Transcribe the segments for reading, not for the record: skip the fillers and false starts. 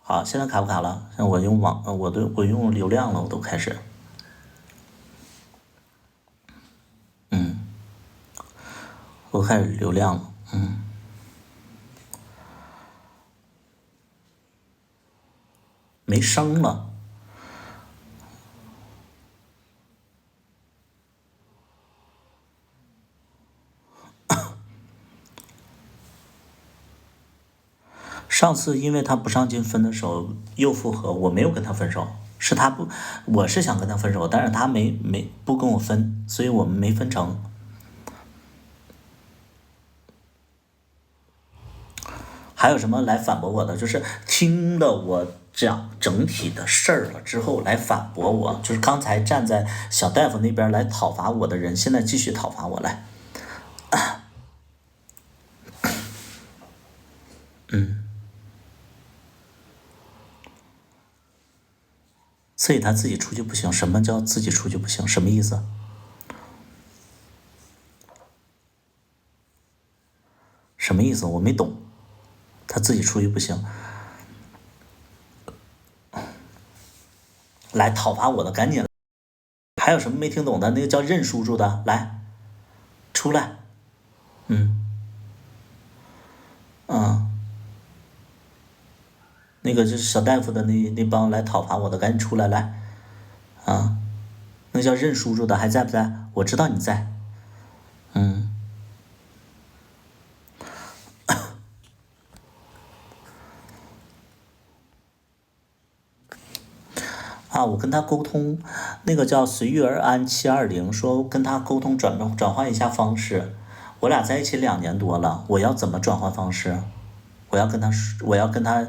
好，现在卡不卡了？现在我用我用流量了，我都开始。我开始流量了。没声了。上次因为他不上进分的时候又复合，我没有跟他分手，是他不，我是想跟他分手，但是他没不跟我分，所以我们没分成。还有什么来反驳我的？就是听了我讲整体的事儿了之后来反驳我，就是刚才站在小大夫那边来讨伐我的人，现在继续讨伐我来。所以他自己出去不行，什么叫自己出去不行？什么意思？什么意思？我没懂。他自己出去不行，来讨伐我的，赶紧！还有什么没听懂的？那个叫任叔叔的，来，出来。嗯，那个就是小大夫的那帮来讨伐我的，赶紧出来，来。啊，那个叫任叔叔的还在不在？我知道你在。嗯。啊，我跟他沟通，那个叫随遇而安720说跟他沟通转换一下方式。我俩在一起2年多了，我要怎么转换方式？我要跟他说，我要跟他，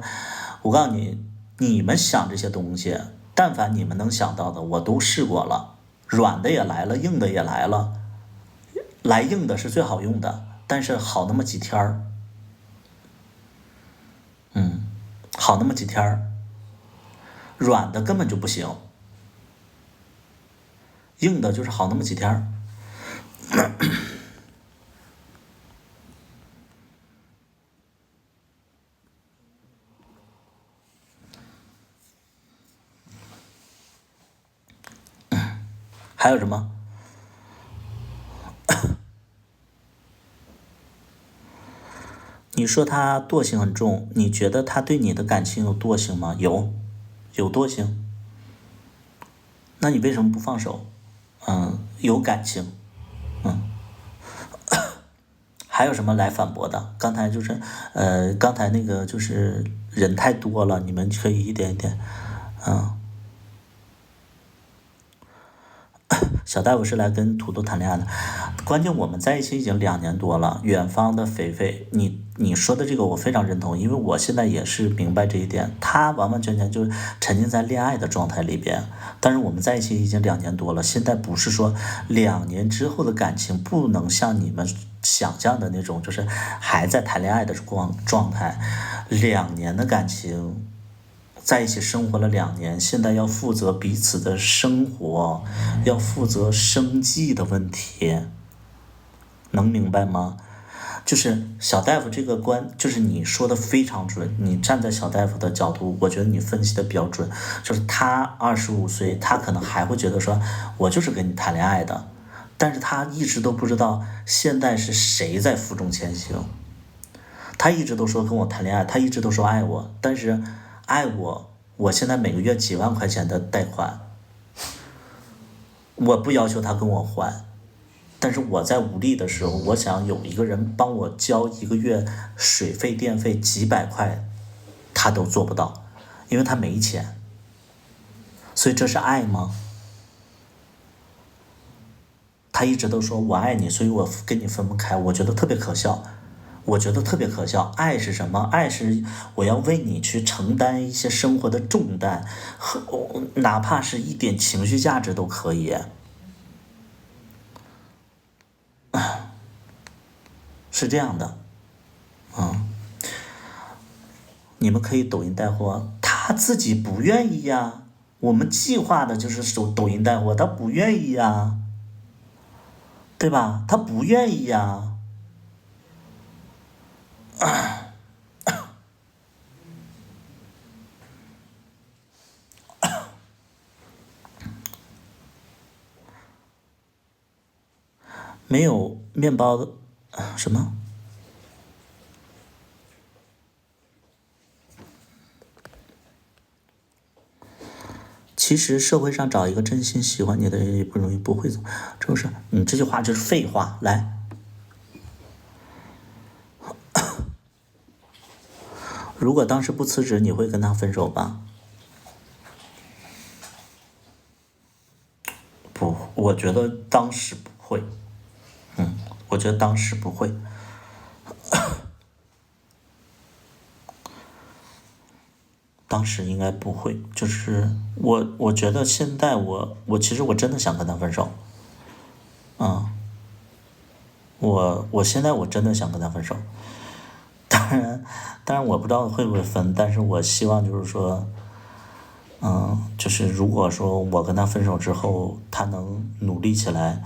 我告诉你，你们想这些东西，但凡你们能想到的，我都试过了，软的也来了，硬的也来了，来硬的是最好用的，但是好那么几天儿。好那么几天儿，软的根本就不行，硬的就是好那么几天儿。还有什么？你说他惰性很重，你觉得他对你的感情有惰性吗？有惰性。那你为什么不放手？有感情。还有什么来反驳的？刚才就是，刚才那个就是人太多了，你们可以一点一点。小大夫是来跟土豆谈恋爱的，关键我们在一起已经2年多了。远方的肥肥，你说的这个我非常认同，因为我现在也是明白这一点。他完完全全就是沉浸在恋爱的状态里边，但是我们在一起已经2年多了。现在不是说2年之后的感情不能像你们想象的那种，就是还在谈恋爱的状态。2年的感情。在一起生活了2年，现在要负责彼此的生活，要负责生计的问题，能明白吗？就是小大夫这个就是你说的非常准。你站在小大夫的角度，我觉得你分析的比较准。就是他25岁，他可能还会觉得说，我就是跟你谈恋爱的，但是他一直都不知道现在是谁在负重前行。他一直都说跟我谈恋爱，他一直都说爱我，但是爱我，我现在每个月几万块钱的贷款，我不要求他跟我还，但是我在无力的时候，我想有一个人帮我交一个月水费电费几百块，他都做不到，因为他没钱。所以这是爱吗？他一直都说我爱你，所以我跟你分不开，我觉得特别可笑。我觉得特别可笑。爱是什么？爱是我要为你去承担一些生活的重担，和哪怕是一点情绪价值都可以。是这样的。你们可以抖音带货，他自己不愿意呀。我们计划的就是抖音带货，他不愿意呀，对吧？他不愿意呀。没有面包的什么？其实社会上找一个真心喜欢你的人也不容易，不会，这是你这句话就是废话。来，如果当时不辞职，你会跟他分手吧？不，我觉得当时不会。我觉得当时不会。当时应该不会，就是我觉得现在我其实我真的想跟他分手。嗯，我现在我真的想跟他分手。当然我不知道会不会分，但是我希望就是说，就是如果说我跟他分手之后，他能努力起来，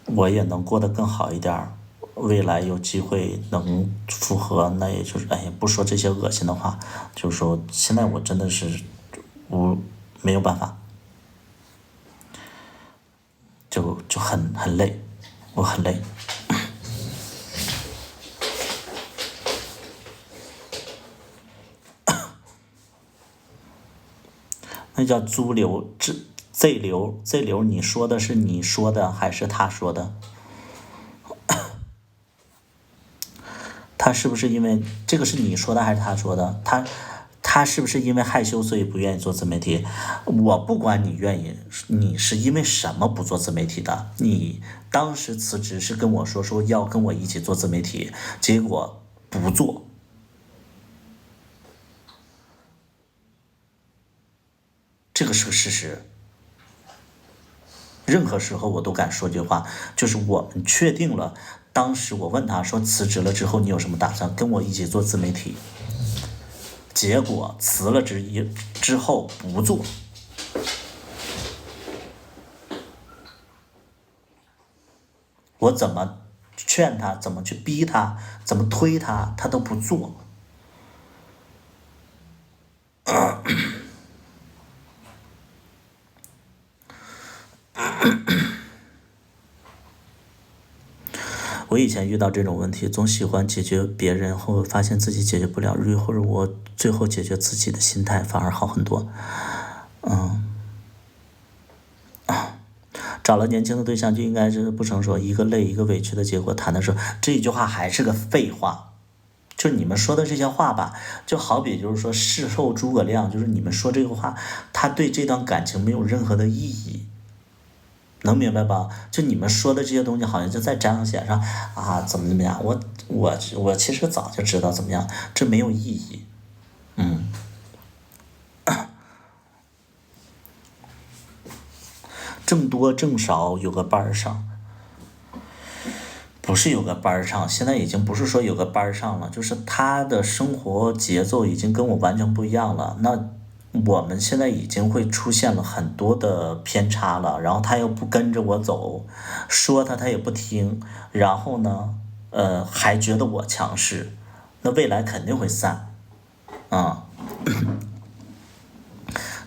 我也能过得更好一点儿，未来有机会能复合，那也就是哎呀，不说这些恶心的话，就是说现在我真的是我没有办法，就很累，我很累。那叫租流，Z 流，你说的是你说的还是他说的？他是不是因为这个是你说的还是他说的？他是不是因为害羞所以不愿意做自媒体？我不管你愿意，你是因为什么不做自媒体的？你当时辞职是跟我说要跟我一起做自媒体，结果不做，这个是个事实。任何时候我都敢说句话，就是我们确定了。当时我问他说辞职了之后你有什么打算？跟我一起做自媒体。结果辞了之后不做，我怎么劝他，怎么去逼他，怎么推他，他都不做。我以前遇到这种问题，总喜欢解决别人后发现自己解决不了，或者我最后解决自己的心态反而好很多。找了年轻的对象就应该是不成熟，一个累一个委屈的结果。谈的时候这一句话还是个废话。就你们说的这些话吧，就好比就是说事后诸葛亮，就是你们说这个话，他对这段感情没有任何的意义，能明白吧？就你们说的这些东西，好像就在彰显上啊，怎么样？我其实早就知道怎么样，这没有意义。挣多挣少有个班上，不是有个班上，现在已经不是说有个班上了，就是他的生活节奏已经跟我完全不一样了。那我们现在已经会出现了很多的偏差了，然后他又不跟着我走，说他也不听，然后呢，还觉得我强势，那未来肯定会散。啊、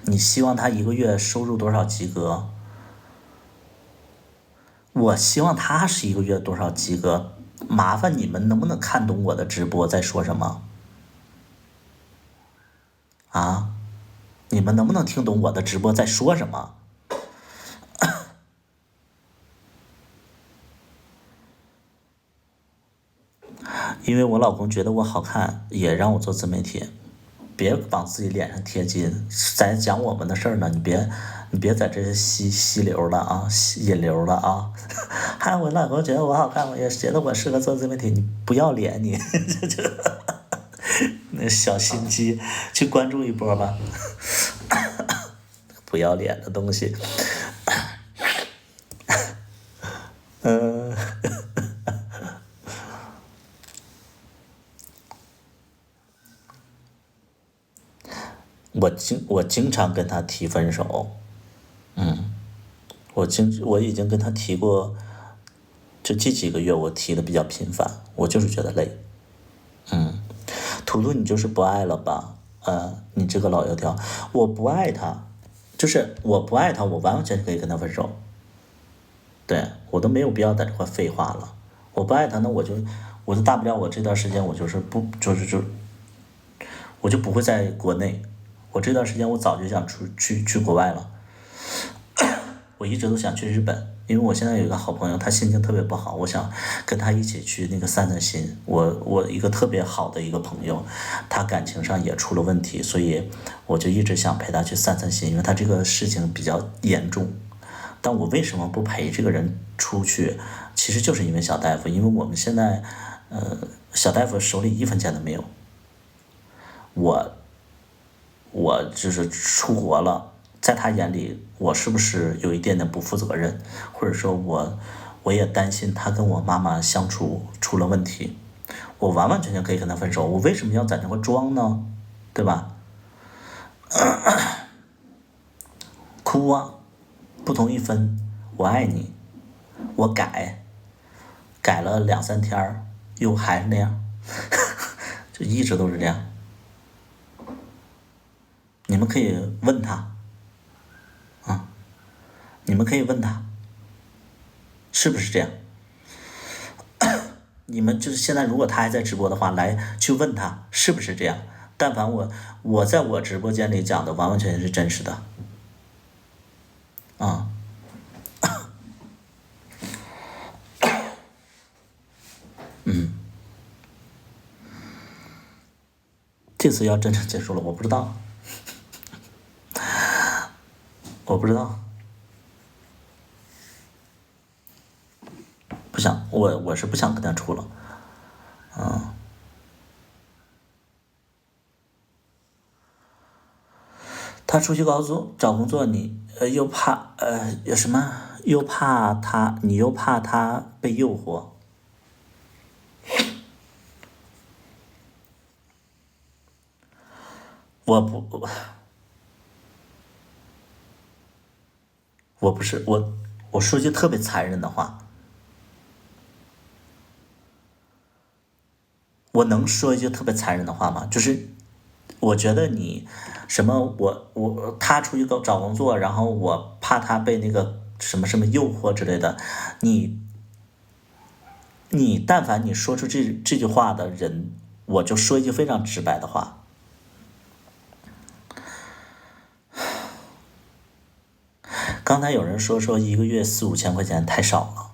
你希望他一个月收入多少及格？我希望他是一个月多少及格？麻烦你们能不能看懂我的直播在说什么啊？你们能不能听懂我的直播在说什么？因为我老公觉得我好看，也让我做自媒体。别往自己脸上贴金，咱讲我们的事儿呢，你别在这吸流了啊，引流了啊！还我老公觉得我好看，我也觉得我适合做自媒体，你不要脸你，那小心机，去关注一波吧，不要脸的东西。我经常跟他提分手。我已经跟他提过，就这几个月我提的比较频繁，我就是觉得累。图图，你就是不爱了吧？你这个老油条，我不爱他，就是我不爱他，我完完全全可以跟他分手。对，我都没有必要在这块废话了。我不爱他，那我就大不了我这段时间我就是不我就不会在国内。我这段时间我早就想去国外了。我一直都想去日本，因为我现在有一个好朋友，他心情特别不好，我想跟他一起去那个散散心。我一个特别好的一个朋友，他感情上也出了问题，所以我就一直想陪他去散散心，因为他这个事情比较严重。但我为什么不陪这个人出去？其实就是因为小大夫，因为我们现在，小大夫手里一分钱都没有。我我就是出国了，在他眼里，我是不是有一点点不负责任，或者说我也担心他跟我妈妈相处出了问题，我完完全全可以跟他分手，我为什么要在那块装呢？对吧？哭啊，不同意分，我爱你，我改了两三天儿，又还是那样，就一直都是这样。你们可以问他，你们可以问他是不是这样。你们就是现在，如果他还在直播的话，来去问他是不是这样。但凡我在我直播间里讲的，完完全全是真实的啊。这次要真正结束了，我不知道，我不知道，不想，我是不想跟他处了。他出去找工作，你又怕有什么？又怕他，你又怕他被诱惑。我不，我不是我说句特别残忍的话，我能说一句特别残忍的话吗？就是我觉得你什么他出去找工作，然后我怕他被那个什么什么诱惑之类的，你但凡你说出这句话的人，我就说一句非常直白的话。刚才有人说一个月四五千块钱太少了，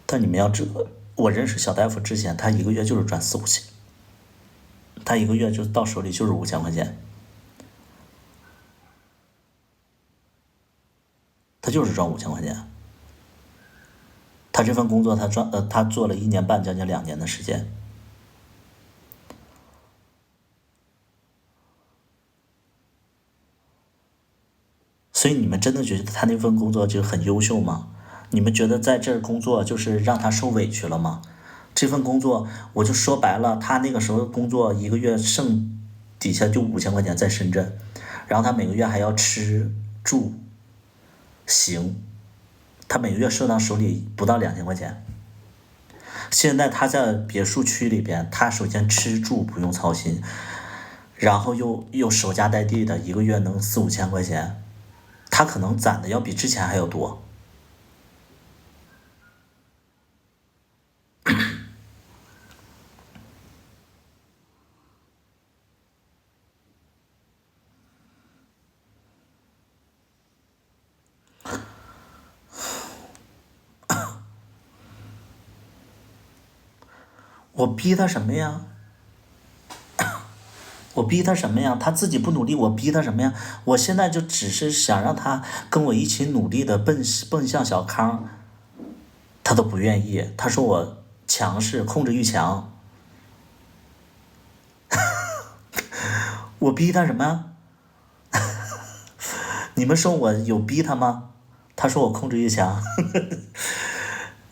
但你们要知道，我认识小大夫之前，他一个月就是赚四五千，他一个月就到手里就是5000块钱，他就是赚5000块钱。他这份工作他做了1年半将近2年的时间。所以你们真的觉得他那份工作就很优秀吗？你们觉得在这儿工作就是让他受委屈了吗？这份工作我就说白了，他那个时候工作一个月剩底下就5000块钱在深圳，然后他每个月还要吃住行，他每个月剩到手里不到2000块钱。现在他在别墅区里边，他首先吃住不用操心，然后又守家待地的，一个月能四五千块钱，他可能攒的要比之前还要多。我逼他什么呀？我逼他什么呀？他自己不努力，我逼他什么呀？我现在就只是想让他跟我一起努力的奔向小康，他都不愿意。他说我强势，控制欲强。我逼他什么呀？你们说我有逼他吗？他说我控制欲强。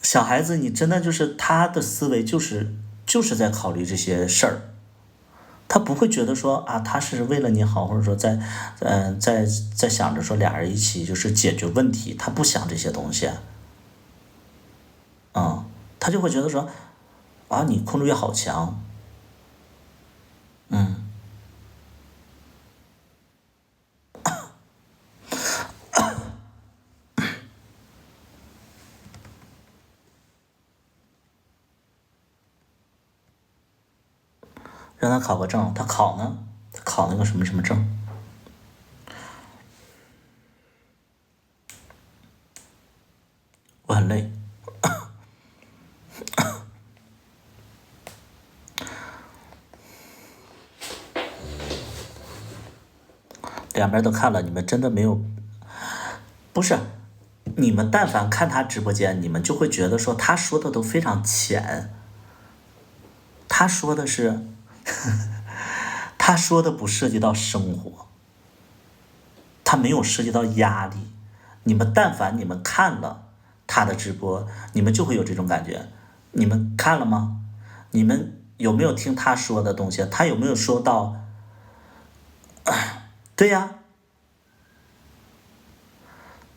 小孩子，你真的就是他的思维就是在考虑这些事儿，他不会觉得说啊，他是为了你好，或者说在想着说俩人一起就是解决问题，他不想这些东西。他就会觉得说啊，你控制欲好强。让他考个证，他考呢？他考那个什么什么证？我很累。两边都看了，你们真的没有？不是，你们但凡看他直播间，你们就会觉得说他说的都非常浅。他说的是，他说的不涉及到生活，他没有涉及到压力。你们但凡你们看了他的直播，你们就会有这种感觉。你们看了吗？你们有没有听他说的东西？他有没有说到？对呀，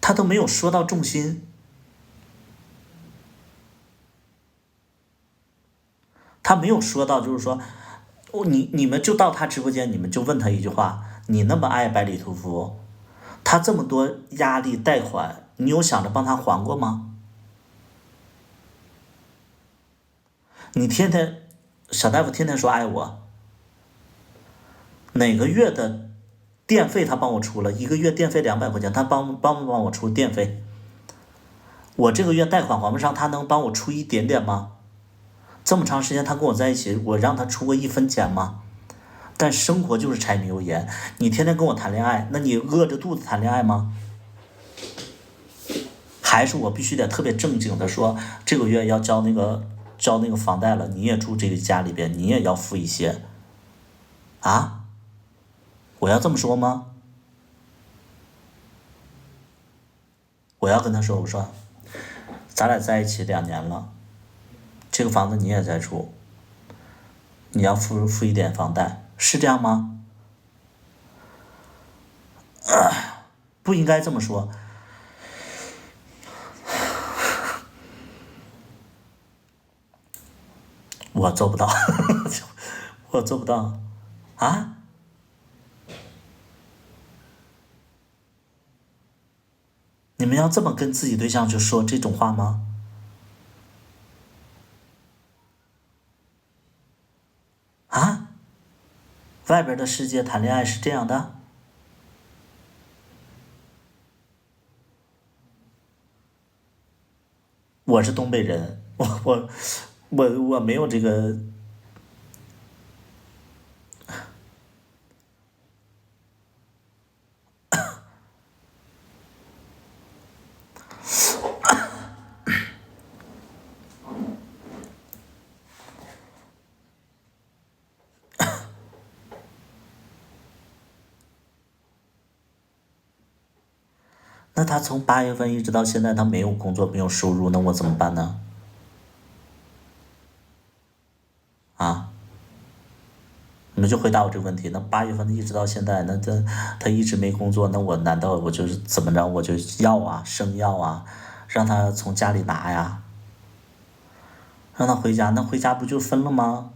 他都没有说到重心。他没有说到，就是说，你们就到他直播间，你们就问他一句话：你那么爱百里屠夫，他这么多压力贷款，你有想着帮他还过吗？你天天小大夫天天说爱我，哪个月的电费他帮我出了，一个月电费200块钱，他帮不帮我出电费？我这个月贷款还不上，他能帮我出一点点吗？这么长时间他跟我在一起，我让他出过1分钱吗？但生活就是柴米油盐，你天天跟我谈恋爱，那你饿着肚子谈恋爱吗？还是我必须得特别正经的说，这个月要交那个房贷了，你也住这个家里边，你也要付一些啊？我要这么说吗？我要跟他说，我说咱俩在一起2年了，这个房子你也在住，你要付一点房贷，是这样吗？不应该这么说。我做不到，我做不到啊！你们要这么跟自己对象就说这种话吗？啊？外边的世界谈恋爱是这样的？我是东北人，我没有这个。那他从8月份一直到现在，他没有工作，没有收入，那我怎么办呢？啊？你们就回答我这个问题。那8月份一直到现在，那他一直没工作，那我难道我就是怎么着？我就要啊，生要啊，让他从家里拿呀，让他回家，那回家不就分了吗？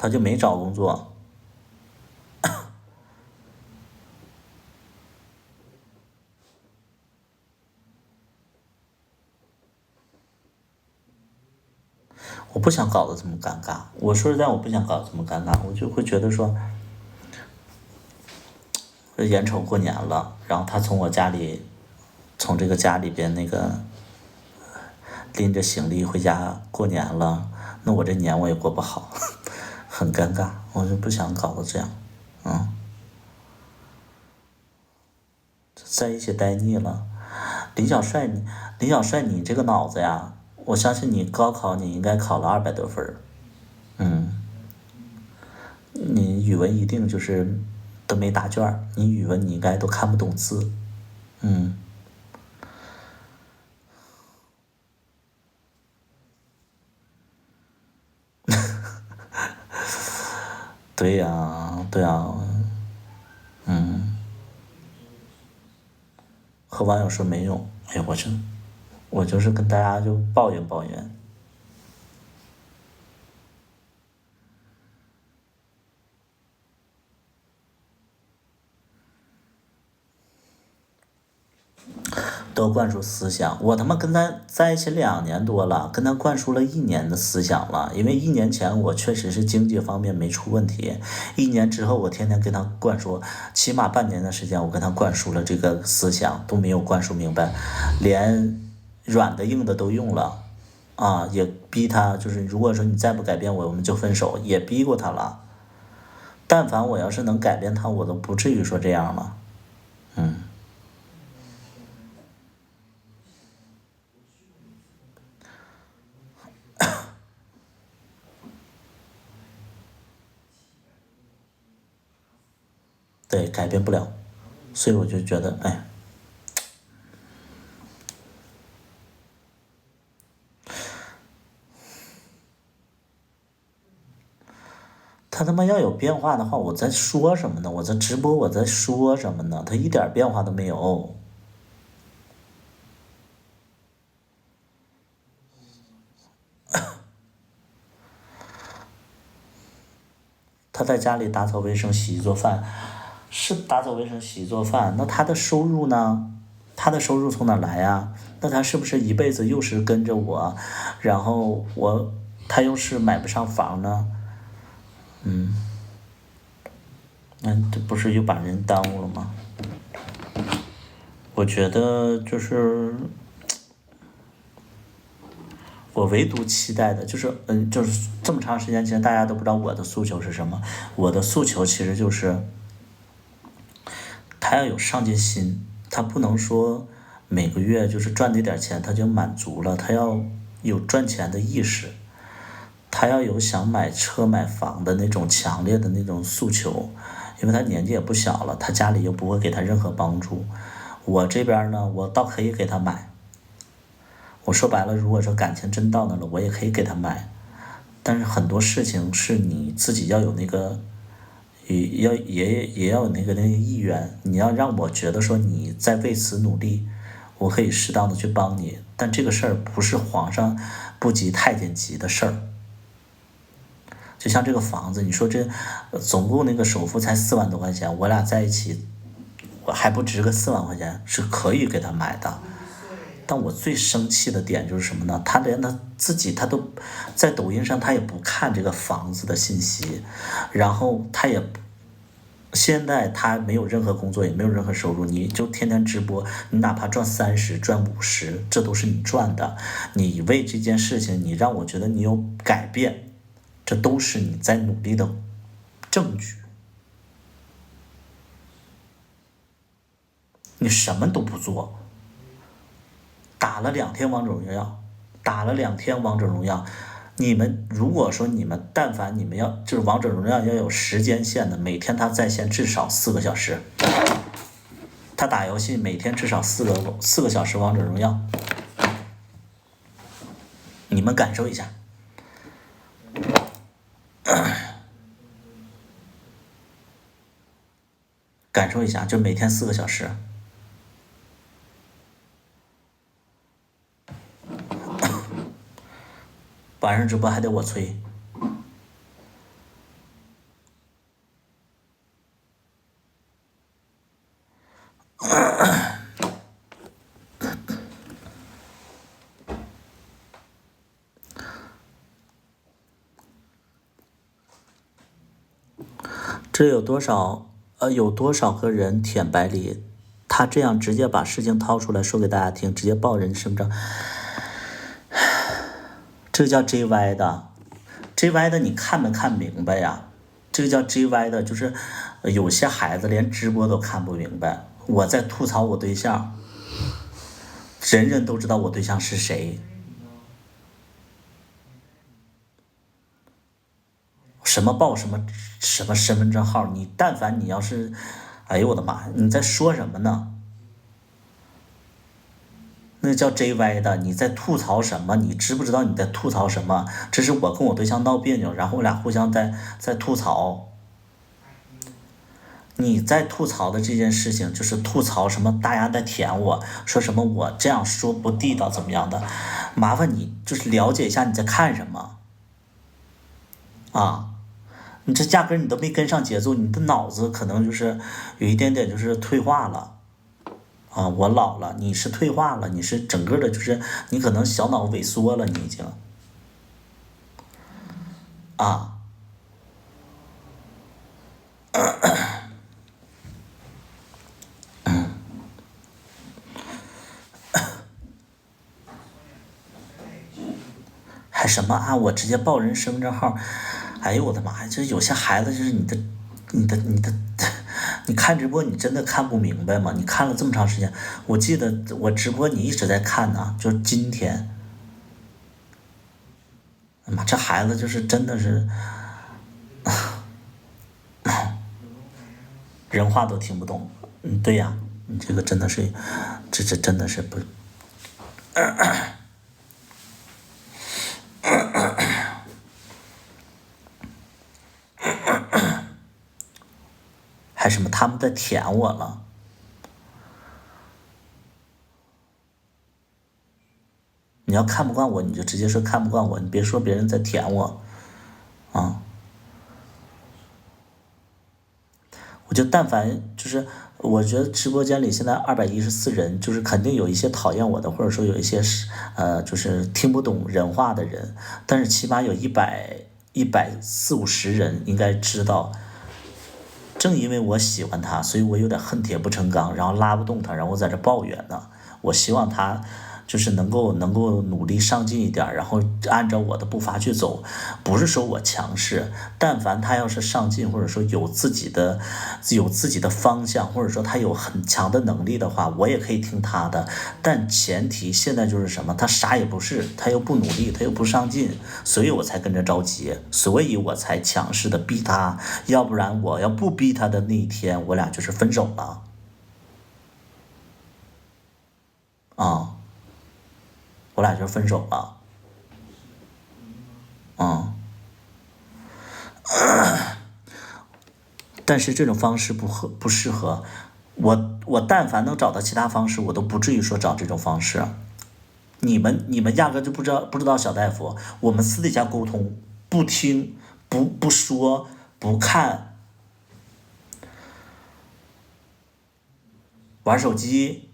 他就没找工作。我不想搞得这么尴尬。我说实在，我不想搞得这么尴尬，我就会觉得说，眼瞅过年了，然后他从我家里，从这个家里边那个拎着行李回家过年了，那我这年我也过不好，很尴尬，我就不想搞得这样。在一起待腻了。李小帅，你这个脑子呀，我相信你高考你应该考了200多分儿。你语文一定就是都没答卷儿，你语文你应该都看不懂字。嗯。对呀，对呀，嗯，和网友说没用，哎呀，我就是跟大家就抱怨抱怨。都灌输思想。我他妈跟他在一起2年多了，跟他灌输了1年的思想了。因为1年前我确实是经济方面没出问题，1年之后我天天跟他灌输，起码半年的时间我跟他灌输了这个思想都没有灌输明白，连软的硬的都用了。啊，也逼他，就是如果说你再不改变我，我们就分手，也逼过他了。但凡我要是能改变他，我都不至于说这样了。嗯。对，改变不了，所以我就觉得，哎，他他妈要有变化的话，我在说什么呢？我在直播，我在说什么呢？他一点变化都没有。他在家里打扫卫生、洗衣做饭，是打扫卫生、洗衣做饭，那他的收入呢？他的收入从哪来呀？那他是不是一辈子又是跟着我，然后他又是买不上房呢？那这不是又把人耽误了吗？我觉得就是我唯独期待的就是，就是这么长时间，其实大家都不知道我的诉求是什么。我的诉求其实就是，他要有上进心，他不能说每个月就是赚那点钱他就满足了，他要有赚钱的意识，他要有想买车买房的那种强烈的那种诉求，因为他年纪也不小了，他家里又不会给他任何帮助。我这边呢，我倒可以给他买。我说白了，如果说感情真到那了，我也可以给他买。但是很多事情是你自己要有那个，也要有那个意愿。你要让我觉得说你在为此努力，我可以适当的去帮你。但这个事儿不是皇上不急太监急的事儿。就像这个房子，你说这总共那个首付才4万多块钱，我俩在一起，我还不值个4万块钱，是可以给他买的。但我最生气的点就是什么呢？他连他自己他都在抖音上，他也不看这个房子的信息，然后现在他没有任何工作，也没有任何收入，你就天天直播，你哪怕赚30赚50，这都是你赚的。你为这件事情，你让我觉得你有改变，这都是你在努力的证据。你什么都不做，打了2天王者荣耀，打了2天王者荣耀。你们如果说但凡你们就是王者荣耀要有时间线的，每天他在线至少4个小时，他打游戏每天至少4个小时王者荣耀，你们感受一下，感受一下，就每天4个小时。晚上直播还得我催。这有多少个人舔白里？他这样直接把事情掏出来说给大家听，直接报人身份证，这叫 JY 的，JY 的你看没看明白呀？这个叫 JY 的，就是有些孩子连直播都看不明白。我在吐槽我对象，人人都知道我对象是谁。什么报什么身份证号，你但凡你要是，哎呦我的妈，你在说什么呢？那叫 JY 的，你在吐槽什么？你知不知道你在吐槽什么？这是我跟我对象闹别扭，然后我俩互相在吐槽。你在吐槽的这件事情，就是吐槽什么大家在舔我，说什么我这样说不地道怎么样的，麻烦你就是了解一下你在看什么啊。你这压根你都没跟上节奏，你的脑子可能就是有一点点就是退化了啊。我老了，你是退化了，你是整个的就是你可能小脑萎缩了，你已经啊。还什么啊？我直接报人身份证号，哎呦我的妈呀！这有些孩子就是你的，你看直播你真的看不明白吗？你看了这么长时间，我记得我直播你一直在看呢，就是今天，哎妈，这孩子就是真的是人话都听不懂。对呀，你这个真的是，这真的是不，还什么他们在舔我了。你要看不惯我，你就直接说看不惯我，你别说别人在舔我啊。我就但凡就是，我觉得直播间里现在214人，就是肯定有一些讨厌我的，或者说有一些是就是听不懂人话的人，但是起码有140-150人应该知道，正因为我喜欢他，所以我有点恨铁不成钢，然后拉不动他，然后我在这抱怨呢。我希望他就是能够努力上进一点，然后按照我的步伐去走。不是说我强势，但凡他要是上进，或者说有自己的方向，或者说他有很强的能力的话，我也可以听他的。但前提现在就是什么，他啥也不是，他又不努力，他又不上进，所以我才跟着着急，所以我才强势的逼他。要不然我要不逼他的那一天，我俩就是分手了啊。我俩就分手了。嗯，但是这种方式不适合我但凡能找到其他方式，我都不至于说找这种方式。你们压根就不知道小大夫，我们私底下沟通，不听不说不看，玩手机，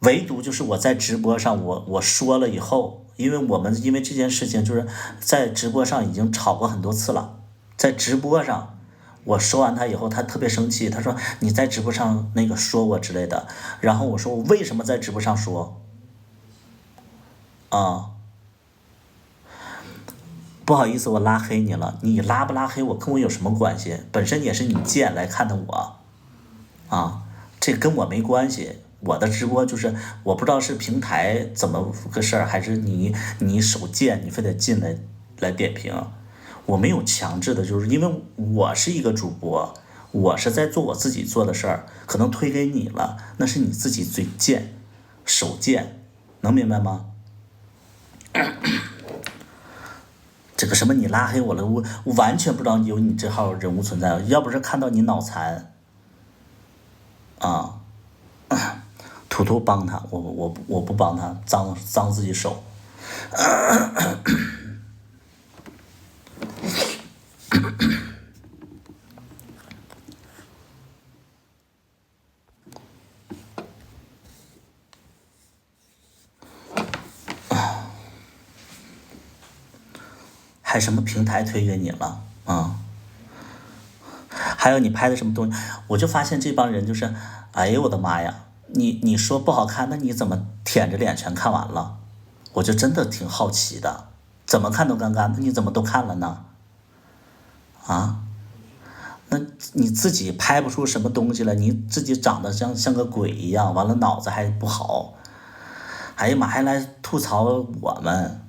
唯独就是我在直播上我说了以后，因为这件事情就是在直播上已经吵过很多次了，在直播上我说完他以后，他特别生气，他说你在直播上那个说我之类的，然后我说我为什么在直播上说啊？不好意思，我拉黑你了，你拉不拉黑我跟我有什么关系？本身也是你贱来看的我啊，这跟我没关系。我的直播就是我不知道是平台怎么个事儿，还是你手贱，你非得进来点评。我没有强制的，就是因为我是一个主播，我是在做我自己做的事儿，可能推给你了，那是你自己嘴贱，手贱，能明白吗？这个什么你拉黑我了，我完全不知道有你这号人物存在，要不是看到你脑残啊，图图帮他，我不帮他，脏自己手。还什么平台推给你了啊？还有你拍的什么东西，我就发现这帮人就是，哎呦我的妈呀！你说不好看，那你怎么舔着脸全看完了？我就真的挺好奇的，怎么看都尴尬，那你怎么都看了呢？啊？那你自己拍不出什么东西来，你自己长得像个鬼一样，完了脑子还不好，哎呀妈，还来吐槽我们。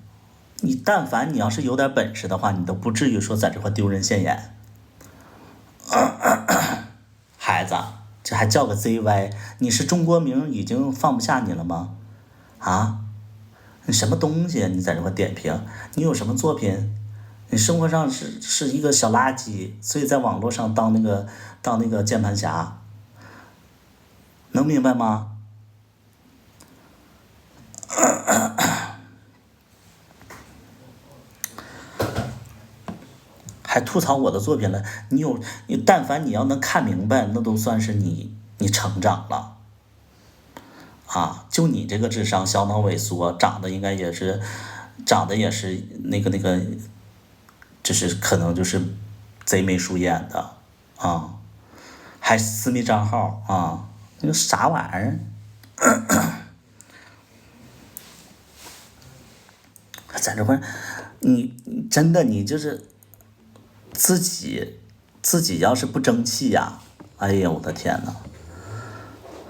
你但凡你要是有点本事的话，你都不至于说在这块丢人现眼。孩子，这还叫个 ZY？你是中国名已经放不下你了吗？啊，你什么东西啊？你在这块点评，你有什么作品？你生活上是一个小垃圾，所以在网络上当那个键盘侠，能明白吗？还吐槽我的作品了，你但凡你要能看明白，那都算是你成长了啊！就你这个智商，小脑萎缩，长得也是那个，就是可能就是贼眉鼠眼的啊，还私密账号啊，那个啥玩意儿？在这块，你真的你就是自己自己要是不争气呀，哎呀我的天呐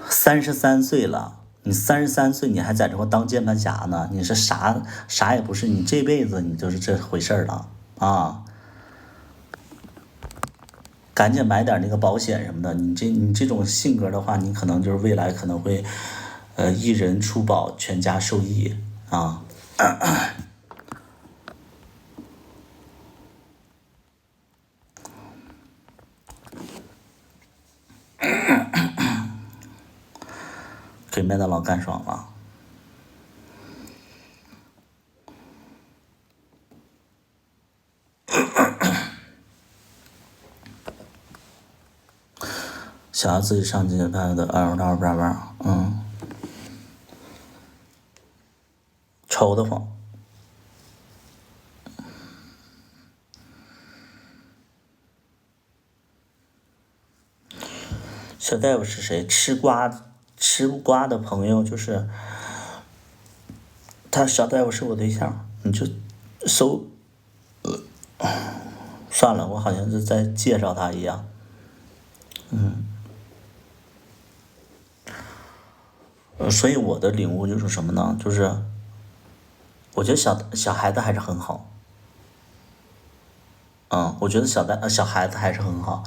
，33岁了，你33岁你还在这块当键盘侠呢，你是啥也不是，你这辈子你就是这回事儿了啊！赶紧买点那个保险什么的，你这种性格的话，你可能就是未来可能会，一人出保，全家受益啊！给麦当劳干爽了。想要自己上进班的二，愁得慌。小大夫是谁？吃瓜的朋友就是他，小大夫是我对象，你就搜，算了，我好像是在介绍他一样。所以我的领悟就是什么呢？就是我觉得小孩子还是很好，我觉得小孩子还是很好，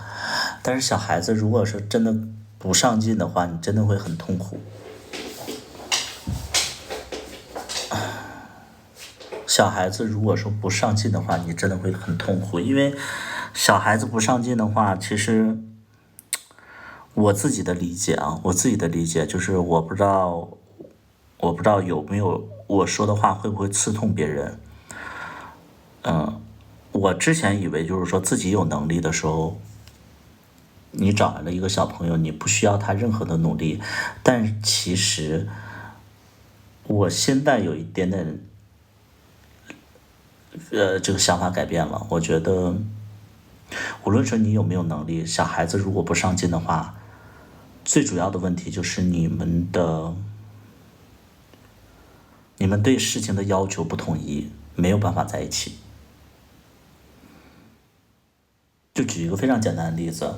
但是小孩子如果是真的不上进的话，你真的会很痛苦。小孩子如果说不上进的话，你真的会很痛苦，因为小孩子不上进的话，其实我自己的理解啊，我自己的理解就是我不知道有没有我说的话会不会刺痛别人。我之前以为就是说自己有能力的时候，你找来了一个小朋友，你不需要他任何的努力，但其实我现在有一点点这个想法改变了。我觉得无论说你有没有能力，小孩子如果不上进的话，最主要的问题就是你们对事情的要求不统一，没有办法在一起。就举一个非常简单的例子，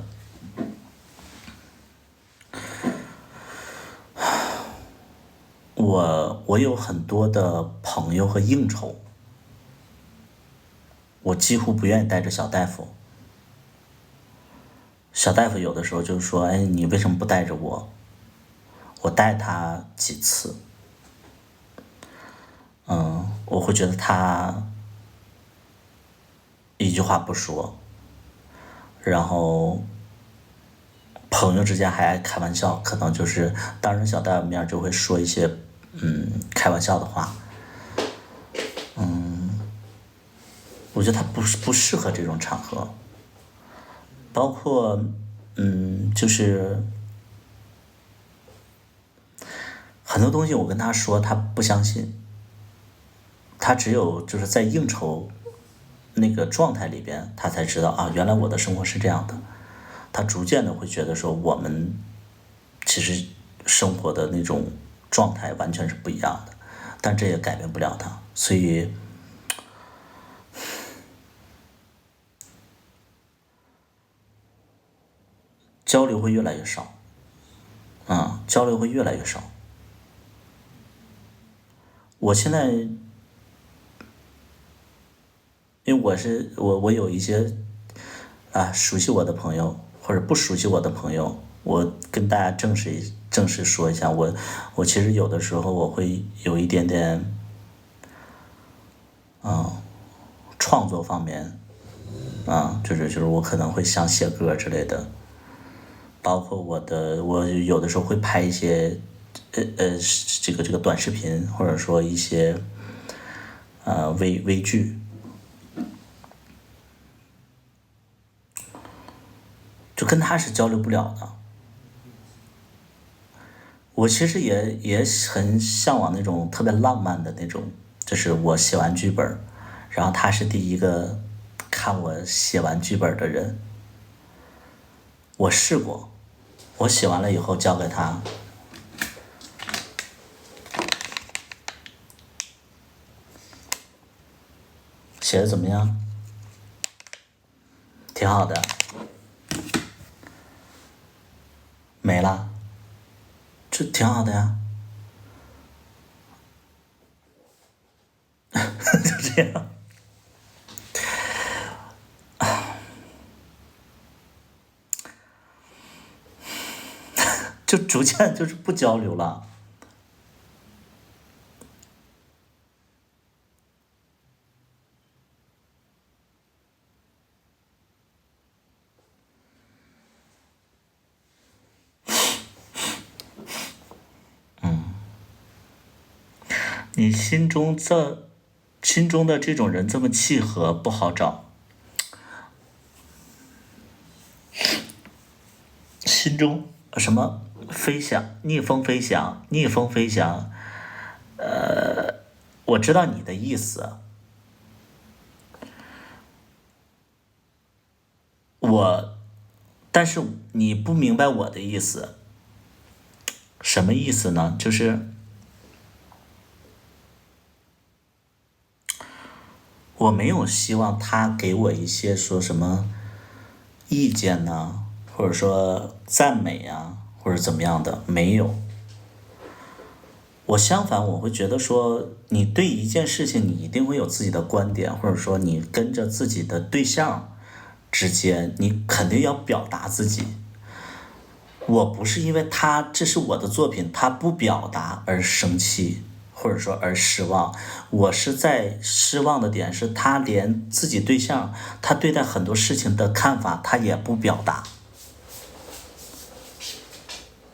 我有很多的朋友和应酬，我几乎不愿意带着小大夫。小大夫有的时候就说：“哎，你为什么不带着我？”我带他几次，我会觉得他一句话不说，然后朋友之间还爱开玩笑，可能就是当着小大夫面就会说一些开玩笑的话。我觉得他不适合这种场合，包括就是很多东西我跟他说，他不相信，他只有就是在应酬那个状态里边，他才知道啊，原来我的生活是这样的。他逐渐的会觉得说，我们其实生活的那种状态完全是不一样的，但这也改变不了他，所以交流会越来越少，交流会越来越少。我现在，因为我有一些熟悉我的朋友或者不熟悉我的朋友，我跟大家正式说一下，我其实有的时候我会有一点点创创作方面，就是我可能会想写歌之类的，包括我有的时候会拍一些这个短视频，或者说一些微剧，就跟他是交流不了的。我其实也很向往那种特别浪漫的那种，就是我写完剧本，然后他是第一个看我写完剧本的人。我试过，我写完了以后交给他，写的怎么样？挺好的。没了，这挺好的呀。就这样，就逐渐就是不交流了。你心中的这种人这么契合，不好找。心中什么飞翔，逆风飞翔，逆风飞翔。我知道你的意思，但是你不明白我的意思。什么意思呢？就是我没有希望他给我一些说什么意见呢，或者说赞美啊，或者怎么样的，没有。我相反，我会觉得说，你对一件事情，你一定会有自己的观点，或者说你跟着自己的对象之间，你肯定要表达自己。我不是因为这是我的作品，他不表达而生气，或者说而失望。我是在失望的点是他连自己对象，他对待很多事情的看法，他也不表达。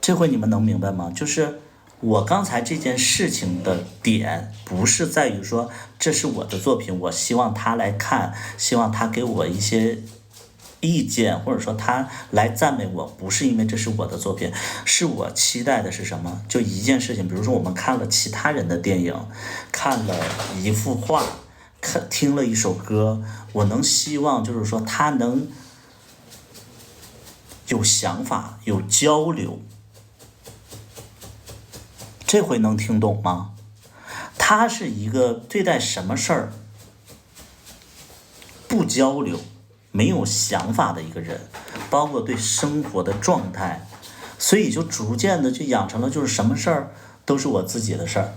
这回你们能明白吗？就是我刚才这件事情的点，不是在于说这是我的作品，我希望他来看，希望他给我一些意见，或者说他来赞美我，不是因为这是我的作品，是我期待的是什么？就一件事情，比如说我们看了其他人的电影，看了一幅画，听了一首歌，我能希望就是说他能有想法，有交流。这回能听懂吗？他是一个对待什么事儿不交流、没有想法的一个人，包括对生活的状态，所以就逐渐的就养成了就是什么事儿都是我自己的事儿。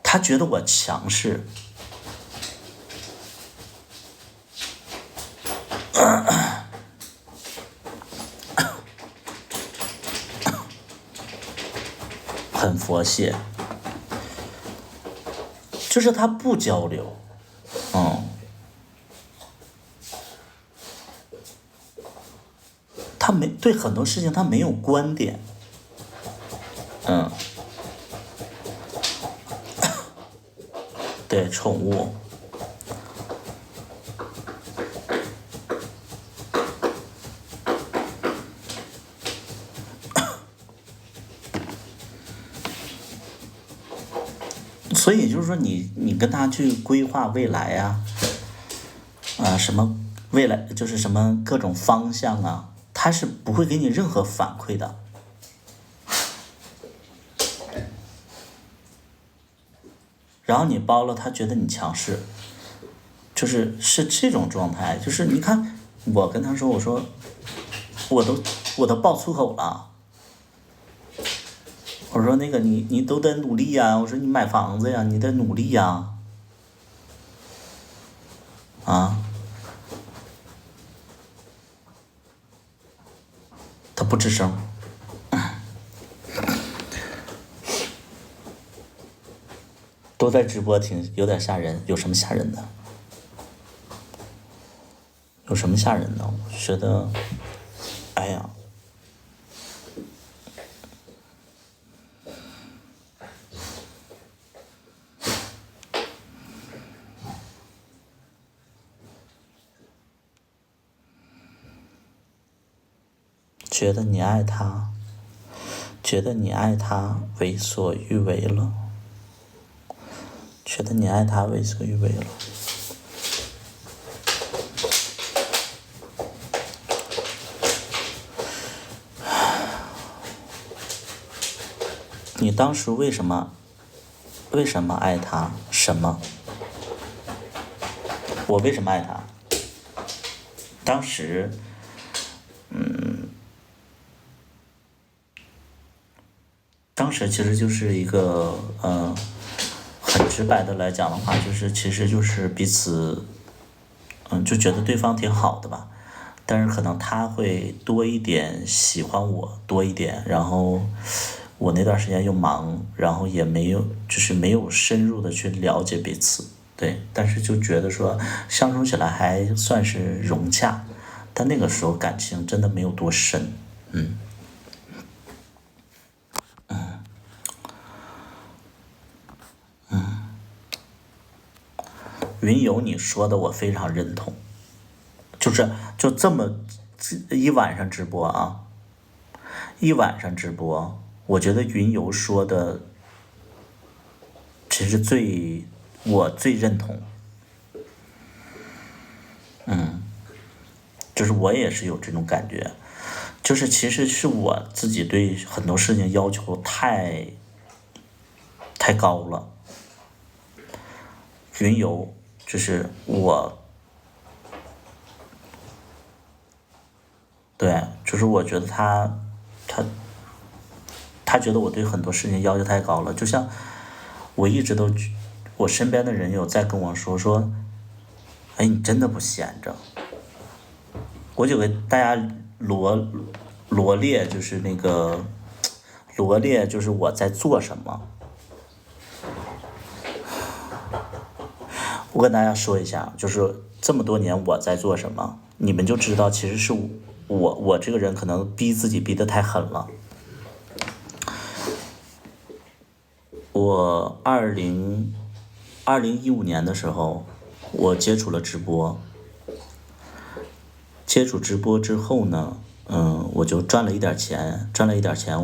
他觉得我强势，很佛系，就是他不交流，他对很多事情他没有观点，对宠物，所以就是说你跟他去规划未来啊，什么未来就是什么各种方向啊，他是不会给你任何反馈的。然后你包了，他觉得你强势，是这种状态。就是你看，我跟他说，我说我都爆粗口了，我说那个你都得努力呀，我说你买房子呀，你得努力呀，他不吱声。都在直播有点吓人，有什么吓人的？有什么吓人的？我觉得，哎呀，觉得你爱他，觉得你爱他为所欲为了，觉得你爱他为所欲为了。你当时为什么爱他？什么？我为什么爱他？当时，当时其实就是一个很直白的来讲的话，其实就是彼此，就觉得对方挺好的吧，但是可能他会多一点喜欢我多一点，然后我那段时间又忙，然后也没有深入的去了解彼此，对，但是就觉得说相处起来还算是融洽，但那个时候感情真的没有多深。云游你说的我非常认同，就这么一晚上直播啊，一晚上直播，我觉得云游说的其实我最认同，就是我也是有这种感觉，就是其实是我自己对很多事情要求太高了。云游就是对，就是我觉得他觉得我对很多事情要求太高了，就像我一直都，我身边的人有在跟我说，哎，你真的不闲着，我就给大家罗列，就是那个罗列，就是我在做什么。我跟大家说一下，就是这么多年我在做什么，你们就知道，其实是我这个人可能逼自己逼得太狠了。我2015年的时候，我接触了直播。接触直播之后呢，我就赚了一点钱，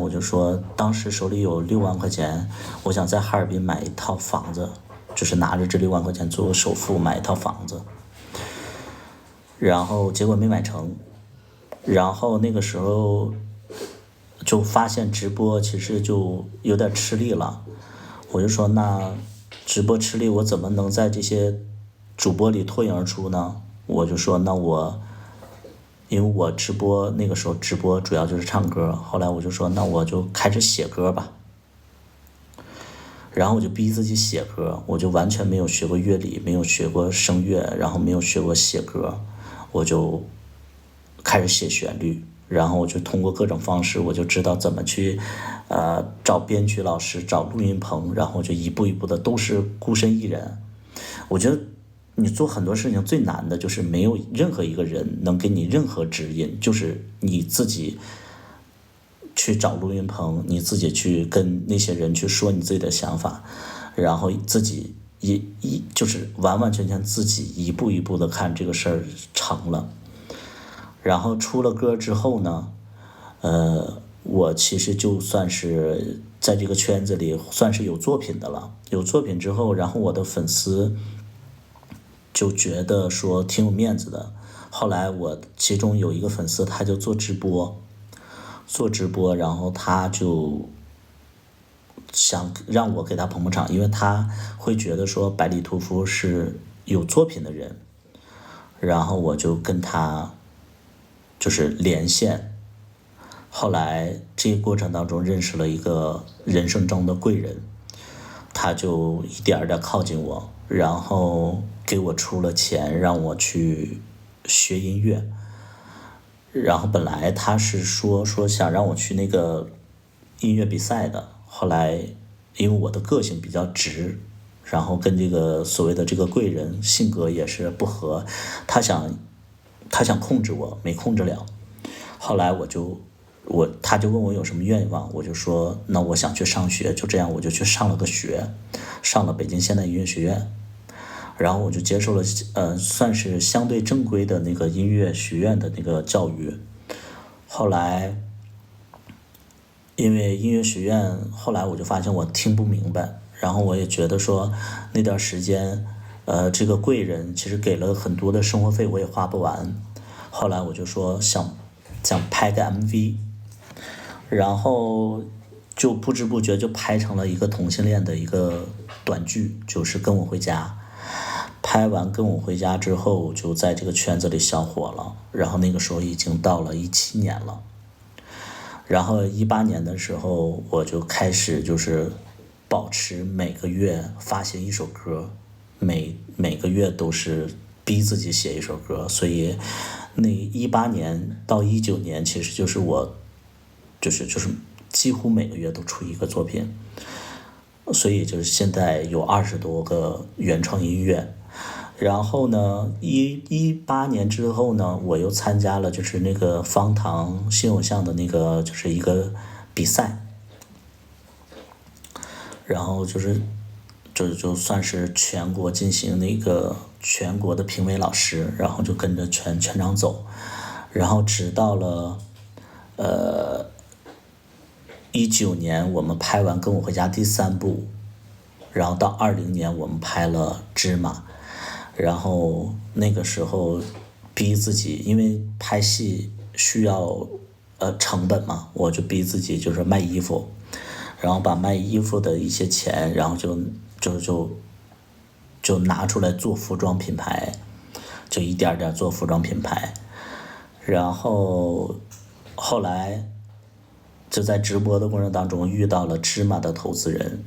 我就说当时手里有6万块钱，我想在哈尔滨买一套房子，就是拿着这6万块钱做首付买一套房子，然后结果没买成，然后那个时候就发现直播其实就有点吃力了，我就说那直播吃力，我怎么能在这些主播里脱颖而出呢？我就说因为我那个时候直播主要就是唱歌，后来我就说那我就开始写歌吧，然后我就逼自己写歌，我就完全没有学过乐理，没有学过声乐，然后没有学过写歌，我就开始写旋律，然后我就通过各种方式，我就知道怎么去找编曲老师，找录音棚，然后就一步一步的都是孤身一人。我觉得你做很多事情最难的就是没有任何一个人能给你任何指引，就是你自己去找录音棚，你自己去跟那些人去说你自己的想法，然后自己就是完完全全自己一步一步的看这个事儿成了。然后出了歌之后呢，我其实就算是在这个圈子里算是有作品的了。有作品之后，然后我的粉丝就觉得说挺有面子的。后来我其中有一个粉丝，他就做直播，然后他就想让我给他捧捧场，因为他会觉得说百里屠夫是有作品的人，然后我就跟他就是连线。后来这个过程当中认识了一个人生中的贵人，他就一点一点靠近我，然后给我出了钱让我去学音乐。然后本来他是说想让我去那个音乐比赛的，后来因为我的个性比较直，然后跟这个所谓的这个贵人性格也是不合，他想控制我，没控制了。后来他就问我有什么愿望，我就说那我想去上学，就这样我就去上了个学，上了北京现代音乐学院，然后我就接受了算是相对正规的那个音乐学院的那个教育。后来因为音乐学院，后来我就发现我听不明白，然后我也觉得说那段时间，这个贵人其实给了很多的生活费，我也花不完。后来我就说想拍个 MV，然后就不知不觉就拍成了一个同性恋的一个短剧，就是《跟我回家》。拍完《跟我回家》之后，就在这个圈子里小火了。然后那个时候已经到了17年了。然后18年的时候，我就开始就是保持每个月发行一首歌，每个月都是逼自己写一首歌。所以那18年到19年，其实就是我就是几乎每个月都出一个作品。所以就是现在有20多个原创音乐。然后呢，18年之后呢，我又参加了就是那个方糖新偶像的那个就是一个比赛，然后就算是全国进行那个全国的评委老师，然后就跟着全场走，然后直到了19年我们拍完《跟我回家》第3部，然后到20年我们拍了芝麻。然后那个时候逼自己，因为拍戏需要成本嘛，我就逼自己就是卖衣服，然后把卖衣服的一些钱，然后就拿出来做服装品牌，就一点点做服装品牌。然后后来就在直播的过程当中遇到了芝麻的投资人，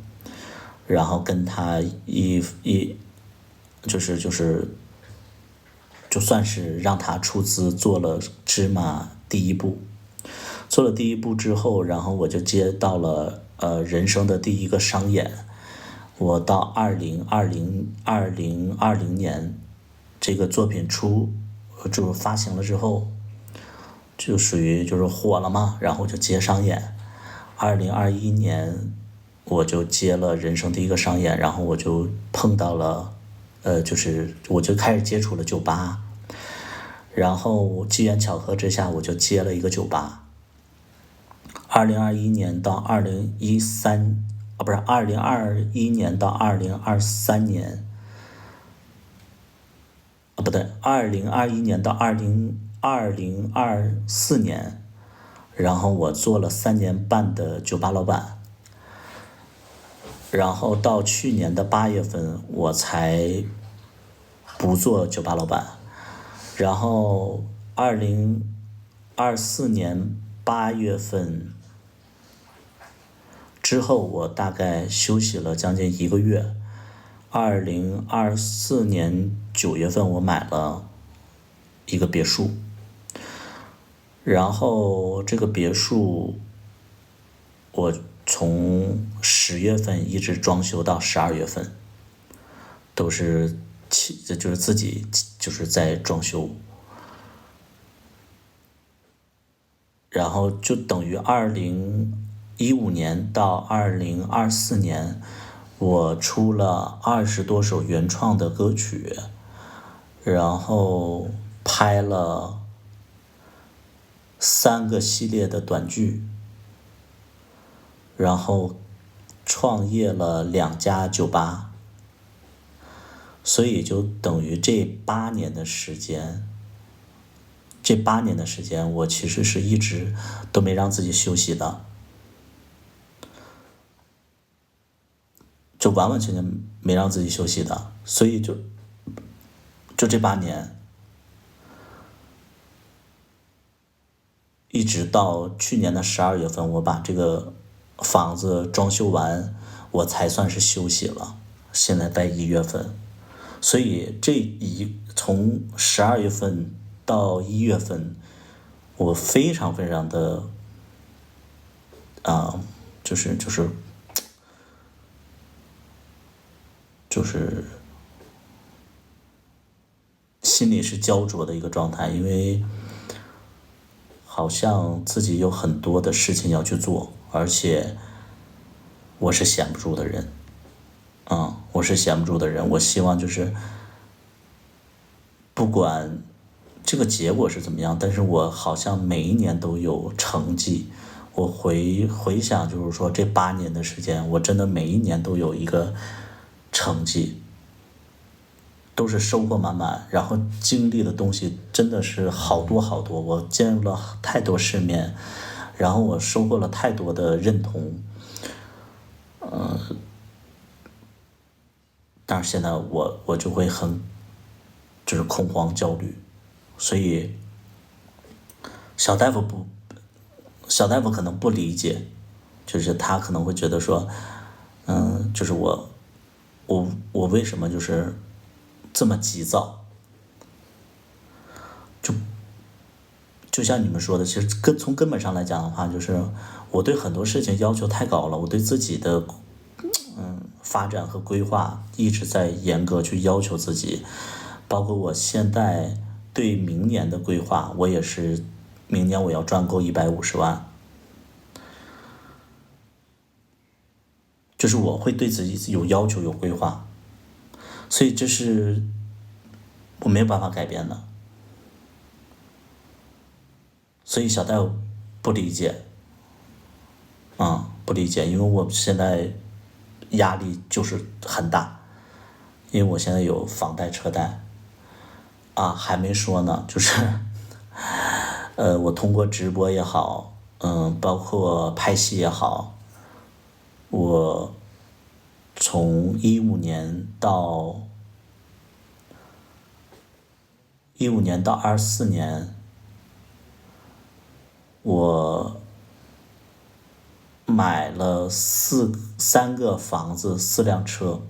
然后跟他就算是让他出资做了芝麻第一部。做了第一部之后，然后我就接到了人生的第一个商演。我到2020年这个作品就发行了之后，就属于就是火了嘛，然后就接商演。2021年我就接了人生第一个商演，然后我就碰到了我就开始接触了酒吧，然后机缘巧合之下我就接了一个酒吧。2021年到2013不是2021年到2023年不对，2021年到2024年，然后我做了3年半的酒吧老板。然后到去年的8月份我才不做酒吧老板。然后2024年8月份之后，我大概休息了将近1个月。2024年9月份我买了一个别墅，然后这个别墅我从10月份一直装修到12月份，都是就是自己就是在装修。然后就等于2015年到2024年，我出了20多首原创的歌曲，然后拍了3个系列的短剧，然后创业了2家酒吧。所以就等于这8年的时间，我其实是一直都没让自己休息的，就完完全全没让自己休息的。所以就这8年，一直到去年的12月份，我把这个房子装修完，我才算是休息了。现在在1月份，所以从12月份到1月份，我非常非常的就是就是心里是焦灼的一个状态，因为好像自己有很多的事情要去做，而且我是闲不住的人，我是闲不住的人。我希望就是不管这个结果是怎么样，但是我好像每一年都有成绩。我回想，就是说这8年的时间，我真的每一年都有一个成绩，都是收获满满，然后经历的东西真的是好多好多，我见了太多世面，然后我收获了太多的认同，但是现在我就会就是恐慌焦虑，所以小大夫可能不理解，就是他可能会觉得说，就是我为什么就是这么急躁？就像你们说的，其实从根本上来讲的话，就是我对很多事情要求太高了，我对自己的发展和规划一直在严格去要求自己，包括我现在对明年的规划，我也是明年我要赚够150万，就是我会对自己有要求有规划，所以这是我没有办法改变的，所以小戴不理解，不理解，因为我现在压力就是很大，因为我现在有房贷车贷，还没说呢，就是我通过直播也好，包括拍戏也好，我从15年到24年，我买了3个房子，4辆车，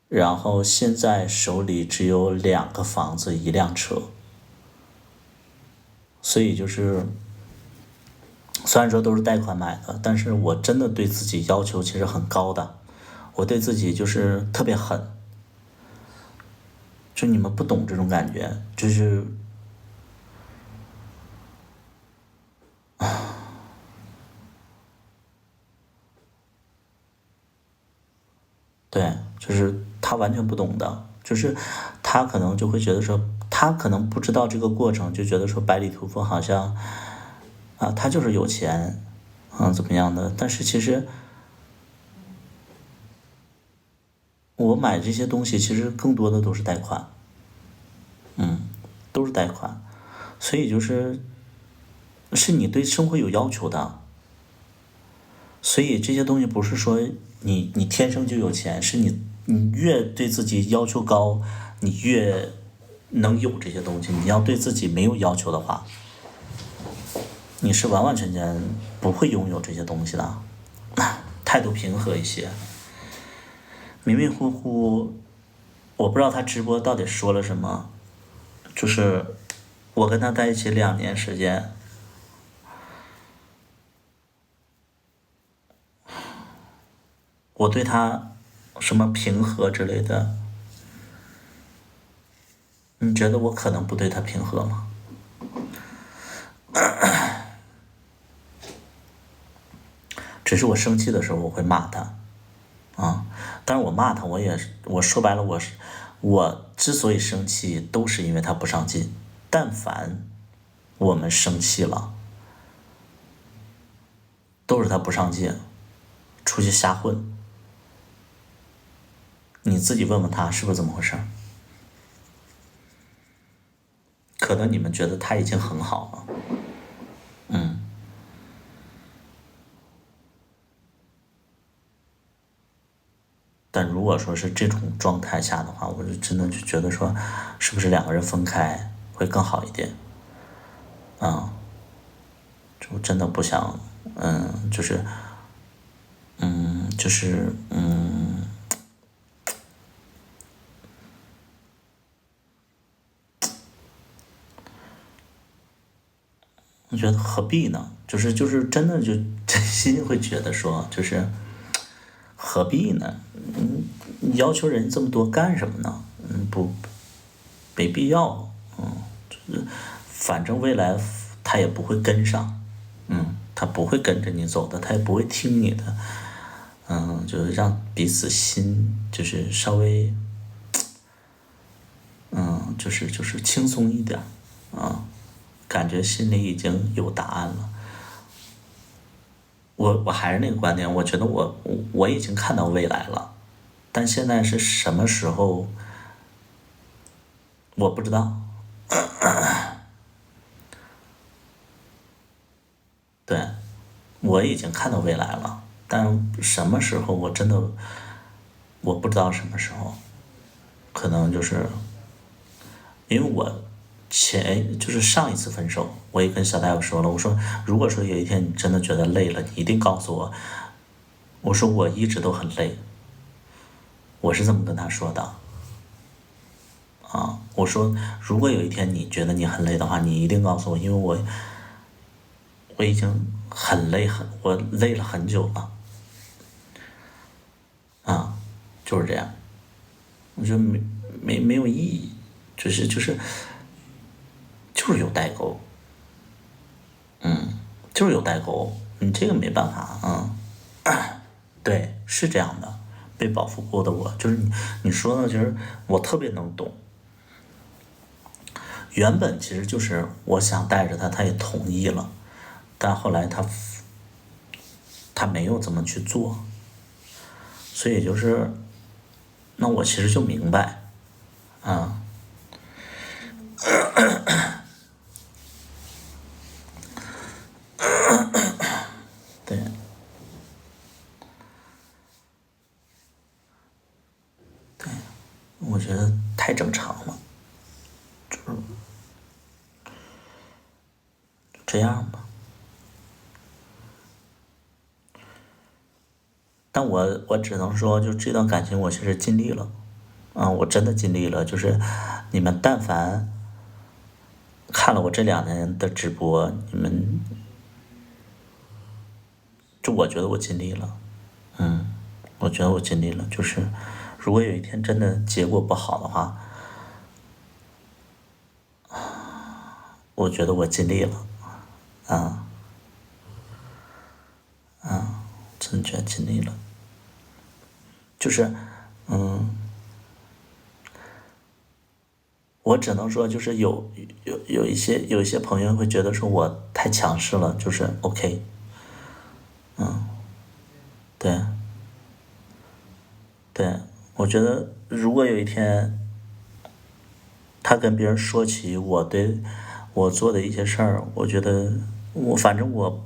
然后现在手里只有2个房子，1辆车，所以就是虽然说都是贷款买的，但是我真的对自己要求其实很高的，我对自己就是特别狠，就你们不懂这种感觉，就是对，就是他完全不懂的，就是他可能就会觉得说，他可能不知道这个过程，就觉得说百里屠夫好像他就是有钱，怎么样的，但是其实我买这些东西其实更多的都是贷款，都是贷款，所以是你对生活有要求的，所以这些东西不是说你天生就有钱，是你越对自己要求高，你越能有这些东西。你要对自己没有要求的话，你是完完全全不会拥有这些东西的。态度平和一些，迷迷糊糊，我不知道他直播到底说了什么，就是我跟他在一起2年时间，我对他什么平和之类的，你觉得我可能不对他平和吗？只是我生气的时候我会骂他，但是我骂他，我说白了，我之所以生气，都是因为他不上进。但凡我们生气了，都是他不上进，出去瞎混。你自己问问他是不是这么回事？可能你们觉得他已经很好了，但如果说是这种状态下的话，我就真的就觉得说，是不是2个人分开会更好一点？就真的不想，就是就是我觉得何必呢？就是真的就真心会觉得说，就是何必呢？你要求人这么多干什么呢？不，没必要。反正未来他也不会跟上，他不会跟着你走的，他也不会听你的。就是让彼此心就是稍微，就是轻松一点感觉心里已经有答案了。我还是那个观点，我觉得我已经看到未来了，但现在是什么时候，我不知道。对，我已经看到未来了，但什么时候我真的我不知道什么时候，可能就是因为我就是上一次分手，我也跟小大夫说了，我说如果说有一天你真的觉得累了，你一定告诉我。我说我一直都很累，我是这么跟他说的。我说如果有一天你觉得你很累的话，你一定告诉我，因为我已经很累，我累了很久了。就是这样。我觉得没有意义，就是有代沟。就是有代沟，你这个没办法。对，是这样的。被保护过的我，就是你说的，就是我特别能懂。原本其实就是我想带着他，他也同意了，但后来他没有这么去做，所以就是那我其实就明白。对，我觉得太正常了，就这样吧。但我只能说，就这段感情我其实尽力了。我真的尽力了。就是你们但凡看了我这2年的直播，你们就我觉得我尽力了。我觉得我尽力了。就是如果有一天真的结果不好的话，我觉得我尽力了。真觉得尽力了。就是我只能说，就是有一些朋友会觉得说我太强势了，就是 OK。对对，我觉得如果有一天他跟别人说起我做的一些事儿，我觉得反正我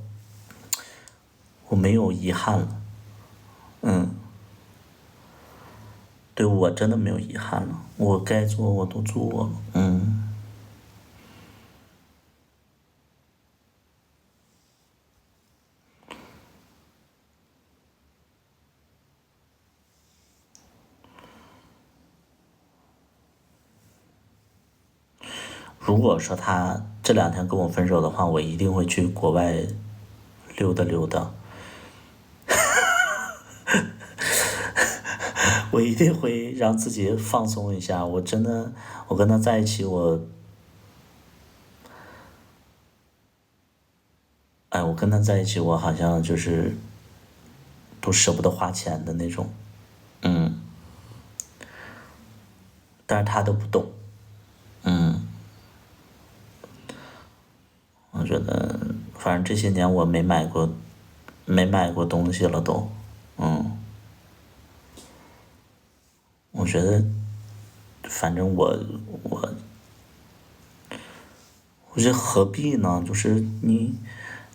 没有遗憾了。对，我真的没有遗憾了，我该做我都做了。如果说他这2天跟我分手的话，我一定会去国外溜达溜达。我一定会让自己放松一下。我真的，我跟他在一起，我跟他在一起，我好像就是都舍不得花钱的那种。但是他都不懂。我觉得，反正这些年我没买过东西了都。我觉得，反正我觉得何必呢？就是你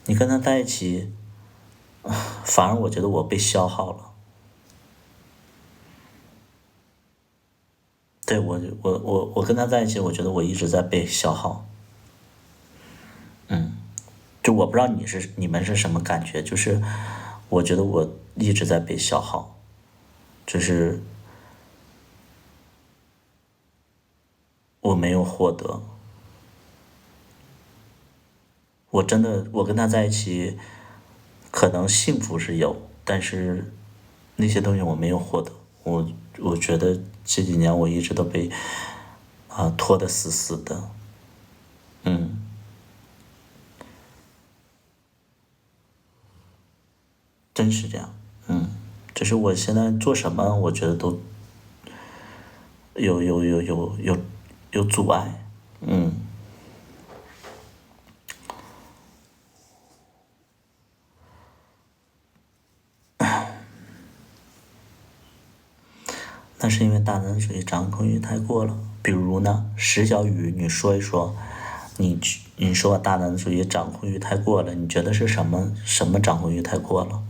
跟他在一起，反而我觉得我被消耗了。对，我跟他在一起，我觉得我一直在被消耗。就我不知道你们是什么感觉，就是我觉得我一直在被消耗，就是我没有获得。我真的，我跟他在一起，可能幸福是有，但是那些东西我没有获得，我觉得这几年我一直都被拖得死死的，真是这样，就是我现在做什么，我觉得都有阻碍，那是因为大男子主义掌控欲太过了。比如呢，石小雨，你说一说，你说大男子主义掌控欲太过了，你觉得是什么掌控欲太过了？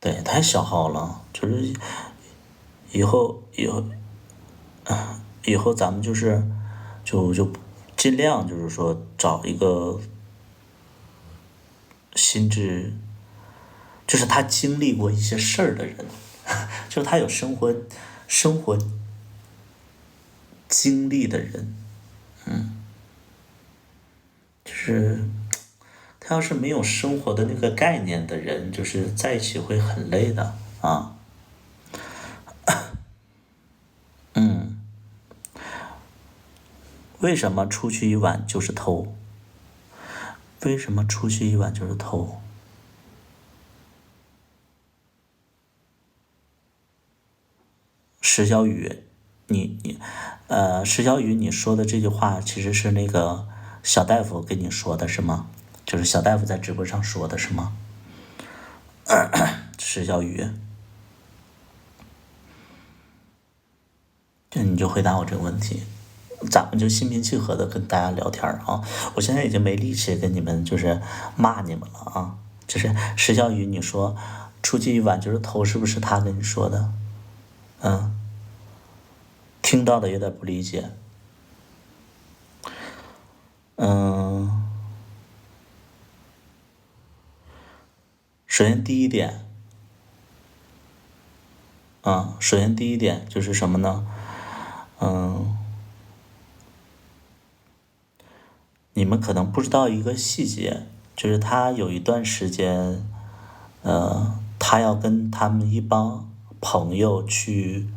对，太消耗了，就是以后以后以后咱们就尽量就是说找一个心智，就是他经历过一些事儿的人，就是他有生活经历的人，就是他要是没有生活的那个概念的人，就是在一起会很累的啊。为什么出去一晚就是偷？为什么出去一晚就是偷？石小雨，石小雨，你说的这句话其实是那个小大夫跟你说的是吗？就是小大夫在直播上说的是吗？石小雨，这你就回答我这个问题，咱们就心平气和的跟大家聊天啊。我现在已经没力气跟你们就是骂你们了啊。就是石小雨，你说出去一晚就是偷，是不是他跟你说的？听到的有点不理解。首先第一点，就是什么呢？你们可能不知道一个细节，就是他有一段时间，他要跟他们一帮朋友去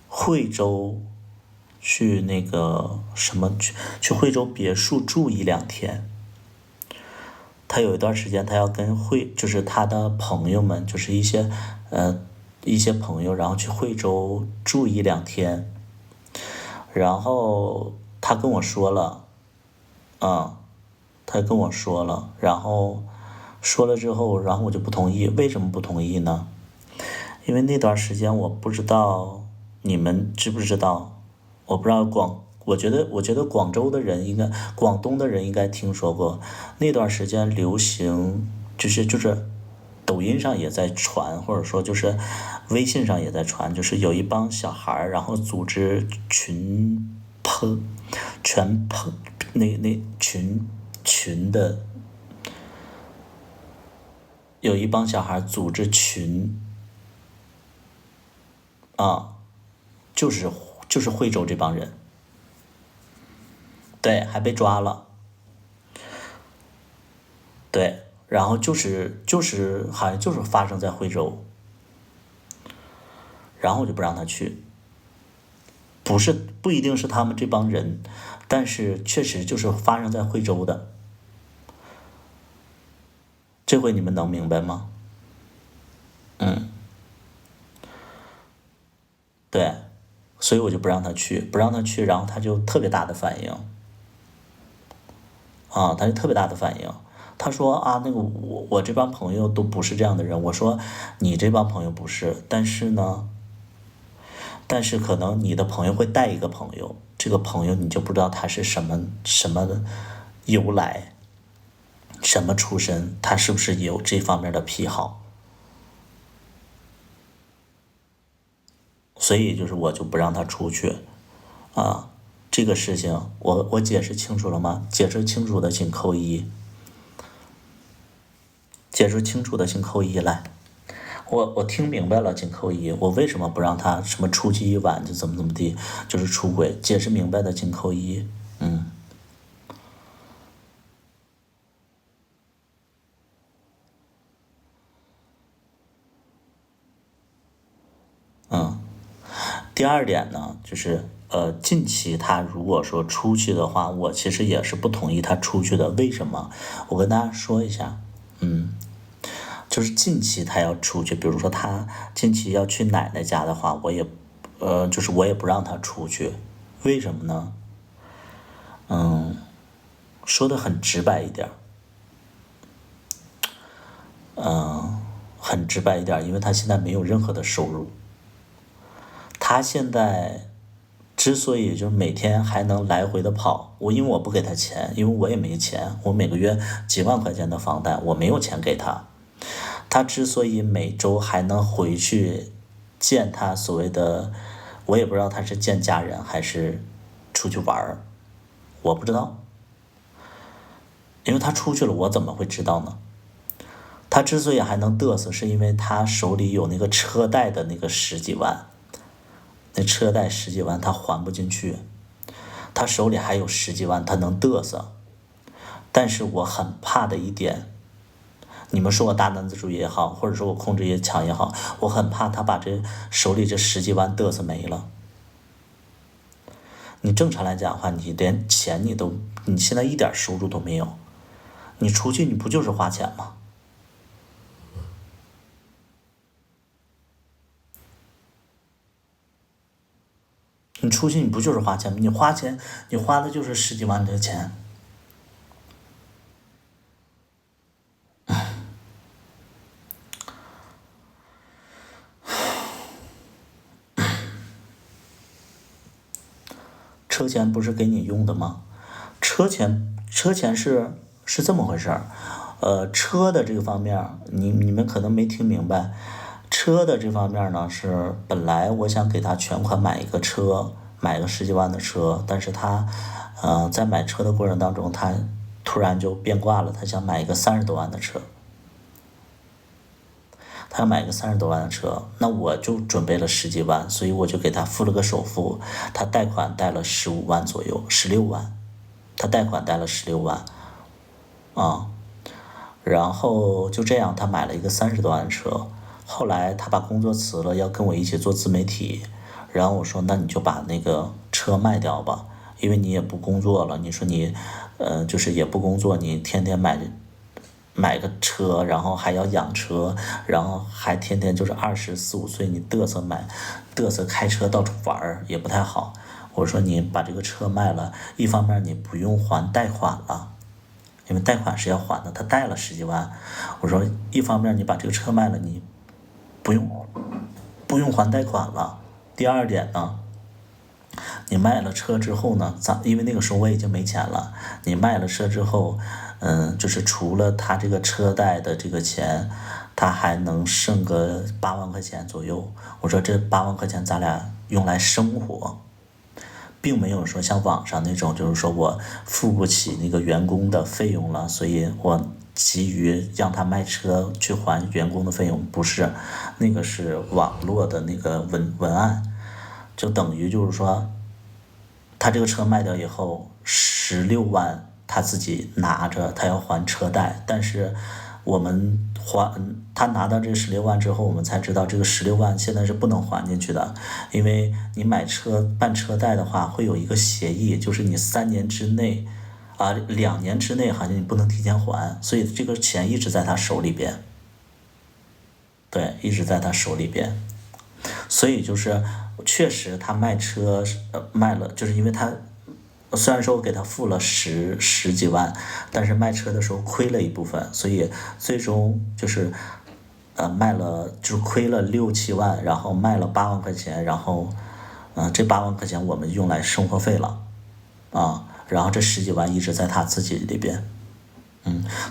惠州，去那个什么去惠州别墅住一两天。他有一段时间，他要跟就是他的朋友们，就是一些朋友，然后去惠州住一两天。然后他跟我说了，他跟我说了，然后说了之后，然后我就不同意。为什么不同意呢？因为那段时间我不知道你们知不知道，我不知道我觉得广州的人广东的人应该听说过，那段时间流行就是抖音上也在传，或者说就是微信上也在传，就是有一帮小孩儿，然后组织全碰那群的，有一帮小孩组织群啊，就是惠州这帮人，对，还被抓了，对，然后好像就是发生在惠州，然后我就不让他去，不一定是他们这帮人，但是确实就是发生在惠州的，这回你们能明白吗？对，所以我就不让他去，然后他就特别大的反应，他就特别大的反应。他说啊，那个我这帮朋友都不是这样的人。我说你这帮朋友不是，但是可能你的朋友会带一个朋友，这个朋友你就不知道他是什么的由来，什么出身，他是不是有这方面的癖好。所以就是我就不让他出去啊。这个事情我解释清楚了吗？解释清楚的请扣一，解释清楚的请扣一来。我听明白了，紧扣一，我为什么不让他什么出去一晚就怎么地，就是出轨，解释明白的紧扣一。嗯嗯。第二点呢，就是近期他如果说出去的话，我其实也是不同意他出去的。为什么？我跟大家说一下，就是近期他要出去，比如说他近期要去奶奶家的话，就是我也不让他出去。为什么呢？说的很直白一点，很直白一点，因为他现在没有任何的收入，他现在之所以就是每天还能来回的跑，因为我不给他钱，因为我也没钱，我每个月几万块钱的房贷，我没有钱给他。他之所以每周还能回去见他所谓的，我也不知道他是见家人还是出去玩儿，我不知道，因为他出去了，我怎么会知道呢？他之所以还能嘚瑟，是因为他手里有那个车贷的那个十几万，那车贷十几万他还不进去，他手里还有十几万，他能嘚瑟。但是我很怕的一点，你们说我大男子主义也好，或者说我控制欲强也好，我很怕他把这手里这十几万嘚瑟没了。你正常来讲的话，你连钱你现在一点收入都没有，你出去你不就是花钱吗？你出去你不就是花钱吗？你花钱，你花的就是十几万的钱。车钱不是给你用的吗？车钱是这么回事儿。车的这个方面，你们可能没听明白。车的这方面呢，是本来我想给他全款买一个车，买个十几万的车，但是他，在买车的过程当中，他突然就变卦了，他想买一个30多万的车。他要买个30多万的车，那我就准备了十几万，所以我就给他付了个首付，他贷款贷了15万左右，16万，他贷款贷了16万，啊，然后就这样，他买了一个30多万的车，后来他把工作辞了，要跟我一起做自媒体，然后我说那你就把那个车卖掉吧，因为你也不工作了，你说你，就是也不工作，你天天买个车，然后还要养车，然后还天天就是24、25岁你嘚瑟开车到处玩儿也不太好。我说你把这个车卖了，一方面你不用还贷款了，因为贷款是要还的，他贷了十几万。我说一方面你把这个车卖了，你不用不用还贷款了。第二点呢，你卖了车之后呢，因为那个时候我已经没钱了，你卖了车之后，就是除了他这个车贷的这个钱，他还能剩个8万块钱左右。我说这8万块钱咱俩用来生活，并没有说像网上那种，就是说我付不起那个员工的费用了，所以我急于让他卖车去还员工的费用，不是，那个是网络的那个文案，就等于就是说，他这个车卖掉以后16万他自己拿着，他要还车贷，但是我们他拿到这16万之后，我们才知道这个16万现在是不能还进去的，因为你买车办车贷的话，会有一个协议，就是你3年之内，2年之内好像你不能提前还，所以这个钱一直在他手里边，对，一直在他手里边，所以就是确实他卖车卖了，就是因为他虽然说我给他付了十几万，但是卖车的时候亏了一部分，所以最终就是卖了就是亏了6、7万，然后卖了8万块钱，然后这8万块钱我们用来生活费了然后这十几万一直在他自己里边，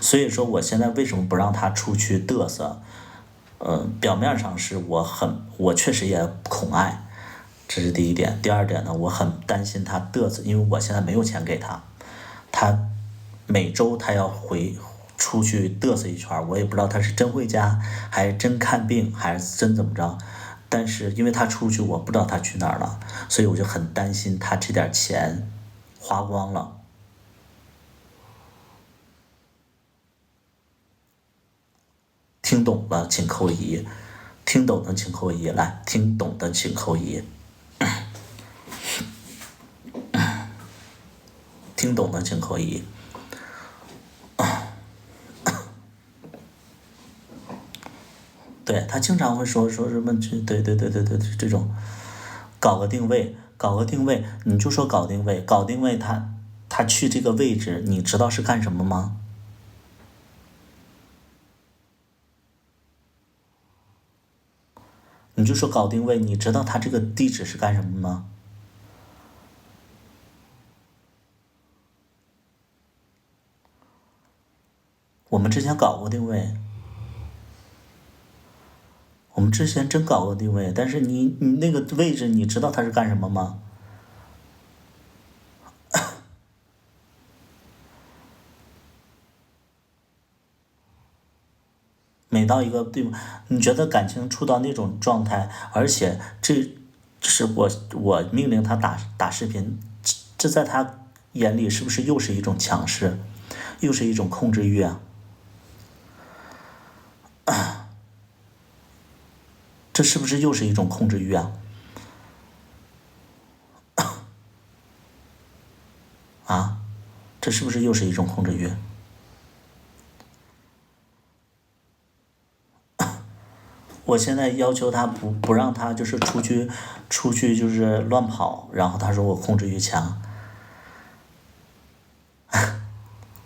所以说我现在为什么不让他出去嘚瑟？表面上是我确实也恐爱，这是第一点。第二点呢，我很担心他嘚瑟，因为我现在没有钱给他，他每周他要出去嘚瑟一圈，我也不知道他是真回家，还是真看病，还是真怎么着。但是因为他出去，我不知道他去哪儿了，所以我就很担心他这点钱花光了。听懂了请扣一，听懂的请扣一，来，听懂的请扣一，听懂的请扣一。对，他经常会说什么，对，这种搞个定位，你就说搞定位，他去这个位置，你知道是干什么吗？你就说搞定位，你知道他这个地址是干什么吗？我们之前搞过定位，我们之前真搞过定位，但是你那个位置你知道它是干什么吗？每到一个地方，你觉得感情处到那种状态，而且这是我命令他打视频，这在他眼里是不是又是一种强势，又是一种控制欲啊？这是不是又是一种控制欲啊？啊，这是不是又是一种控制欲？我现在要求他不让他就是出去就是乱跑，然后他说我控制欲强，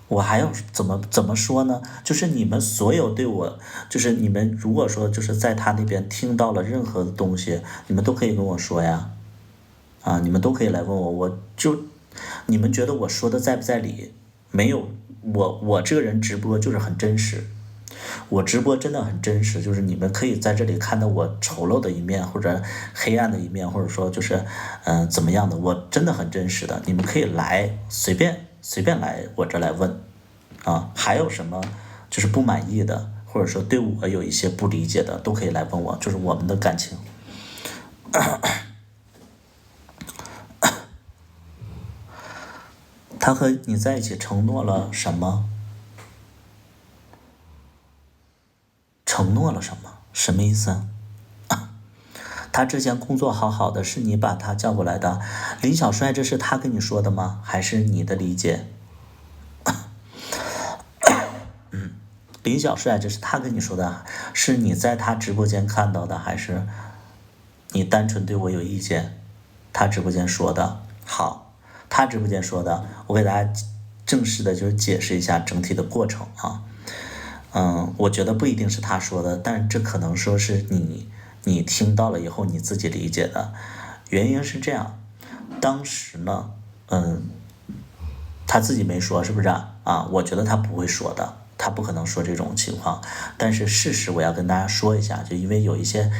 我还要怎么说呢？就是你们所有对我，就是你们如果说就是在他那边听到了任何的东西，你们都可以跟我说呀，啊，你们都可以来问我，你们觉得我说的在不在理？没有，我这个人直播就是很真实。我直播真的很真实，就是你们可以在这里看到我丑陋的一面，或者黑暗的一面，或者说就是怎么样的，我真的很真实的，你们可以来随便来我这来问啊，还有什么就是不满意的，或者说对我有一些不理解的，都可以来问我，就是我们的感情。他和你在一起承诺了什么？承诺了什么？什么意思？他之前工作好好的，是你把他叫过来的。林小帅，这是他跟你说的吗？还是你的理解？林小帅，这是他跟你说的，是你在他直播间看到的，还是你单纯对我有意见？他直播间说的。好，他直播间说的，我给大家正式的就是解释一下整体的过程啊。我觉得不一定是他说的，但这可能说是你听到了以后你自己理解的。原因是这样，当时呢，他自己没说，是不是啊？我觉得他不会说的，他不可能说这种情况。但是事实我要跟大家说一下，就因为有一些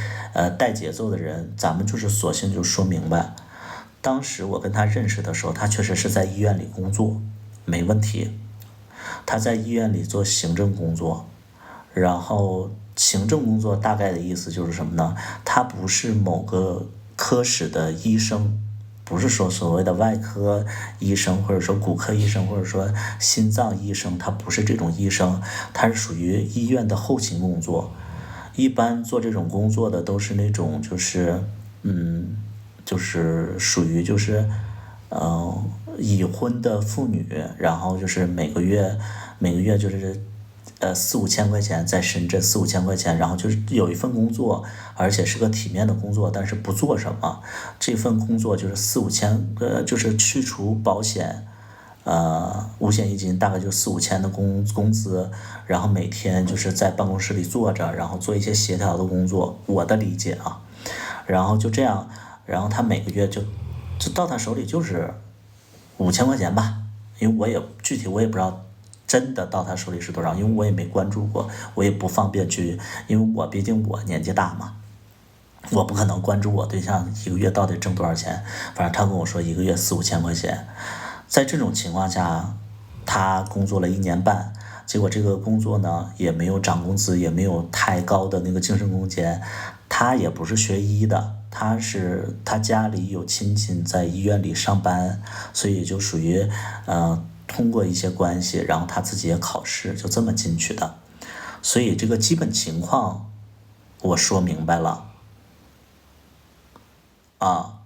带节奏的人，咱们就是索性就说明白。当时我跟他认识的时候，他确实是在医院里工作，没问题。他在医院里做行政工作，然后行政工作大概的意思就是什么呢？他不是某个科室的医生，不是说所谓的外科医生，或者说骨科医生，或者说心脏医生，他不是这种医生，他是属于医院的后勤工作。一般做这种工作的都是那种就是属于已婚的妇女，然后就是每个月就是4、5千块钱，在深圳4、5千块钱，然后就是有一份工作，而且是个体面的工作，但是不做什么。这份工作就是4、5千，就是去除保险，五险一金大概就4、5千的工资，然后每天就是在办公室里坐着，然后做一些协调的工作，我的理解啊，然后就这样，然后他每个月就到他手里就是5千块钱吧，因为具体我也不知道真的到他手里是多少，因为我也没关注过，我也不方便去，因为毕竟我年纪大嘛，我不可能关注我对象一个月到底挣多少钱，反正他跟我说一个月4、5千块钱。在这种情况下，他工作了1年半，结果这个工作呢也没有涨工资，也没有太高的那个晋升空间。他也不是学医的，他家里有亲戚在医院里上班，所以就属于通过一些关系，然后他自己也考试，就这么进去的。所以这个基本情况我说明白了啊。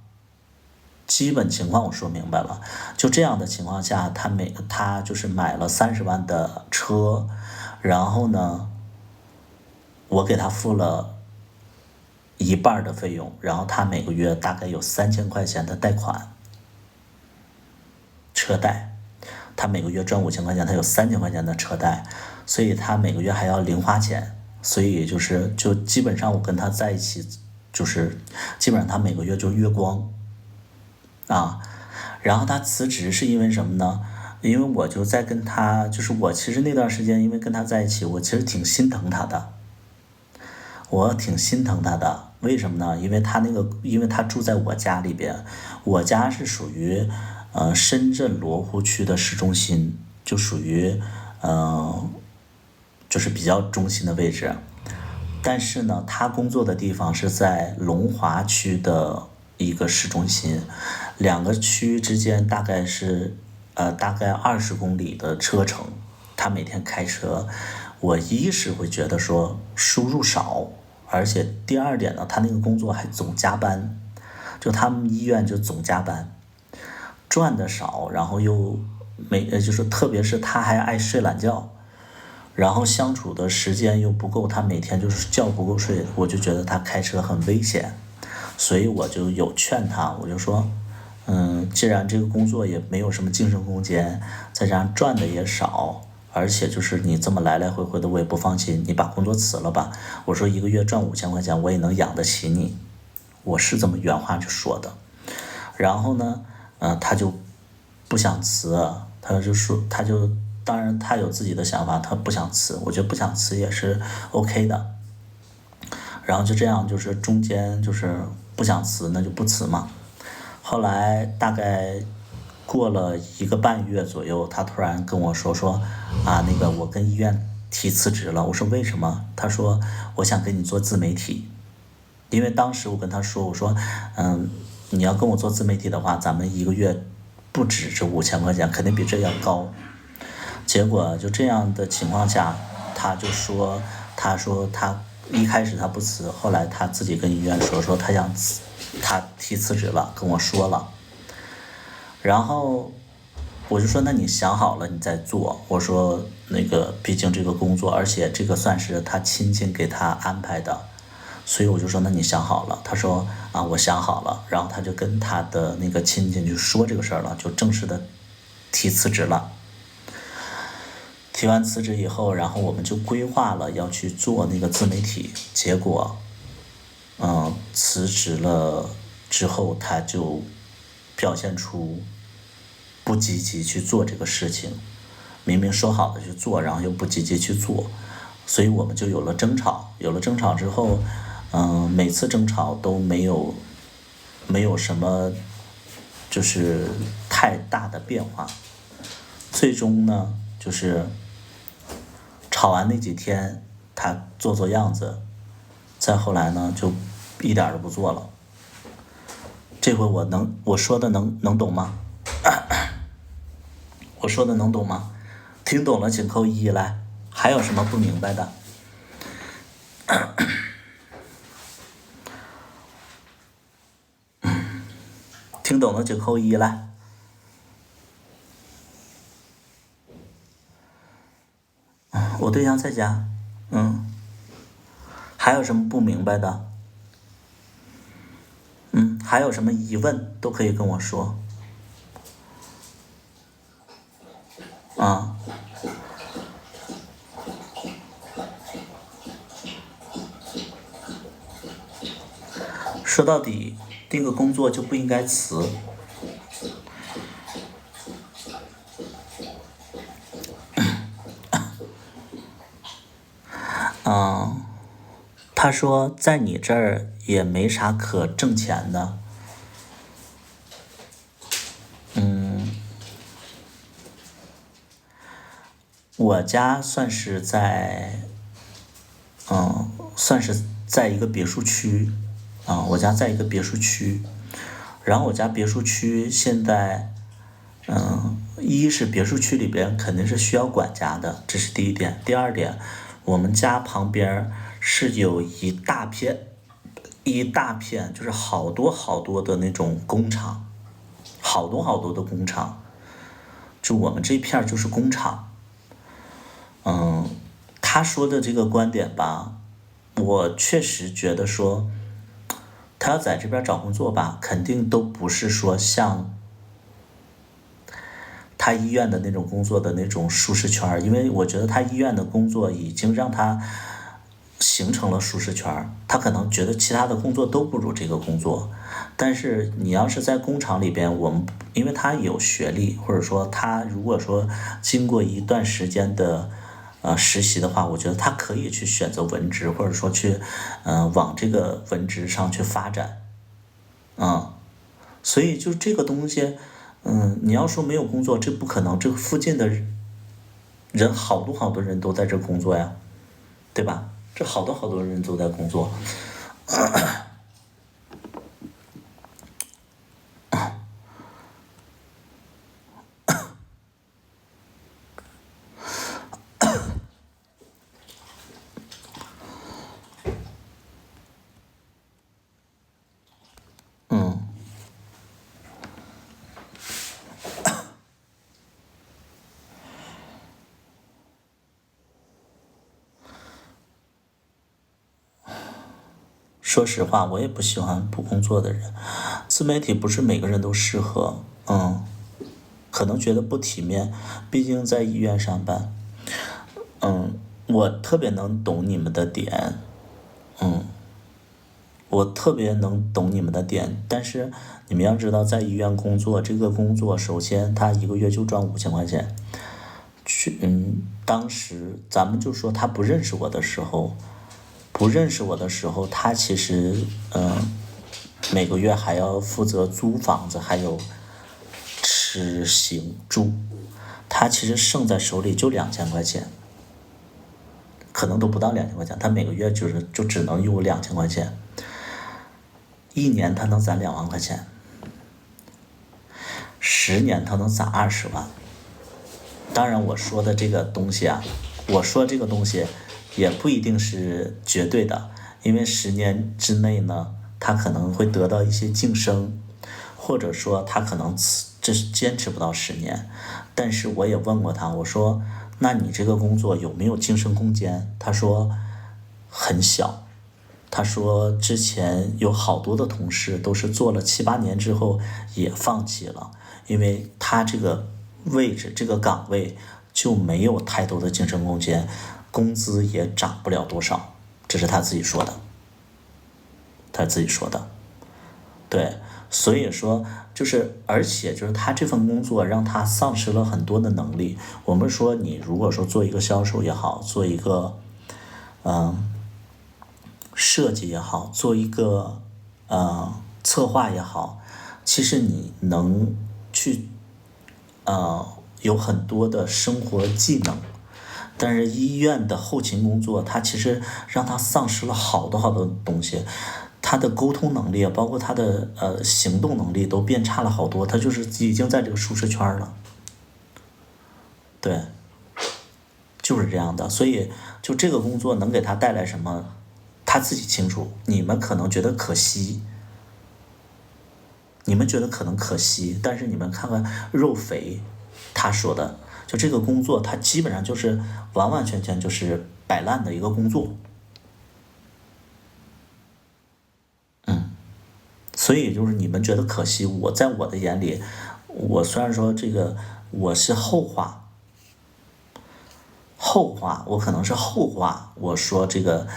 基本情况我说明白了，就这样的情况下，他就是买了30万的车，然后呢，我给他付了一半的费用，然后他每个月大概有3000块钱的贷款，车贷，他每个月赚5000块钱，他有3000块钱的车贷，所以他每个月还要零花钱，所以就基本上我跟他在一起，就是基本上他每个月就月光啊。然后他辞职是因为什么呢？因为我就在跟他，就是我其实那段时间因为跟他在一起，我其实挺心疼他的，我挺心疼他的。为什么呢？因为他住在我家里边，我家是属于深圳罗湖区的市中心，就属于就是比较中心的位置。但是呢，他工作的地方是在龙华区的一个市中心，两个区之间大概20公里的车程，他每天开车，我一是会觉得说收入少，而且第二点呢，他那个工作还总加班，就他们医院就总加班，赚的少，然后又就是特别是他还爱睡懒觉，然后相处的时间又不够，他每天就是觉不够睡，我就觉得他开车很危险，所以我就有劝他，我就说，既然这个工作也没有什么晋升空间，再加上赚的也少，而且就是你这么来来回回的，我也不放心，你把工作辞了吧。我说一个月赚5000块钱，我也能养得起你，我是这么原话就说的。然后呢，他就不想辞，当然他有自己的想法，他不想辞，我觉得不想辞也是 OK 的。然后就这样，就是中间就是不想辞，那就不辞嘛。后来大概过了1个半月左右，他突然跟我说那个我跟医院提辞职了。我说为什么？他说我想跟你做自媒体。因为当时我跟他说，我说你要跟我做自媒体的话，咱们一个月不止这5000块钱，肯定比这要高。结果就这样的情况下，他说他一开始他不辞，后来他自己跟医院说他想辞，他提辞职了，跟我说了。然后我就说那你想好了你再做。我说那个毕竟这个工作，而且这个算是他亲戚给他安排的，所以我就说那你想好了。他说我想好了。然后他就跟他的那个亲戚就说这个事儿了，就正式的提辞职了。提完辞职以后，然后我们就规划了要去做那个自媒体。结果辞职了之后，他就表现出不积极去做这个事情，明明说好的去做，然后又不积极去做，所以我们就有了争吵。有了争吵之后，每次争吵都没有什么就是太大的变化。最终呢，就是吵完那几天，他做样子，再后来呢，就一点都不做了。这回我说的能懂吗？我说的能懂吗？听懂了请扣1来。还有什么不明白的？听懂了请扣1来。我对象在家。还有什么不明白的？还有什么疑问都可以跟我说。说到底，这个工作就不应该辞。他说在你这儿也没啥可挣钱的。我家算是在，算是在一个别墅区，我家在一个别墅区，然后我家别墅区现在，一是别墅区里边肯定是需要管家的，这是第一点。第二点，我们家旁边是有一大片，就是好多好多的那种工厂，好多好多的工厂，就我们这一片就是工厂。他说的这个观点吧，我确实觉得说，他要在这边找工作吧，肯定都不是说像他医院的那种工作的那种舒适圈，因为我觉得他医院的工作已经让他形成了舒适圈，他可能觉得其他的工作都不如这个工作。但是你要是在工厂里边，因为他有学历，或者说他如果说经过一段时间的实习的话，我觉得他可以去选择文职，或者说去往这个文职上去发展。所以就这个东西，你要说没有工作，这不可能，这附近的人好多好多人都在这工作呀，对吧？这好多好多人都在工作。说实话，我也不喜欢不工作的人。自媒体不是每个人都适合，可能觉得不体面，毕竟在医院上班。我特别能懂你们的点，我特别能懂你们的点，但是你们要知道，在医院工作，这个工作首先他一个月就赚5000块钱。当时咱们就说他不认识我的时候，他其实每个月还要负责租房子，还有吃行住，他其实剩在手里就2000块钱，可能都不到2000块钱，他每个月就只能用2000块钱，一年他能攒2万块钱，10年他能攒20万。当然我说的这个东西啊，也不一定是绝对的，因为10年之内呢，他可能会得到一些晋升，或者说他可能这是坚持不到10年。但是我也问过他，我说那你这个工作有没有晋升空间？他说很小。他说之前有好多的同事都是做了7、8年之后也放弃了，因为他这个位置这个岗位就没有太多的晋升空间，工资也涨不了多少，这是他自己说的。对，所以说而且就是他这份工作让他丧失了很多的能力。我们说你如果说做一个销售也好，做一个设计也好，做一个策划也好，其实你能去有很多的生活技能。但是医院的后勤工作，它其实让他丧失了好多好多东西，他的沟通能力，包括他的行动能力都变差了好多，他就是已经在这个舒适圈了。对，就是这样的。所以就这个工作能给他带来什么，他自己清楚。你们可能觉得可惜，但是你们看看肉肥他说的，就这个工作，他基本上就是完完全全就是摆烂的一个工作。所以就是你们觉得可惜，在我的眼里，我虽然说这个我是后话，我可能是后话，我说这个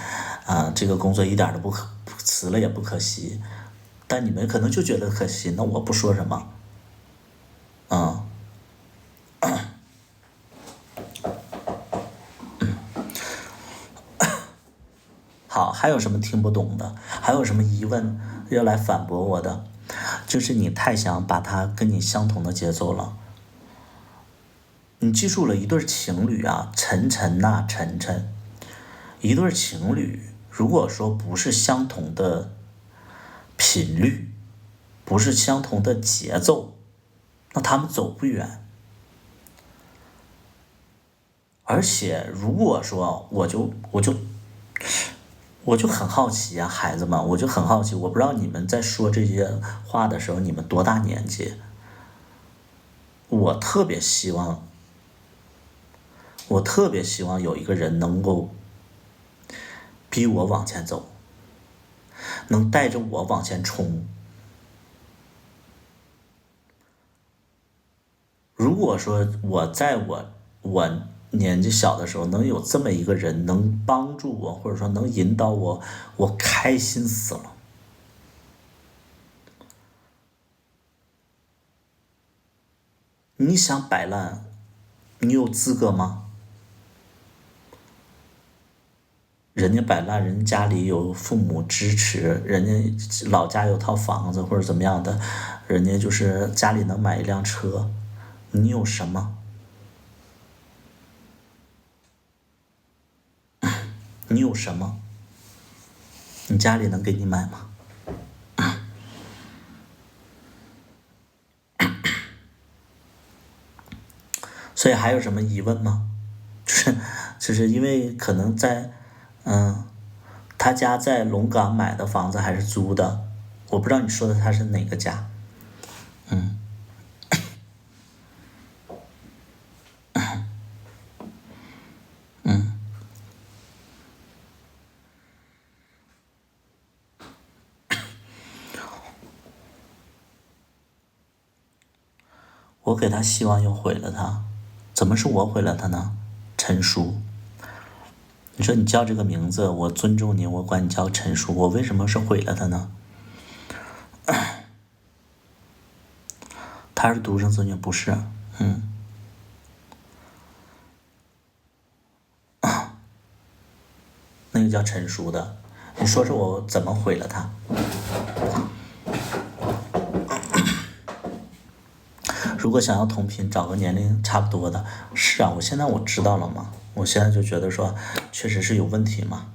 工作一点都不辞了也不可惜，但你们可能就觉得可惜，那我不说什么。好，还有什么听不懂的？还有什么疑问要来反驳我的？就是你太想把它跟你相同的节奏了。你记住了，一对情侣啊，晨晨呐、晨晨，一对情侣，如果说不是相同的频率，不是相同的节奏，那他们走不远。而且如果说我就很好奇呀、孩子们，我就很好奇，我不知道你们在说这些话的时候，你们多大年纪？我特别希望，我特别希望有一个人能够逼我往前走，能带着我往前冲。如果说我年纪小的时候能有这么一个人能帮助我，或者说能引导我，我开心死了。你想摆烂，你有资格吗？人家摆烂，人家家里有父母支持，人家老家有套房子或者怎么样的，人家就是家里能买一辆车，你有什么？你有什么？你家里能给你买吗？所以还有什么疑问吗？就是因为可能在，嗯，他家在龙岗买的房子还是租的，我不知道你说的他是哪个家。我给他希望又毁了他，怎么是我毁了他呢？陈叔，你说你叫这个名字，我尊重你，我管你叫陈叔，我为什么是毁了他呢？他是独生子女，不是？那个叫陈叔的，你说说我怎么毁了他？如果想要同频，找个年龄差不多的。是啊，现在我知道了嘛，我现在就觉得说，确实是有问题嘛，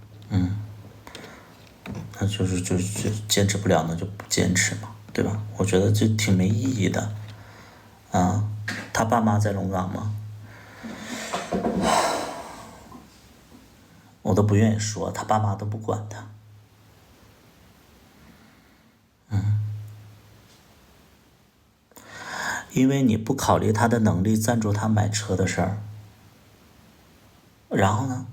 那就坚持不了，那就不坚持嘛，对吧？我觉得这挺没意义的，啊，他爸妈在龙岗吗？我都不愿意说，他爸妈都不管他，因为你不考虑他的能力赞助他买车的事儿，然后呢？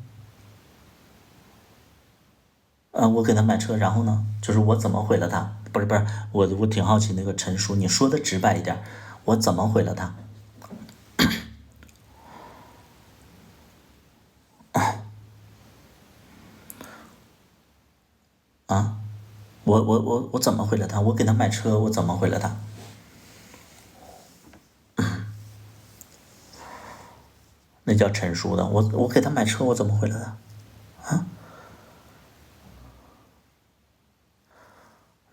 我给他买车，然后呢？就是我怎么毁了他？不是，我挺好奇那个陈叔，你说的直白一点，我怎么毁了他？啊，我怎么毁了他？我给他买车，我怎么毁了他？那叫陈叔的，我给他买车，我怎么毁了他？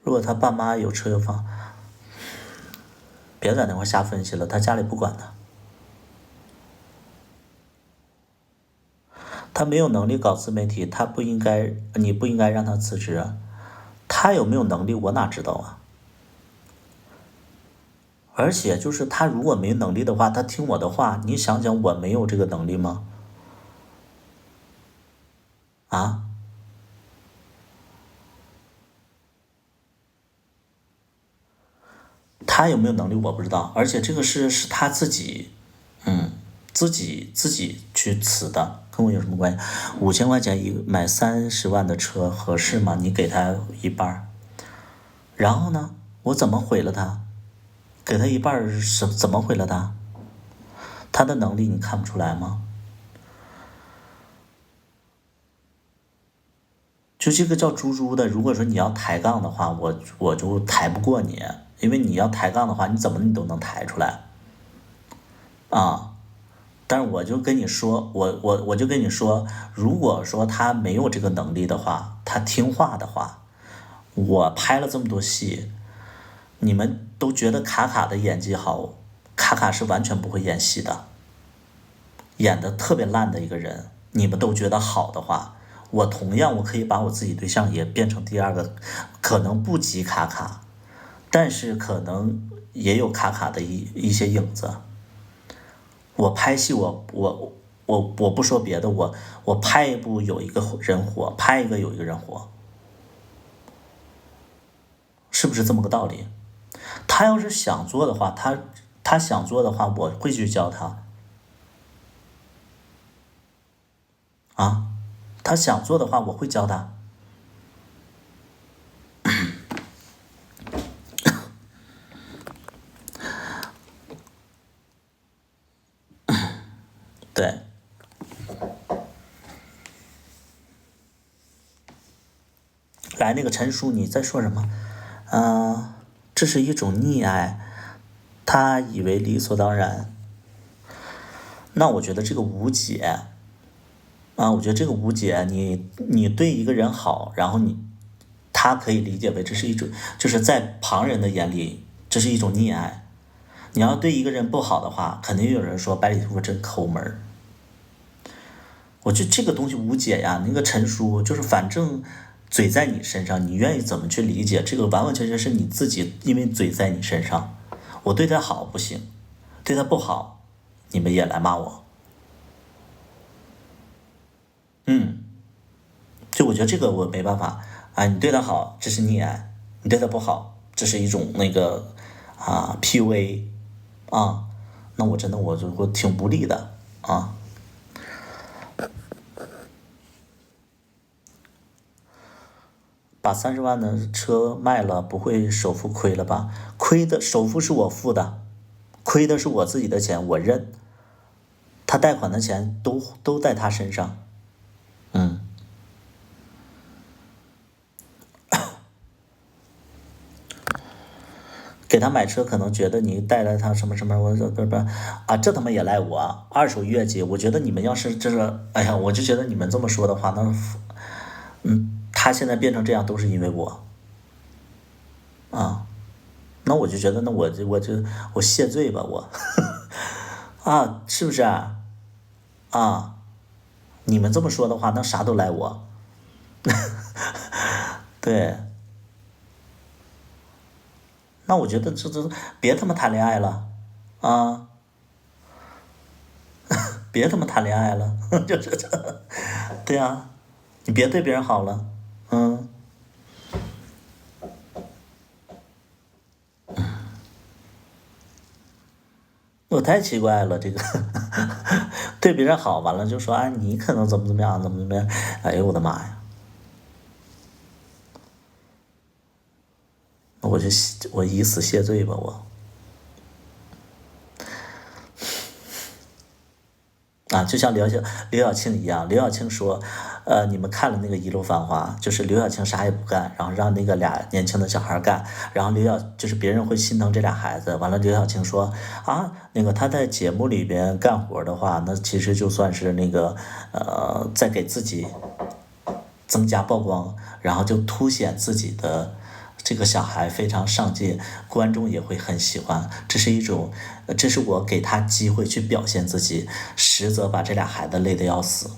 如果他爸妈有车有房，别在那块瞎分析了，他家里不管他，他没有能力搞自媒体，他不应该，你不应该让他辞职啊。他有没有能力，我哪知道啊？而且就是他如果没能力的话，他听我的话，你想想我没有这个能力吗？啊？他有没有能力我不知道，而且这个是他自己，自己去辞的，跟我有什么关系？5000块钱买30万的车合适吗？你给他一半儿，然后呢？我怎么毁了他？给他一半儿是怎么毁了他？他的能力你看不出来吗？就这个叫猪猪的，如果说你要抬杠的话，我就抬不过你，因为你要抬杠的话，你怎么你都能抬出来啊。但是我就跟你说，我就跟你说，如果说他没有这个能力的话，他听话的话，我拍了这么多戏，你们都觉得卡卡的演技好，卡卡是完全不会演戏的。演的特别烂的一个人，你们都觉得好的话，我同样我可以把我自己对象也变成第二个，可能不及卡卡，但是可能也有卡卡的一些影子。我拍戏，我不说别的，我拍一部有一个人活，拍一个有一个人活，是不是这么个道理？他要是想做的话，他想做的话，我会去教他啊。他想做的话，我会教他。对，来，那个陈叔，你在说什么？这是一种溺爱，他以为理所当然。那我觉得这个无解啊，我觉得这个无解，你对一个人好，然后他可以理解为这是一种，就是在旁人的眼里，这是一种溺爱。你要对一个人不好的话，肯定有人说百里屠夫真抠门儿。我觉得这个东西无解呀。那个陈叔就是反正嘴在你身上，你愿意怎么去理解，这个完完全全是你自己，因为嘴在你身上。我对他好不行，对他不好，你们也来骂我。嗯，就我觉得这个我没办法啊。你对他好，这是溺爱；你对他不好，这是一种那个PUA 啊。那我真的我挺无力的啊。把30万的车卖了，不会首付亏了吧？亏的首付是我付的，亏的是我自己的钱，我认。他贷款的钱都在他身上。嗯，给他买车可能觉得你带来他什么什么，我说不啊，这他妈也赖我二手月季。我觉得你们要是这个，哎呀，我就觉得你们这么说的话，那他现在变成这样都是因为我啊。那我就觉得，那我谢罪吧，我啊，是不是啊？啊，你们这么说的话，那啥都赖我。对，那我觉得这别他妈谈恋爱了啊，别他妈谈恋爱了，就是这，对啊，你别对别人好了。嗯，我太奇怪了，这个对别人好完了就说啊，你可能怎么怎么样，怎么怎么样。哎呦我的妈呀，我以死谢罪吧，我。啊，就像刘晓庆一样，刘晓庆说，你们看了那个《一路繁华》，就是刘晓庆啥也不干，然后让那个俩年轻的小孩干，然后就是别人会心疼这俩孩子，完了刘晓庆说啊，那个他在节目里边干活的话，那其实就算是那个在给自己增加曝光，然后就凸显自己的这个小孩非常上进，观众也会很喜欢。这是一种，这是我给他机会去表现自己，实则把这俩孩子累得要死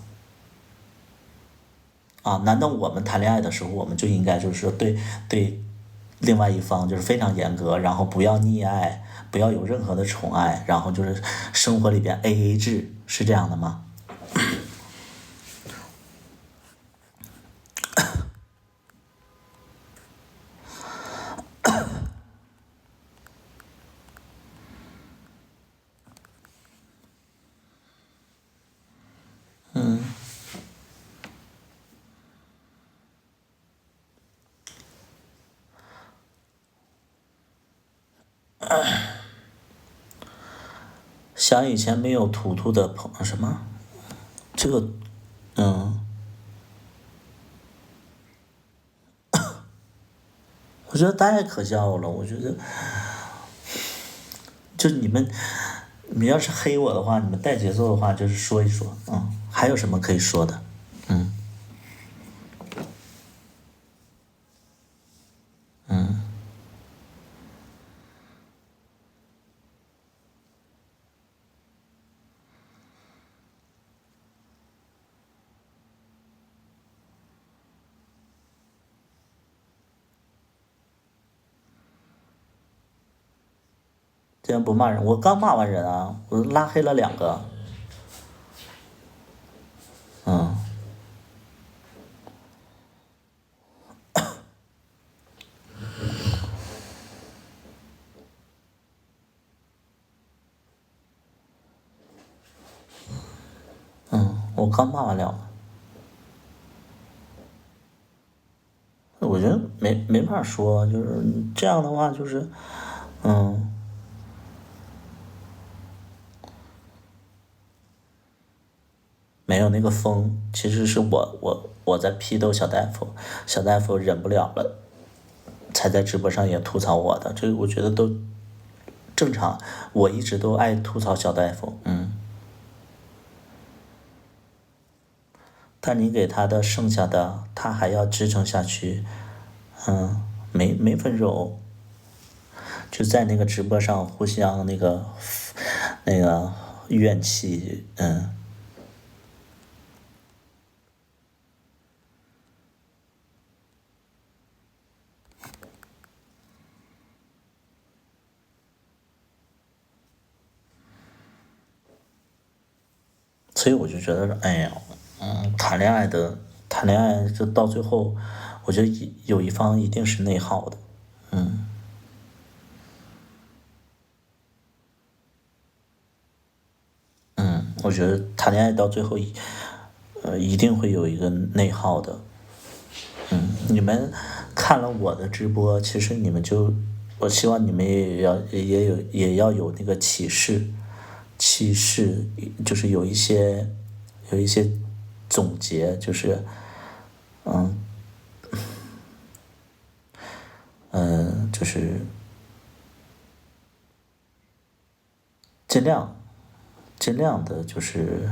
啊！难道我们谈恋爱的时候，我们就应该就是说对另外一方就是非常严格，然后不要溺爱，不要有任何的宠爱，然后就是生活里边 AA 制，是这样的吗？想以前没有图图的什么，这个我觉得太可笑了。我觉得就你们要是黑我的话，你们带节奏的话，就是说一说，还有什么可以说的？嗯天不骂人，我刚骂完人啊，我拉黑了2个。嗯我刚骂完2个。我觉得没法说，就是这样的话，就是嗯，没有那个风，其实是我在批斗小大夫，小大夫忍不了了，才在直播上也吐槽我的，这个我觉得都正常，我一直都爱吐槽小大夫，但你给他的剩下的，他还要支撑下去，没分手，就在那个直播上互相那个怨气，所以我就觉得，哎呀，谈恋爱就到最后，我觉得有一方一定是内耗的，我觉得谈恋爱到最后一定会有一个内耗的。你们看了我的直播，其实你们就，我希望你们也要有那个启示，就是有一些总结，就是就是尽量尽量的，就是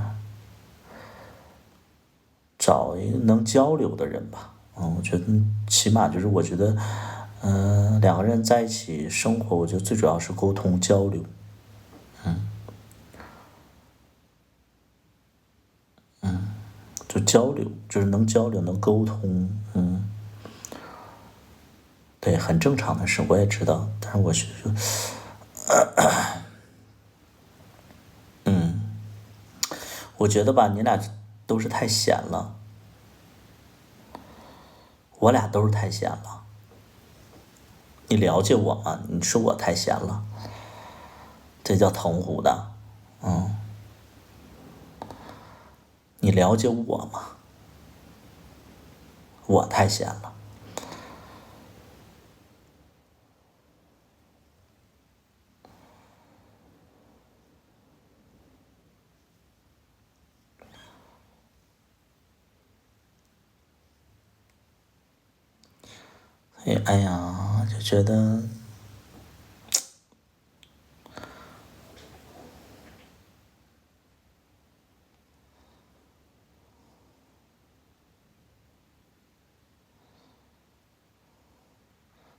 找一个能交流的人吧。我觉得起码就是我觉得，2个人在一起生活，我觉得最主要是沟通交流，就交流，就是能交流能沟通，对，很正常的事，我也知道，但是我是说，我觉得吧，你俩都是太闲了，我俩都是太闲了。你了解我吗？你说我太闲了，这叫腾湖的。你了解我吗？我太闲了。哎呀，就觉得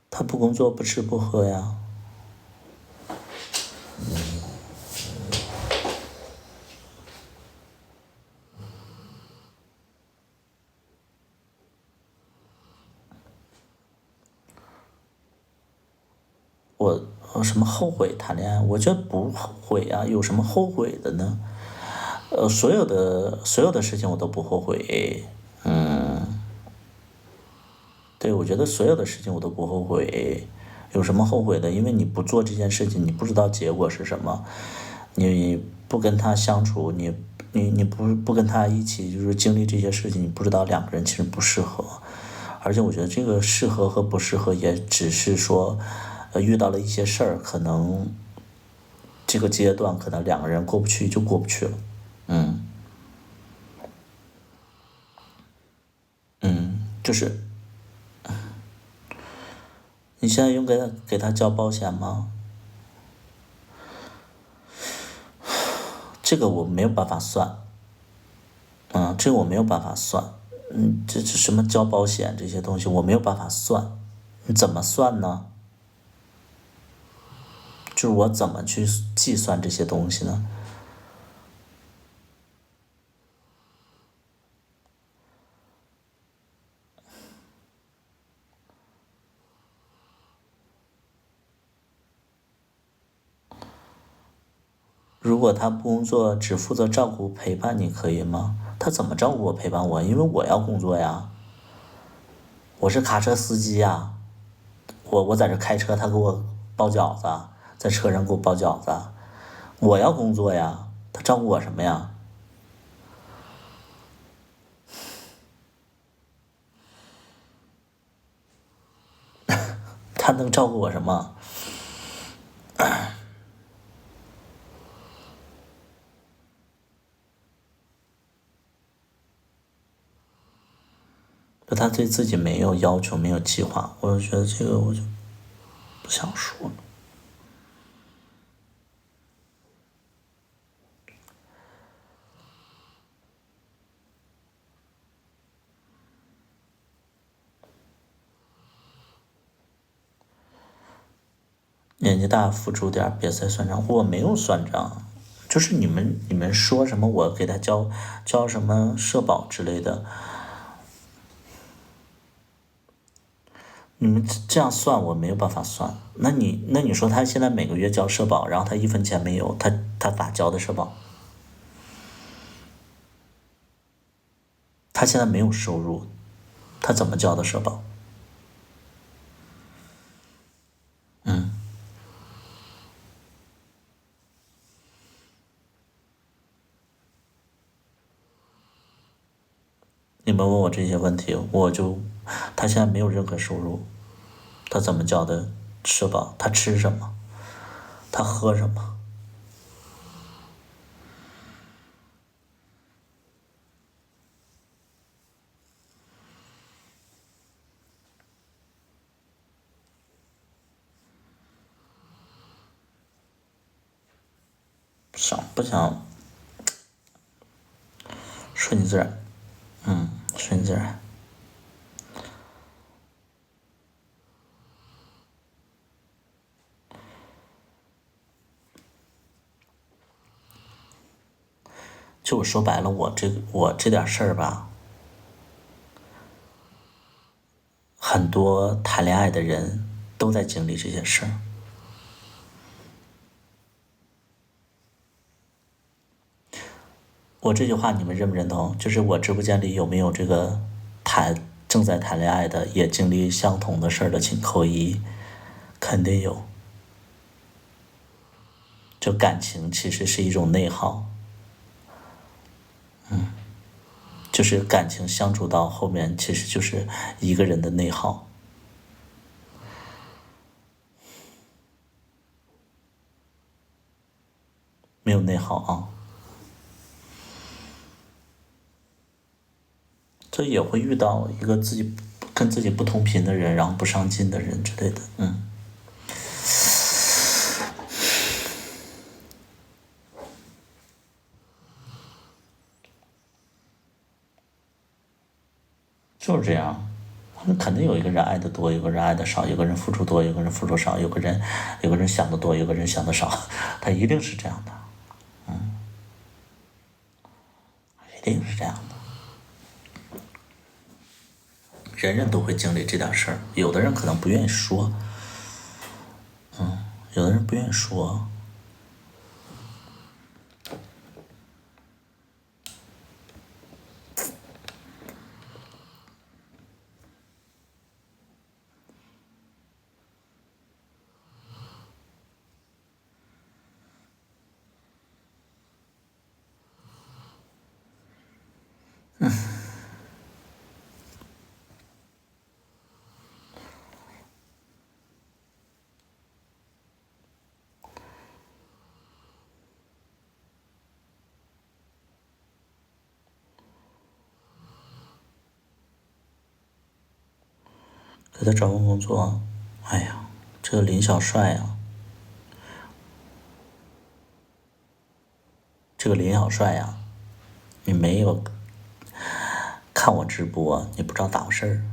他不工作不吃不喝呀。我什么后悔谈恋爱？我觉得不后悔啊，有什么后悔的呢？所有的事情我都不后悔。对，我觉得所有的事情我都不后悔，有什么后悔的？因为你不做这件事情，你不知道结果是什么。你不跟他相处，你不跟他一起就是经历这些事情，你不知道2个人其实不适合。而且我觉得这个适合和不适合，也只是说，遇到了一些事儿，可能这个阶段可能2个人过不去就过不去了。就是你现在用给他交保险吗？这个我没有办法算，这个我没有办法算，这是什么交保险这些东西我没有办法算，你怎么算呢？就是我怎么去计算这些东西呢？如果他不工作，只负责照顾陪伴你，可以吗？他怎么照顾我陪伴我？因为我要工作呀，我是卡车司机呀，我在这开车，他给我包饺子，在车上给我包饺子，我要工作呀，他照顾我什么呀？他能照顾我什么？就他对自己没有要求，没有计划，我就觉得这个我就不想说了。年纪大付出点，别再算账。我没有算账，就是你们说什么我给他交什么社保之类的，你们这样算我没有办法算。那你说他现在每个月交社保，然后他一分钱没有，他咋交的社保？他现在没有收入，他怎么交的社保？你们问我这些问题，他现在没有任何收入，他怎么交的社保？他吃什么？他喝什么？想不想顺其自然？顺其自然。就我说白了，我这点事儿吧，很多谈恋爱的人都在经历这些事儿。我这句话你们认不认同？就是我直播间里有没有这个正在谈恋爱的，也经历相同的事儿的，请扣一，肯定有。就感情其实是一种内耗，就是感情相处到后面，其实就是一个人的内耗。没有内耗啊，这也会遇到一个跟自己不同频的人，然后不上进的人之类的，就是这样。肯定有一个人爱的多，有个人爱的少，有个人付出多，有个人付出少，有个人想的多，有个人想的少，他一定是这样的，一定是这样的。人人都会经历这点事儿，有的人可能不愿意说，有的人不愿意说。给他找份工作，哎呀，这个林小帅呀，这个林小帅呀，你没有看我直播，你不知道咋回事儿。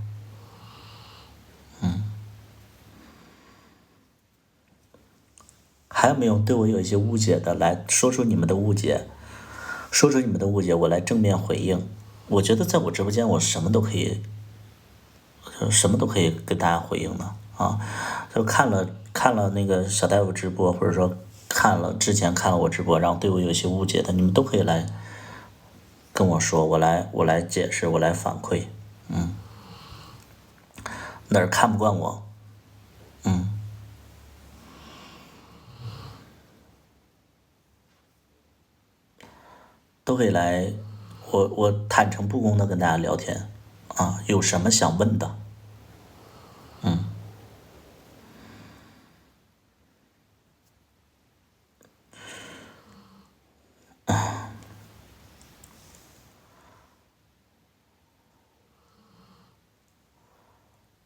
还有没有对我有一些误解的，来说出你们的误解，说出你们的误解，我来正面回应。我觉得在我直播间，我什么都可以，什么都可以跟大家回应的啊。就看了那个小大夫直播，或者说之前看了我直播，然后对我有一些误解的，你们都可以来跟我说，我来解释，我来反馈。哪儿看不惯我，都可以来，我坦诚不公的跟大家聊天啊，有什么想问的，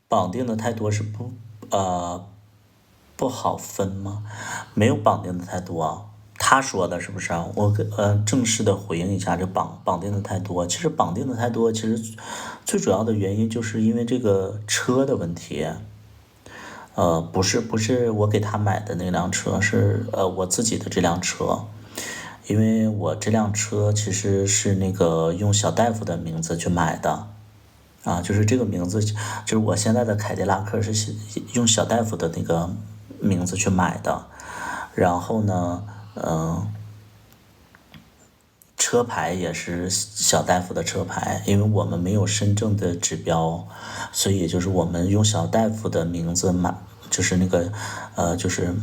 绑定的太多是不好分吗？没有绑定的太多啊。他说的是不是啊？我正式的回应一下，这绑定的太多。其实绑定的太多，其实最主要的原因就是因为这个车的问题。不是我给他买的那辆车，是我自己的这辆车。因为我这辆车其实是那个用小大夫的名字去买的。啊，就是这个名字，就是我现在的凯迪拉克是用小大夫的那个名字去买的。然后呢，车牌也是小大夫的车牌，因为我们没有深圳的指标，所以就是我们用小大夫的名字买，就是那个就是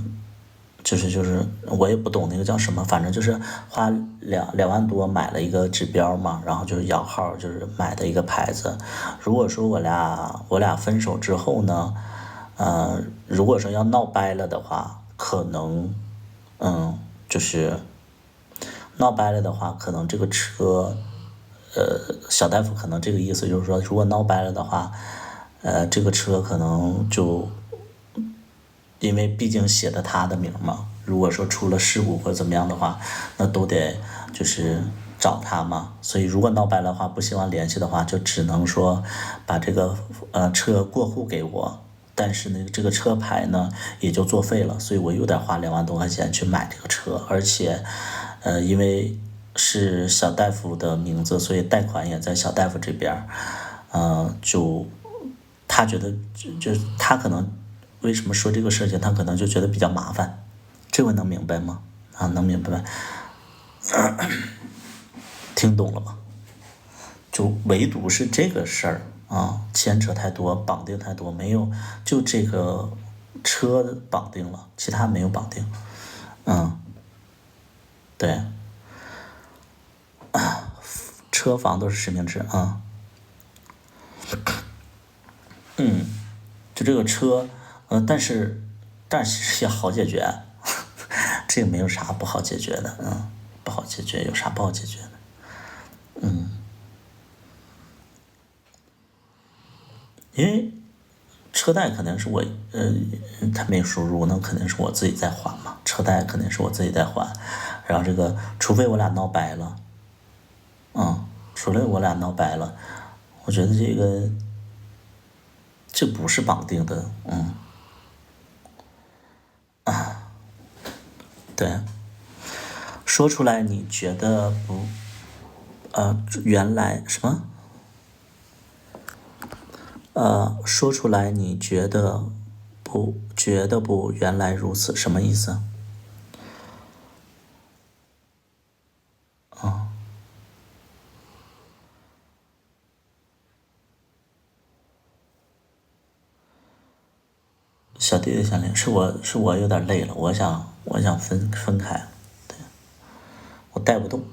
我也不懂那个叫什么，反正就是花两万多买了一个指标嘛，然后就是摇号，就是买的一个牌子。如果说我俩分手之后呢，如果说要闹掰了的话，可能就是闹掰了的话，可能这个车，小大夫可能这个意思就是说，如果闹掰了的话，这个车可能就，因为毕竟写的他的名嘛，如果说出了事故或者怎么样的话，那都得就是找他嘛。所以如果闹掰的话，不希望联系的话，就只能说把这个车过户给我。但是呢，这个车牌呢也就作废了，所以我又得花2万多块钱去买这个车，而且，因为是小大夫的名字，所以贷款也在小大夫这边就他觉得就他可能为什么说这个事情，他可能就觉得比较麻烦，这回能明白吗？啊，能明白吗？听懂了吗？就唯独是这个事儿啊，牵扯太多，绑定太多，没有就这个车绑定了，其他没有绑定。对，车房都是实名制啊。就这个车，但是也好解决，这个没有啥不好解决的，不好解决，有啥不好解决的？因为车贷肯定是我，他没收入，那肯定是我自己在还嘛，车贷肯定是我自己在还，然后这个，除非我俩闹掰了，除非我俩闹掰了，我觉得这不是绑定的，对，说出来你觉得不，原来什么？说出来你觉得不？原来如此，什么意思？小弟弟想连，是我有点累了，我想分开，对，我带不动，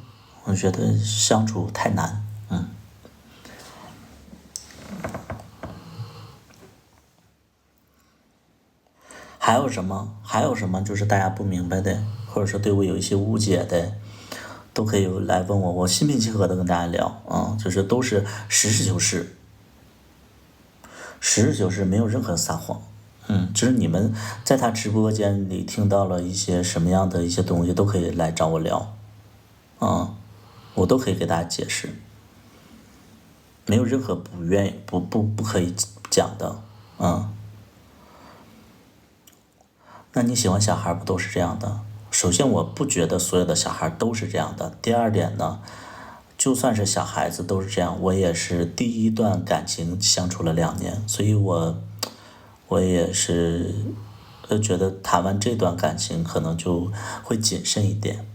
我觉得相处太难，还有什么？还有什么就是大家不明白的，或者说对我有一些误解的，都可以来问我，我心平气和的跟大家聊啊，就是都是实事求是，实事求是，没有任何撒谎。就是你们在他直播间里听到了一些什么样的一些东西，都可以来找我聊，我都可以给大家解释，没有任何不愿意不可以讲的，那你喜欢小孩不都是这样的？首先，我不觉得所有的小孩都是这样的。第二点呢，就算是小孩子都是这样，我也是第一段感情相处了2年，所以我也是就觉得谈完这段感情可能就会谨慎一点。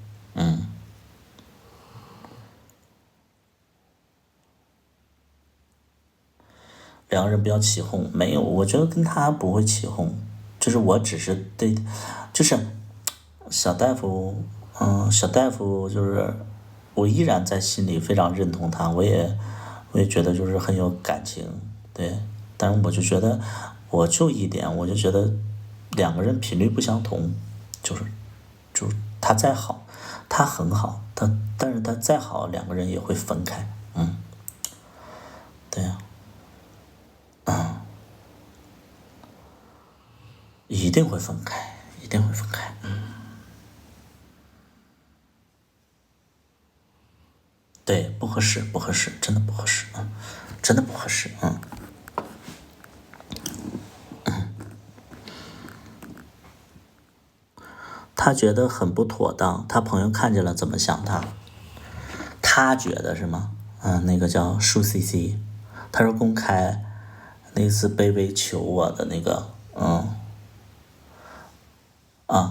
两个人不要起哄，没有，我觉得跟他不会起哄，就是我只是对，就是小大夫，小大夫就是我依然在心里非常认同他，我也觉得就是很有感情，对，但是我就觉得我就一点，我就觉得两个人频率不相同，就是他再好，他很好，但是他再好，两个人也会分开，对呀、一定会分开，一定会分开。对，不合适，不合适，真的不合适，真的不合适，他觉得很不妥当，他朋友看见了怎么想他？他觉得是吗？那个叫舒 CC，他说公开那次卑微求我的那个，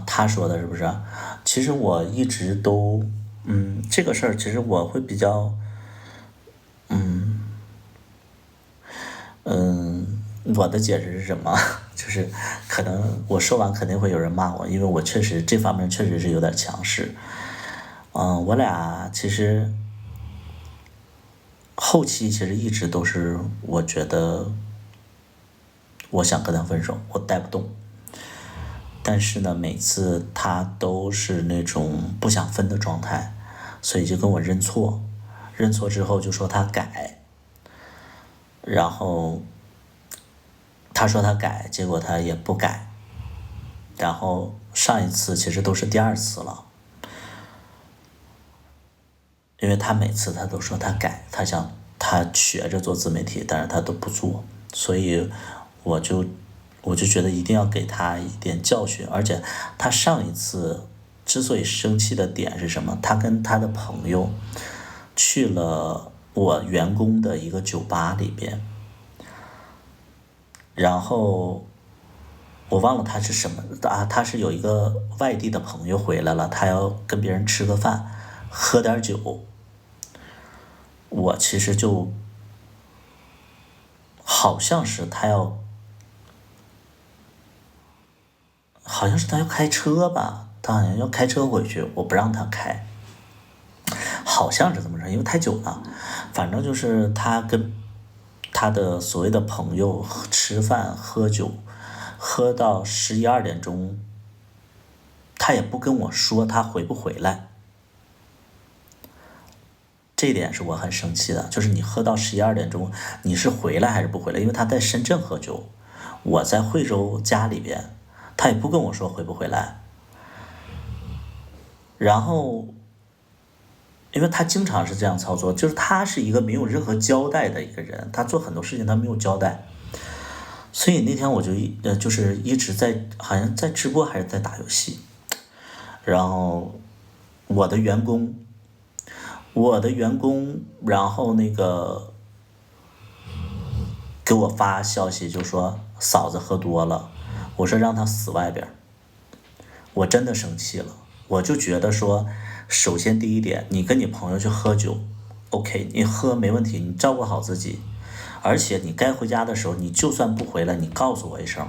他说的是不是？其实我一直都，这个事儿其实我会比较，我的解释是什么？就是可能我说完肯定会有人骂我，因为我确实这方面确实是有点强势。我俩其实后期其实一直都是我觉得我想跟他分手，我带不动。但是呢，每次他都是那种不想分的状态，所以就跟我认错，认错之后就说他改，然后他说他改，结果他也不改，然后上一次其实都是第二次了，因为他每次他都说他改，他学着做自媒体，但是他都不做，所以我就我就觉得一定要给他一点教训，而且他上一次之所以生气的点是什么？他跟他的朋友去了我员工的一个酒吧里边，然后我忘了他是什么啊，他是有一个外地的朋友回来了，他要跟别人吃个饭，喝点酒。我其实就好像是他要，好像是他要开车吧，他好像要开车回去，我不让他开，好像是这么着，因为太久了，反正就是他跟他的所谓的朋友吃饭喝酒，喝到11、12点钟，他也不跟我说他回不回来。这一点是我很生气的，就是你喝到11、12点钟，你是回来还是不回来？因为他在深圳喝酒，我在惠州家里边，他也不跟我说回不回来。然后，因为他经常是这样操作，就是他是一个没有任何交代的一个人，他做很多事情他没有交代，所以那天我就是一直在好像在直播还是在打游戏，然后我的员工，然后那个给我发消息就说嫂子喝多了，我说让她死外边，我真的生气了，我就觉得说，首先第一点，你跟你朋友去喝酒，OK，你喝没问题，你照顾好自己，而且你该回家的时候，你就算不回来，你告诉我一声，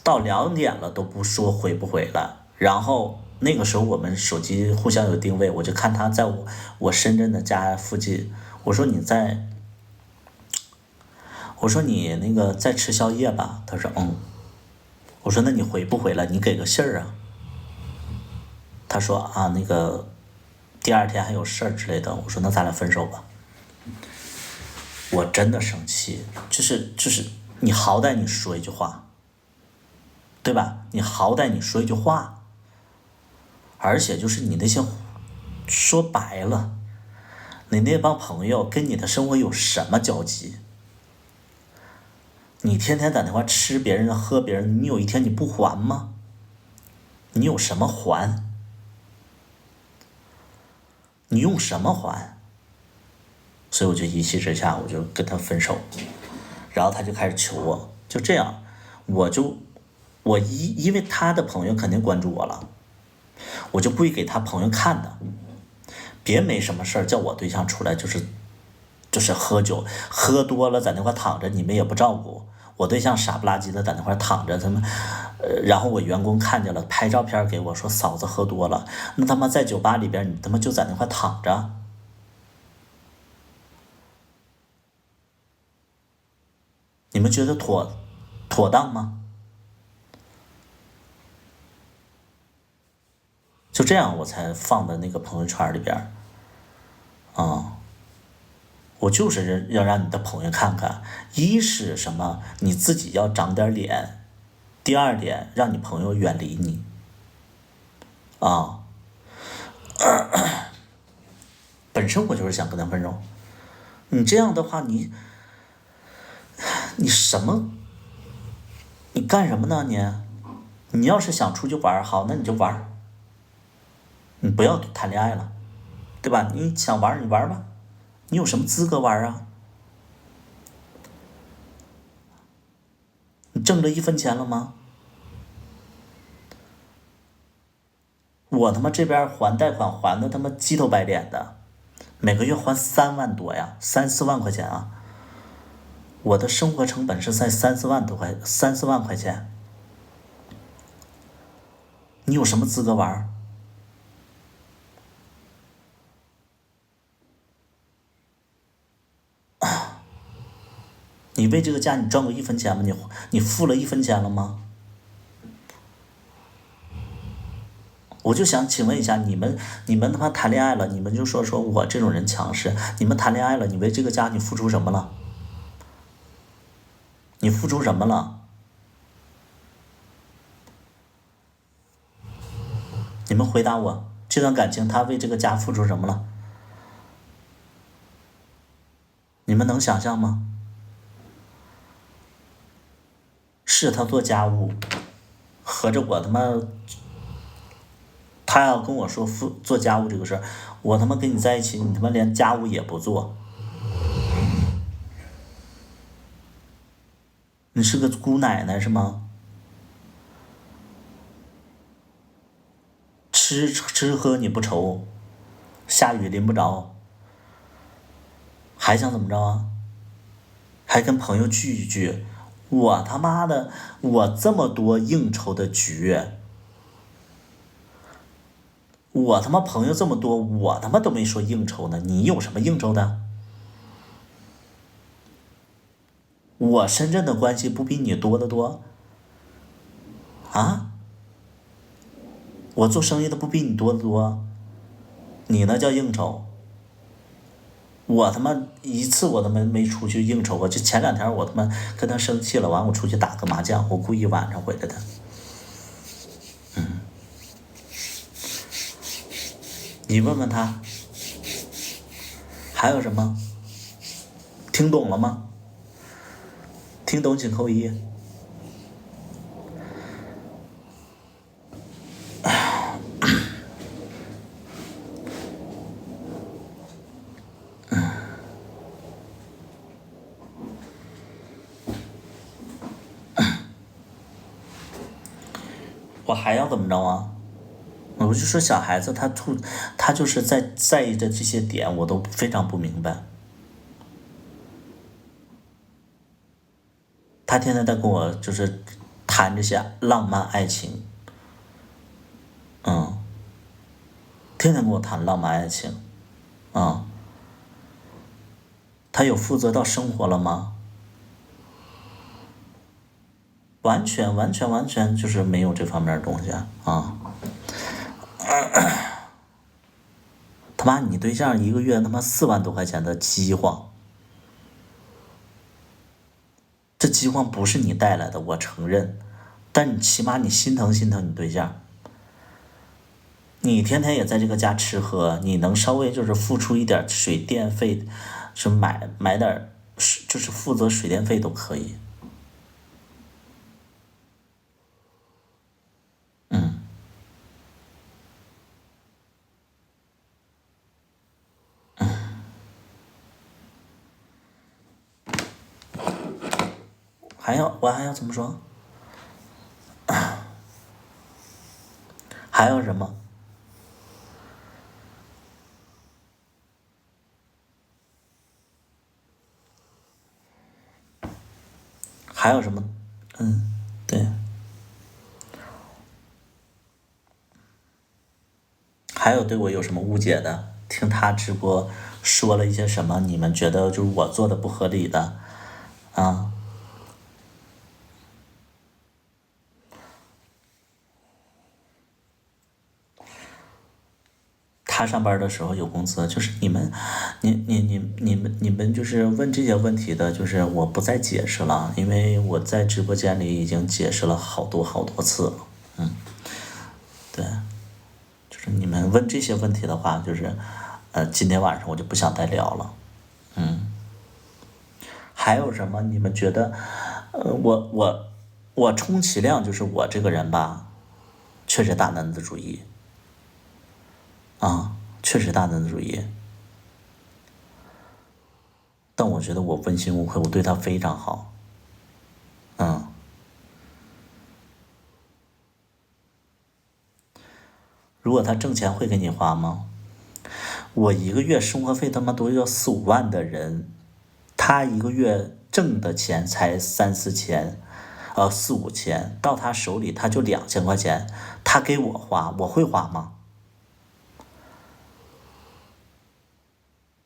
到2点了都不说回不回来，然后那个时候我们手机互相有定位，我就看他在我深圳的家附近，我说我说你那个在吃宵夜吧，他说我说那你回不回来？你给个信儿啊。他说啊那个第二天还有事儿之类的，我说那咱俩分手吧。我真的生气，就是你好歹你说一句话，对吧？你好歹你说一句话，而且就是你那些说白了，你那帮朋友跟你的生活有什么交集？你天天在那块吃别人的喝别人，你有一天你不还吗？你有什么还？你用什么还？所以我就一气之下我就跟他分手，然后他就开始求我，就这样，我就因为他的朋友肯定关注我了，我就不会给他朋友看的。别没什么事儿叫我对象出来就是喝酒，喝多了在那块躺着，你们也不照顾。我对象傻不拉几的在那块躺着，然后我员工看见了，拍照片给我说嫂子喝多了，那他妈在酒吧里边你他妈就在那块躺着，你们觉得妥当吗？就这样我才放在那个朋友圈里边啊。我就是要让你的朋友看看，一是什么，你自己要长点脸，第二点，让你朋友远离你啊。本身我就是想跟他温柔，你这样的话，你什么，你干什么呢你要是想出去玩好，那你就玩你不要谈恋爱了，对吧？你想玩你玩吧，你有什么资格玩啊？你挣着一分钱了吗？我他妈这边还贷款还的他妈鸡头白脸的，每个月还3万多呀，3、4万块钱啊！我的生活成本是在3、4万多块3、4万块钱，你有什么资格玩？你为这个家你赚过一分钱吗？你付了一分钱了吗？我就想请问一下，你们他妈谈恋爱了，你们就说我这种人强势，你们谈恋爱了，你为这个家你付出什么了？你付出什么了？你们回答我，这段感情他为这个家付出什么了？你们能想象吗？是他做家务，合着我他妈，他要跟我说做家务这个事儿，我他妈跟你在一起，你他妈连家务也不做，你是个姑奶奶是吗？吃喝你不愁，下雨淋不着，还想怎么着啊？还跟朋友聚一聚，我他妈的，我这么多应酬的局，我他妈朋友这么多，我他妈都没说应酬呢，你有什么应酬的？我深圳的关系不比你多得多啊？我做生意的不比你多得多？你那叫应酬，我他妈一次我他妈没出去应酬过，就前2天我他妈跟他生气了，完我出去打个麻将，我故意晚上回来的。你问问他还有什么？听懂了吗？听懂请扣一。我还要怎么着啊？我就说小孩子他就是在意的这些点，我都非常不明白。他天天在跟我就是谈这些浪漫爱情，嗯，天天跟我谈浪漫爱情，啊、他有负责到生活了吗？完全就是没有这方面的东西啊！他妈，你对象一个月他妈4万多块钱的饥荒，这饥荒不是你带来的，我承认，但你起码你心疼心疼你对象，你天天也在这个家吃喝，你能稍微就是付出一点水电费，是买点就是负责水电费都可以。嗯，我还要怎么说？还有什么？还有什么？对。还有对我有什么误解的？听他直播说了一些什么？你们觉得就是我做的不合理的啊？他上班的时候有工资，就是你们，你们就是问这些问题的，就是我不再解释了，因为我在直播间里已经解释了好多好多次了。对，就是你们问这些问题的话，就是今天晚上我就不想再聊了。还有什么？你们觉得，我充其量就是我这个人吧，确实大男子主义啊，确实大男子主义。但我觉得我问心无愧，我对他非常好。嗯，如果他挣钱会给你花吗？我一个月生活费他妈都要4、5万的人，他一个月挣的钱才3、4千，4、5千，到他手里他就2000块钱，他给我花，我会花吗？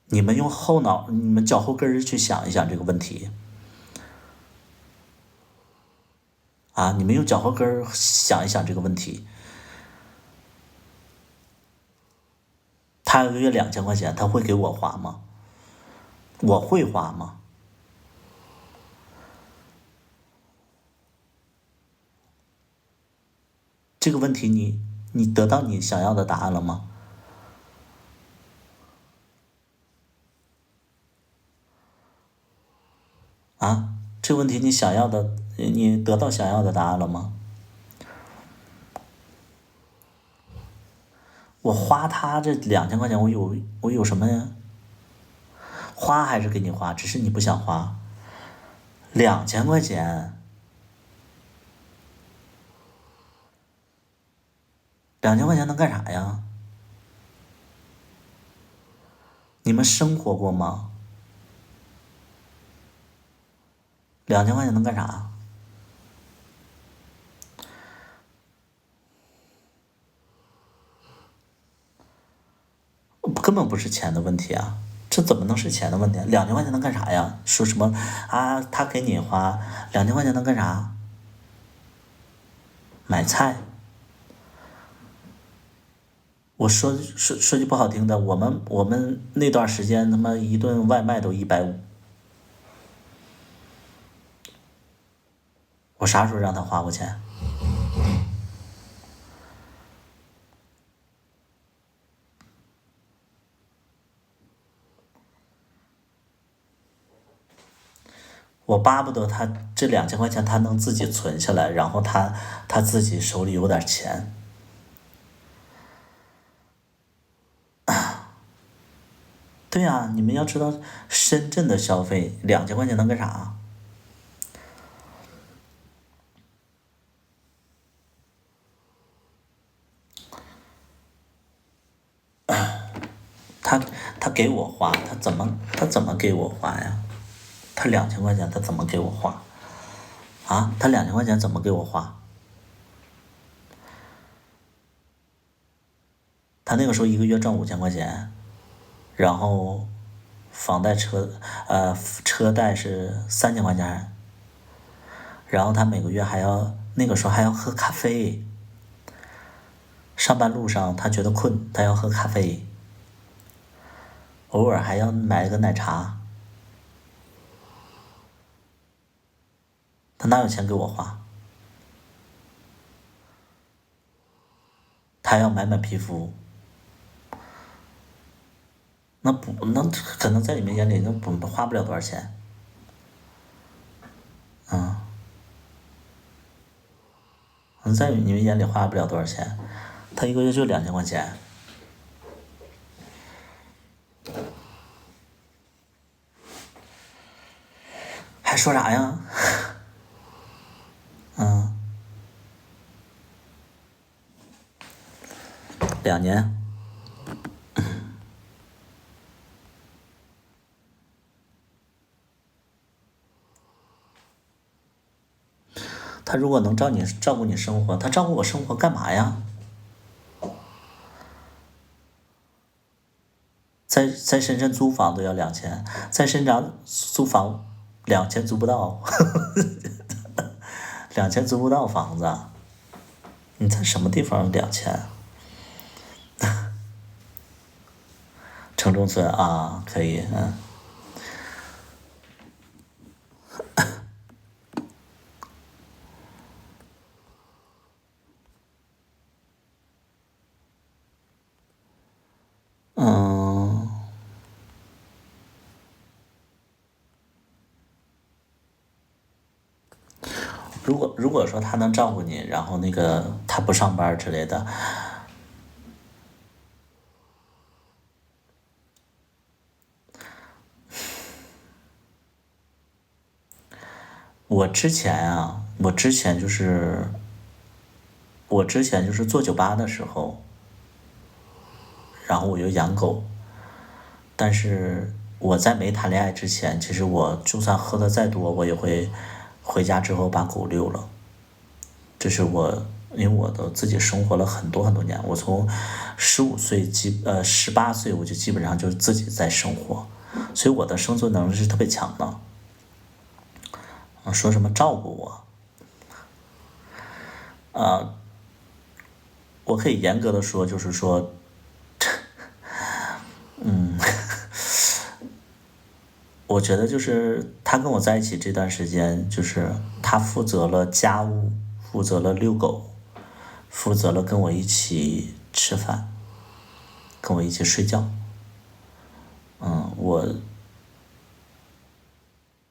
你们用后脑，你们脚后跟儿去想一想这个问题啊！你们用脚后跟儿想一想这个问题。他一个月2000块钱，他会给我花吗？我会花吗？这个问题你得到你想要的答案了吗？啊，这个问题你想要的，你得到想要的答案了吗？我花他这2000块钱，我有什么呀？花还是给你花，只是你不想花。2000块钱，2000块钱能干啥呀？你们生活过吗？2000块钱能干啥？根本不是钱的问题啊，这怎么能是钱的问题啊？2000块钱能干啥呀？说什么啊？他给你花2000块钱能干啥？买菜。我说句不好听的，我们那段时间他妈一顿外卖都150，我啥时候让他花过钱？我巴不得他这2000块钱他能自己存下来，然后他自己手里有点钱。对呀，你们要知道深圳的消费2000块钱能干啥？他他给我花，他怎么给我花呀？他两千块钱他怎么给我花？啊，他2000块钱怎么给我花？他那个时候一个月挣5000块钱，然后房贷车贷是3000块钱，然后他每个月还要那个时候还要喝咖啡，上班路上他觉得困，他要喝咖啡，偶尔还要买个奶茶，他哪有钱给我花？他要买皮肤，那可能在你们眼里那不花不了多少钱。可能在你们眼里花不了多少钱，他一个月就2000块钱。还说啥呀？ 2年。他如果能照顾你生活，他照顾我生活干嘛呀？在深圳租房都要2000，在深圳租房2000租不到，2000租不到房子。你在什么地方2000？城中村啊，可以，嗯，如果说他能照顾你，然后那个他不上班之类的，我之前就是做酒吧的时候，然后我又养狗，但是我在没谈恋爱之前，其实我就算喝的再多，我也会回家之后把狗遛了。这是因为我都自己生活了很多很多年，我从15岁18岁我就基本上就是自己在生活，所以我的生存能力是特别强的。说什么照顾我，我可以严格的说，就是说，我觉得就是他跟我在一起这段时间，就是他负责了家务，负责了遛狗，负责了跟我一起吃饭，跟我一起睡觉。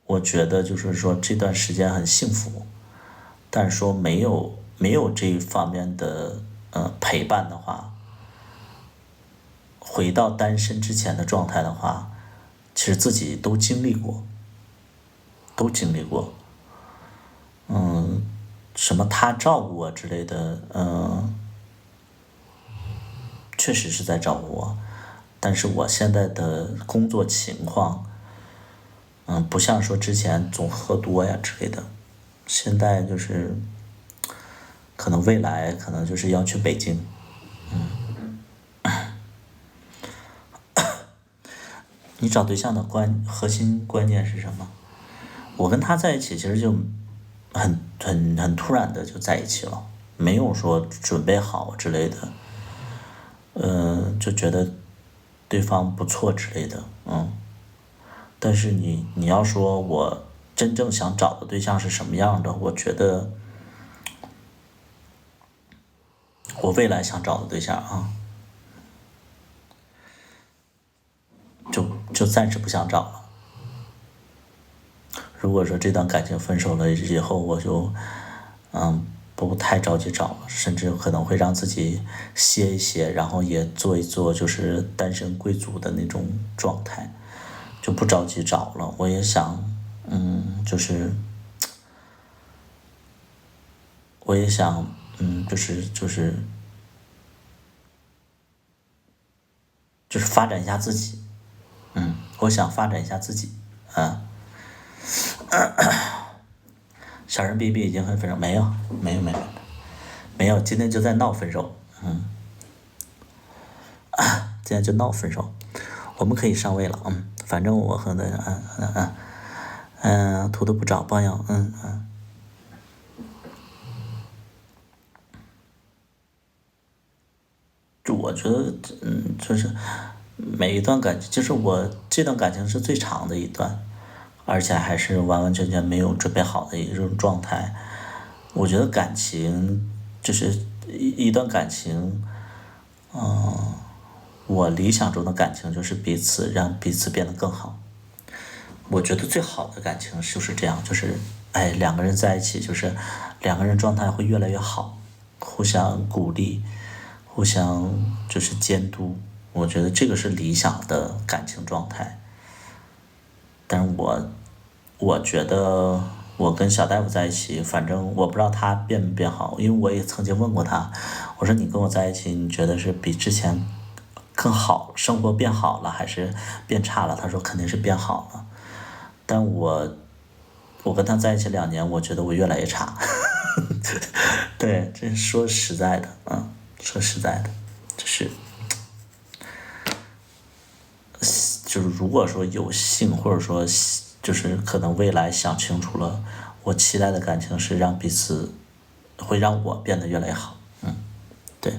我觉得就是说这段时间很幸福，但是说没有这一方面的陪伴的话，回到单身之前的状态的话，其实自己都经历过，都经历过。什么他照顾我之类的，确实是在照顾我，但是我现在的工作情况，不像说之前总喝多呀之类的，现在就是可能未来可能就是要去北京。你找对象的核心观念是什么？我跟他在一起其实就很突然的就在一起了，没有说准备好之类的，就觉得对方不错之类的，但是你要说我真正想找的对象是什么样的，我觉得我未来想找的对象啊，就暂时不想找了。如果说这段感情分手了以后，我就不太着急找了，甚至可能会让自己歇一歇，然后也做一做就是单身贵族的那种状态，就不着急找了。我也想，就是我也想，就是发展一下自己，我想发展一下自己，小人 BB 已经很分手，没有，没有，没有，没有，今天就在闹分手，今天就闹分手，我们可以上位了，反正我和那，图都不找帮友，就我觉得，就是每一段感情，就是我这段感情是最长的一段，而且还是完完全全没有准备好的一种状态。我觉得感情就是一段感情，我理想中的感情就是让彼此变得更好。我觉得最好的感情就是这样，就是两个人在一起，就是两个人状态会越来越好，互相鼓励，互相就是监督。我觉得这个是理想的感情状态。但是我觉得我跟小大夫在一起，反正我不知道他变没变好，因为我也曾经问过他，我说你跟我在一起，你觉得是比之前更好，生活变好了还是变差了？他说肯定是变好了，但我跟他在一起2年，我觉得我越来越差。对，这是说实在的，说实在的，就是就是如果说有幸，或者说就是可能未来想清楚了，我期待的感情是让彼此会让我变得越来越好。对，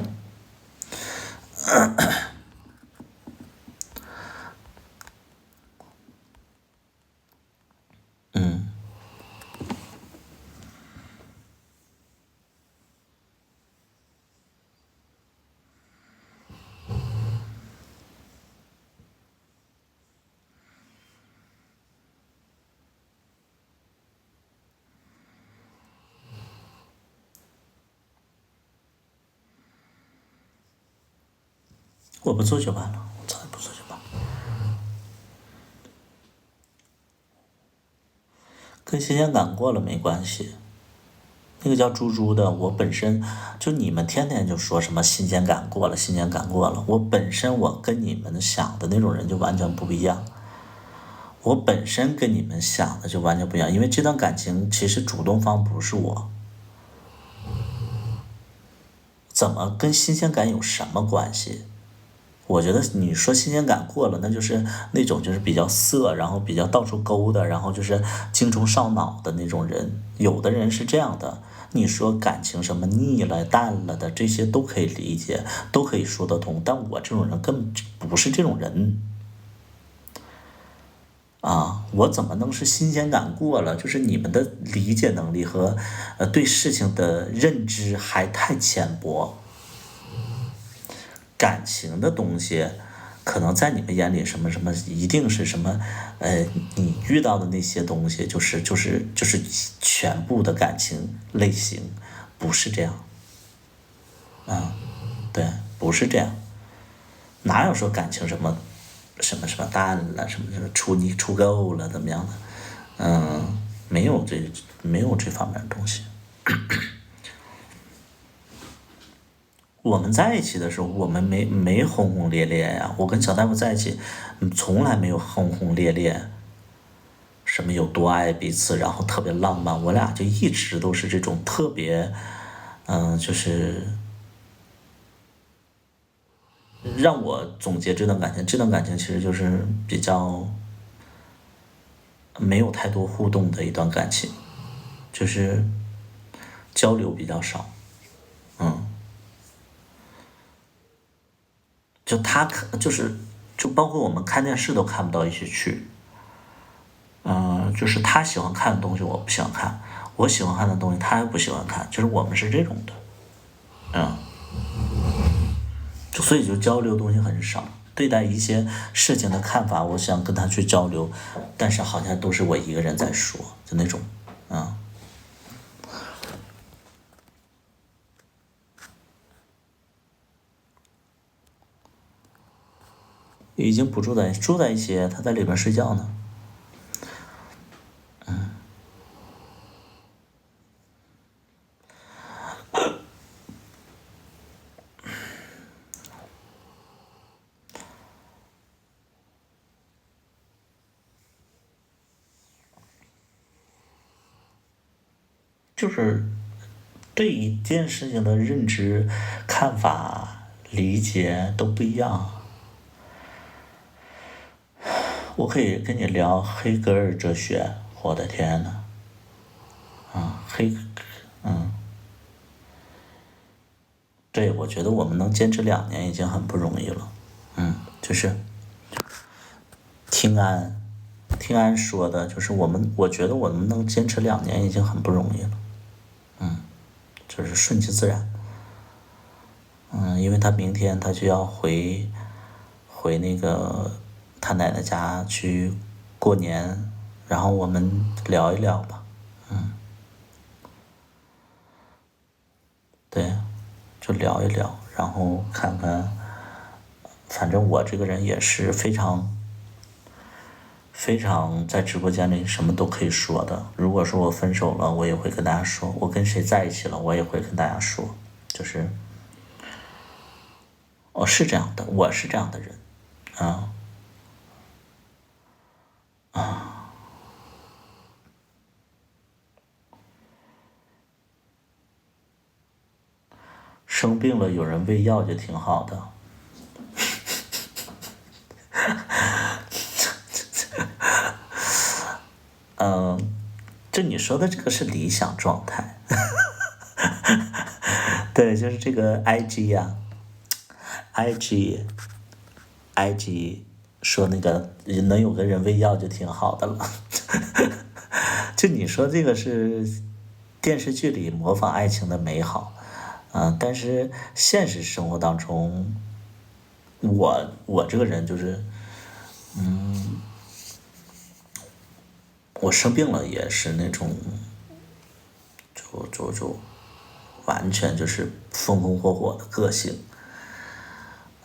我不做酒吧了，我从来不做酒吧，跟新鲜感过了没关系。那个叫猪猪的，我本身就你们天天就说什么新鲜感过了，新鲜感过了，我本身我跟你们想的那种人就完全不一样。我本身跟你们想的就完全不一样，因为这段感情其实主动方不是我，怎么跟新鲜感有什么关系？我觉得你说新鲜感过了，那就是那种就是比较色，然后比较到处勾的，然后就是精虫上脑的那种人。有的人是这样的，你说感情什么腻了、淡了的，这些都可以理解，都可以说得通。但我这种人根本不是这种人。啊，我怎么能是新鲜感过了？就是你们的理解能力和对事情的认知还太浅薄。感情的东西，可能在你们眼里什么什么一定是什么，你遇到的那些东西就是全部的感情类型，不是这样。对，不是这样。哪有说感情什么淡了，什么处够了怎么样的？没有这方面的东西。我们在一起的时候，我们没轰轰烈烈呀。我跟小大夫在一起，从来没有轰轰烈烈，什么有多爱彼此，然后特别浪漫。我俩就一直都是这种特别，就是让我总结这段感情。这段感情其实就是比较没有太多互动的一段感情，就是交流比较少。就他看就是就包括我们看电视都看不到一起去。就是他喜欢看的东西我不喜欢看，我喜欢看的东西他也不喜欢看，就是我们是这种的。嗯，所以就交流东西很少，对待一些事情的看法，我想跟他去交流，但是好像都是我一个人在说，就那种。嗯，已经不住在一起，他在里边睡觉呢。就是对一件事情的认知、看法、理解都不一样。我可以跟你聊黑格尔哲学，我的天呐，黑，对，我觉得我们能坚持2年已经很不容易了。就是听安，听安说的，就是我觉得我们能坚持2年已经很不容易了。就是顺其自然。因为他明天他就要回那个他奶奶家去过年，然后我们聊一聊吧。对，就聊一聊，然后看看，反正我这个人也是非常非常在直播间里什么都可以说的。如果说我分手了，我也会跟大家说；我跟谁在一起了，我也会跟大家说。就是是这样的，我是这样的人啊。生病了有人喂药就挺好的。这你说的这个是理想状态。对，就是这个 IG 呀、IG 说那个能有个人喂药就挺好的了。就你说这个是电视剧里模仿爱情的美好，但是现实生活当中，我这个人就是，我生病了也是那种，就完全就是风风火火的个性，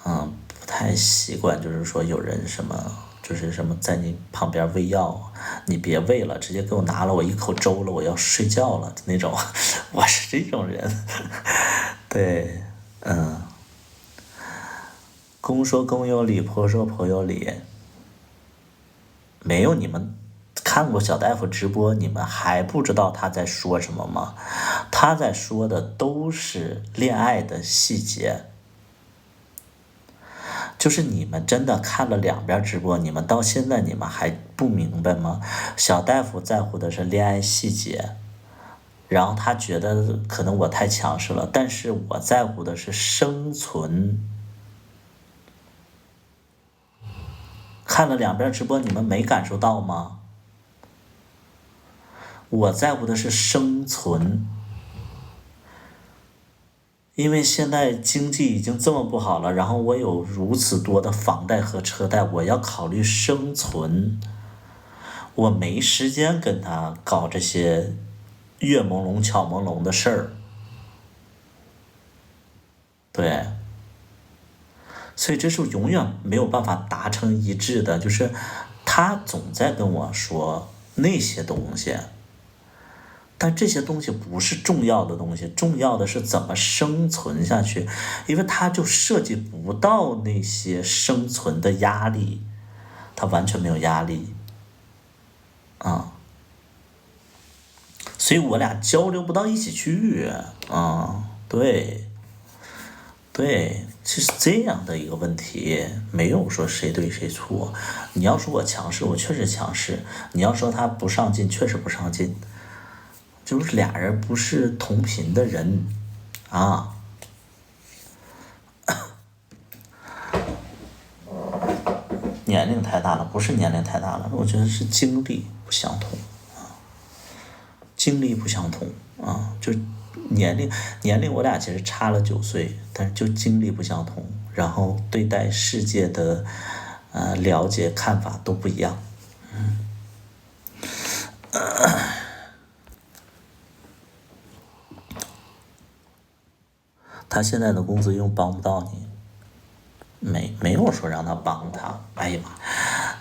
不太习惯，就是说有人什么，就是什么在你旁边喂药，你别喂了，直接给我拿了我一口粥了，我要睡觉了那种。我是这种人。对，公说公有理，婆说婆有理。没有你们看过小大夫直播，你们还不知道他在说什么吗？他在说的都是恋爱的细节。就是你们真的看了两边直播，你们到现在你们还不明白吗？小大夫在乎的是恋爱细节，然后他觉得可能我太强势了，但是我在乎的是生存。看了两边直播，你们没感受到吗？我在乎的是生存。因为现在经济已经这么不好了，然后我有如此多的房贷和车贷，我要考虑生存，我没时间跟他搞这些月朦胧巧朦胧的事儿。对，所以这是永远没有办法达成一致的，就是他总在跟我说那些东西，但这些东西不是重要的东西，重要的是怎么生存下去，因为他就涉及不到那些生存的压力，他完全没有压力啊，所以我俩交流不到一起去啊，对。对，是这样的一个问题，没有说谁对谁错。你要说我强势，我确实强势；你要说他不上进，确实不上进。就是俩人不是同频的人啊。年龄太大了，不是年龄太大了，我觉得是经历不相同啊，经历不相同啊，就年龄我俩其实差了9岁，但是就经历不相同，然后对待世界的了解看法都不一样。他现在的工资又帮不到你，没有说让他帮他。哎呀妈，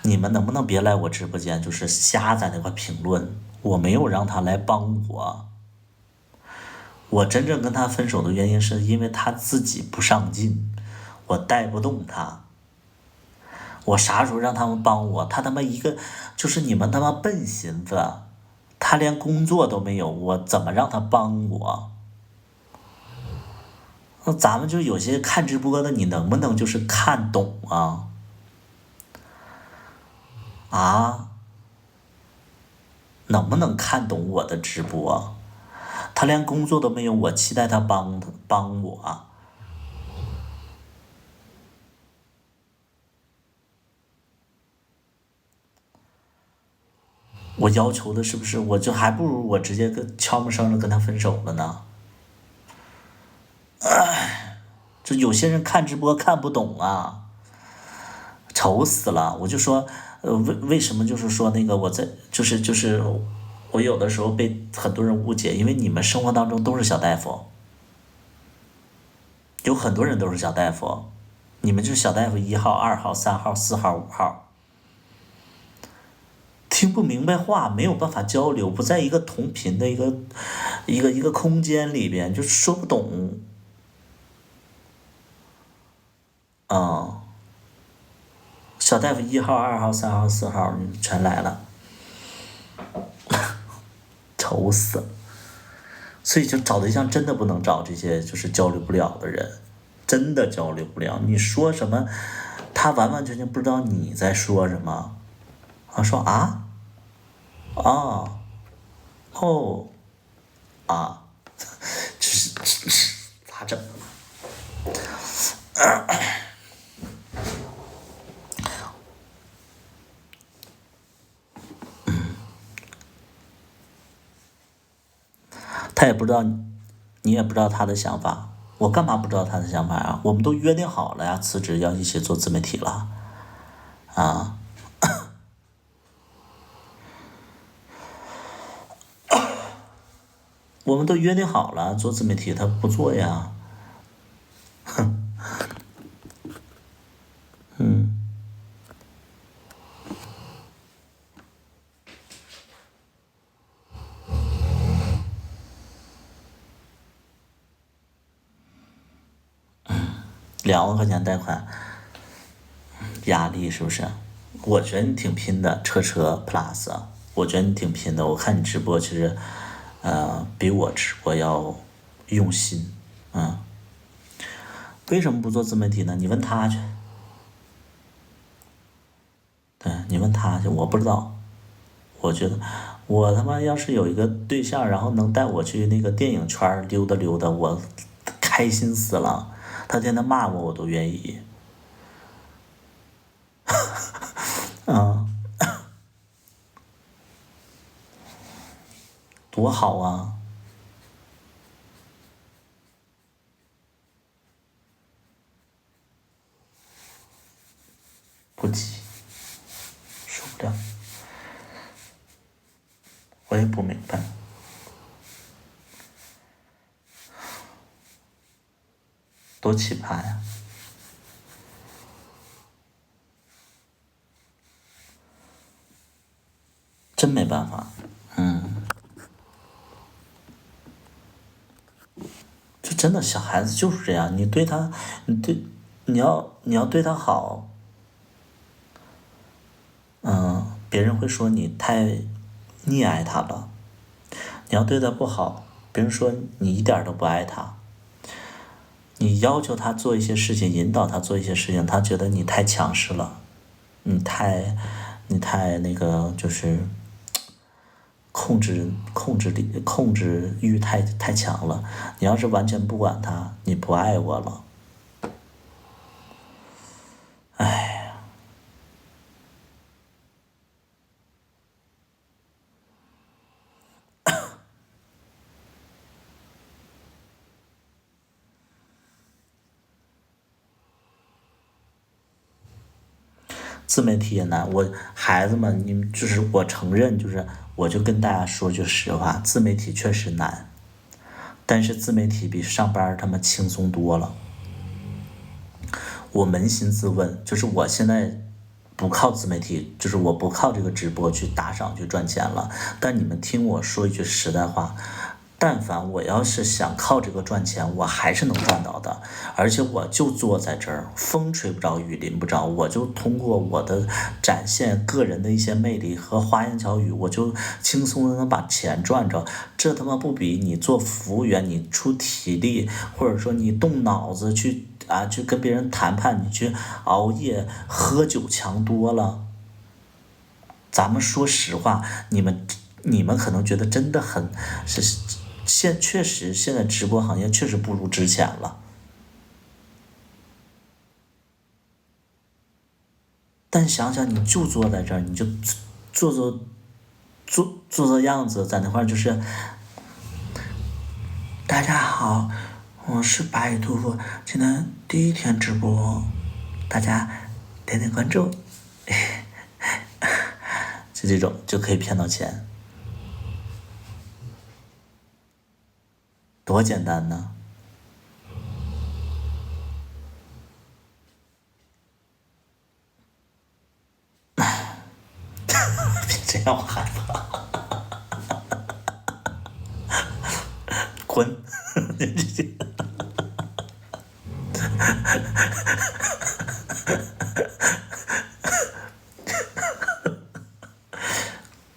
你们能不能别来我直播间，就是瞎在那块评论？我没有让他来帮我，我真正跟他分手的原因是因为他自己不上进，我带不动他。我啥时候让他们帮我？他他妈一个就是你们他妈笨寻子，他连工作都没有，我怎么让他帮我？那咱们就有些看直播的，你能不能就是看懂啊？啊，能不能看懂我的直播？他连工作都没有，我期待他帮我。我要求的是不是我就还不如我直接悄没声的跟他分手了呢？就有些人看直播看不懂啊，愁死了。我就说，为什么就是说那个我在就是我有的时候被很多人误解，因为你们生活当中都是小大夫，有很多人都是小大夫，你们就是小大夫1号、2号、3号、4号、5号。听不明白话，没有办法交流，不在一个同频的一个空间里边，就说不懂。啊、小大夫1号、2号、3号、4号全来了，愁死了。所以就找对象真的不能找这些就是交流不了的人，真的交流不了。你说什么，他完完全全不知道你在说什么。他说啊啊哦啊，这咋整？他也不知道你也不知道他的想法。我干嘛不知道他的想法啊？我们都约定好了呀，辞职要一起做自媒体了啊。我们都约定好了做自媒体，他不做呀。2万块钱贷款，压力是不是？我觉得你挺拼的，车 plus，我觉得你挺拼的。我看你直播，其实，比我直播要用心，为什么不做自媒体呢？你问他去，对你问他去，我不知道。我觉得，我他妈要是有一个对象，然后能带我去那个电影圈溜达溜达，我开心死了。他天天骂我，我都愿意。多好啊！不急，受不了，我也不明白，多奇葩呀！真没办法，就真的小孩子就是这样，你对他，你要对他好，别人会说你太溺爱他了；你要对他不好，别人说你一点儿都不爱他。你要求他做一些事情，引导他做一些事情，他觉得你太强势了，你太那个就是控制欲太强了。你要是完全不管他，你不爱我了。哎，自媒体也难。孩子们，你们就是我承认，就是我就跟大家说句实话，自媒体确实难，但是自媒体比上班他们轻松多了。我扪心自问，就是我现在不靠自媒体，就是我不靠这个直播去打赏去赚钱了。但你们听我说一句实在话，但凡我要是想靠这个赚钱，我还是能赚到的。而且我就坐在这儿，风吹不着，雨淋不着，我就通过我的展现个人的一些魅力和花言巧语，我就轻松的能把钱赚着。这他妈不比你做服务员，你出体力，或者说你动脑子去跟别人谈判，你去熬夜喝酒强多了。咱们说实话，你们可能觉得真的很是确实现在直播行业确实不如之前了。但想想，你就坐在这儿，你就做样子，在那块就是大家好，我是白兔，今天第一天直播，大家点点关注，就这种就可以骗到钱，多简单呢！这样我害怕。滚！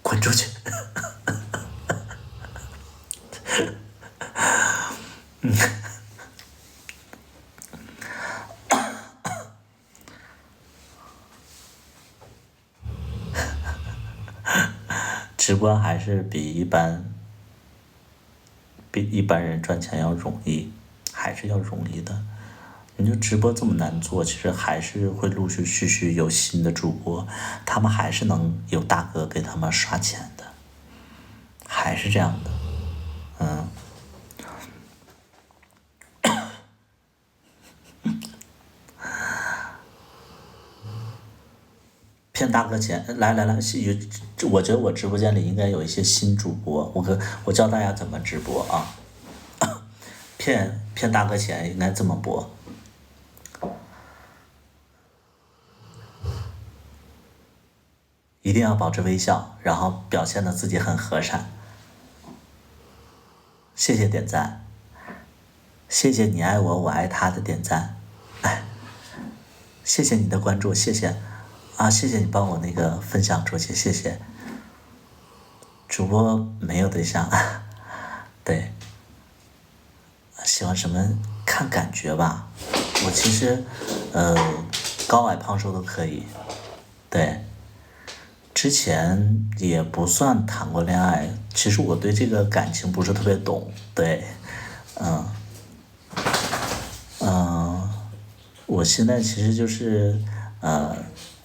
滚出去！直播还是比一般人赚钱要容易，还是要容易的。你就直播这么难做，其实还是会陆陆续续有新的主播，他们还是能有大哥给他们刷钱的，还是这样的。骗大哥钱，来，我觉得我直播间里应该有一些新主播，我教大家怎么直播啊。骗大哥钱应该这么播，一定要保持微笑，然后表现的自己很和善。谢谢点赞，谢谢你爱我，我爱他的点赞，谢谢你的关注，谢谢啊，谢谢你帮我那个分享出去，谢谢。主播没有对象，对，喜欢什么看感觉吧。我其实高矮胖瘦都可以，对。之前也不算谈过恋爱，其实我对这个感情不是特别懂，对，我现在其实就是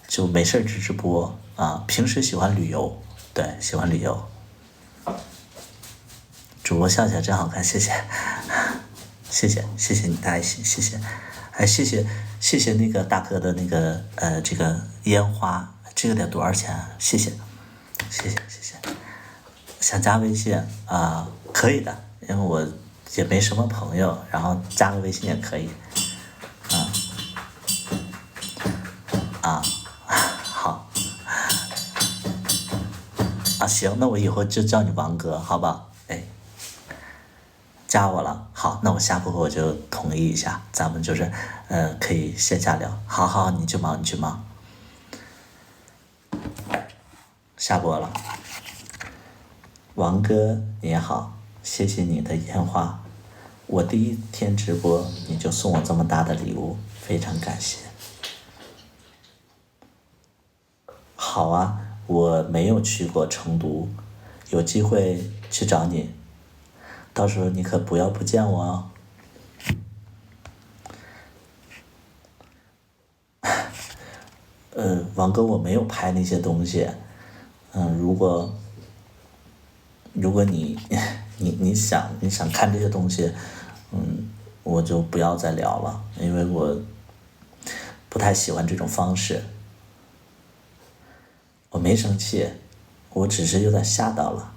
就没事直播啊，平时喜欢旅游，对，喜欢旅游。主播笑起来真好看，谢谢，谢谢你的爱心，谢谢，谢谢那个大哥的那个这个烟花，这个得多少钱啊？谢谢。想加微信啊，可以的，因为我也没什么朋友，然后加个微信也可以。好。行，那我以后就叫你王哥，好吧？哎，加我了，好，那我下播我就同意一下，咱们就是可以线下聊。好，你去忙。下播了，王哥你好，谢谢你的烟花，我第一天直播你就送我这么大的礼物，非常感谢。好啊，我没有去过成都，有机会去找你，到时候你可不要不见我哦。王哥我没有拍那些东西，如果你你想看这些东西，我就不要再聊了，因为我不太喜欢这种方式。我没生气，我只是有点吓到了。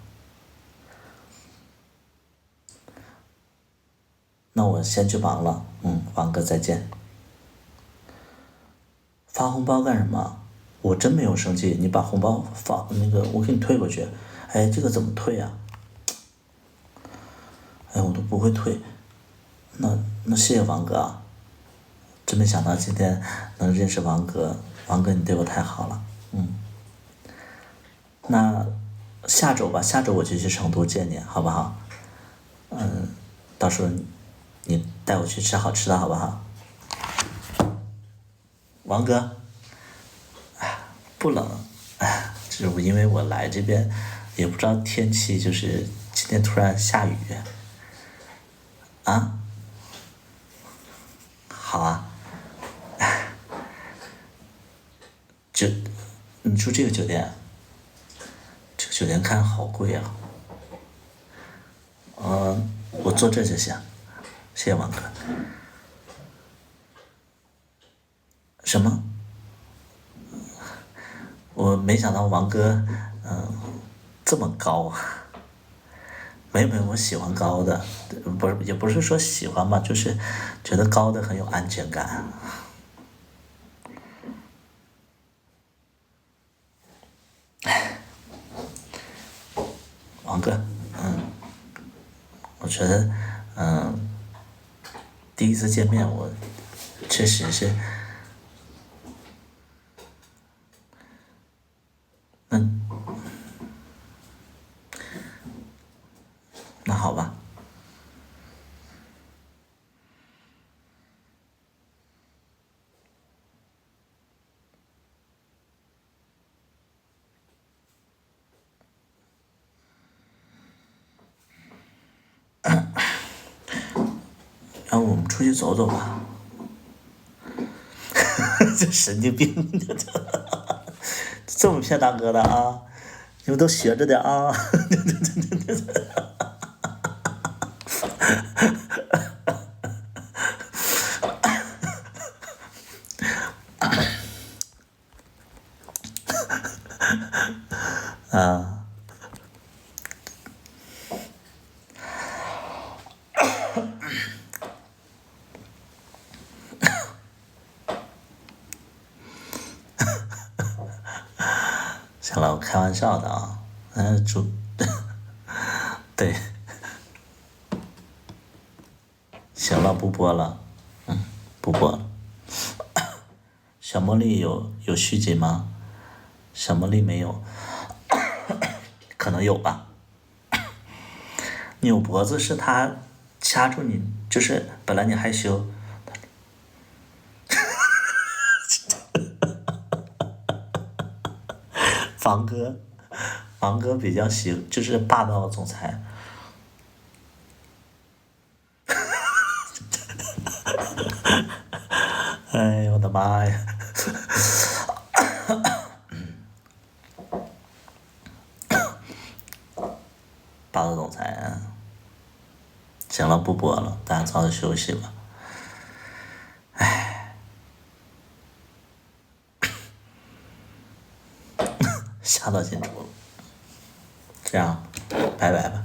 那我先去忙了，王哥再见。发红包干什么？我真没有生气，你把红包发那个，我给你退过去。哎，这个怎么退呀？哎，我都不会退。那谢谢王哥啊，真没想到今天能认识王哥，王哥你对我太好了，那下周吧，下周我就去成都见你，好不好？到时候你带我去吃好吃的，好不好？王哥，不冷，就是因为我来这边，也不知道天气，就是今天突然下雨。啊？好啊。你住这个酒店？这个酒店看好贵啊。我坐这就行，谢谢王哥。什么？我没想到王哥，这么高啊。没有，我喜欢高的，不是，也不是说喜欢吧，就是觉得高的很有安全感。王哥，我觉得，第一次见面我确实是，那好吧。要不我们出去走走吧？这神经病，这么骗大哥的啊！你们都学着点啊！啊，行了，我开玩笑的啊。对，行了，不播了，不播了。小茉莉有续集吗？小茉莉没有，可能有吧。扭脖子是他掐住你，就是本来你害羞，房哥，房哥比较就是霸道总裁。哎呦我的妈呀！霸道总裁啊，行了，不播了，大家早点休息吧。吓到进出了，这样，拜拜吧。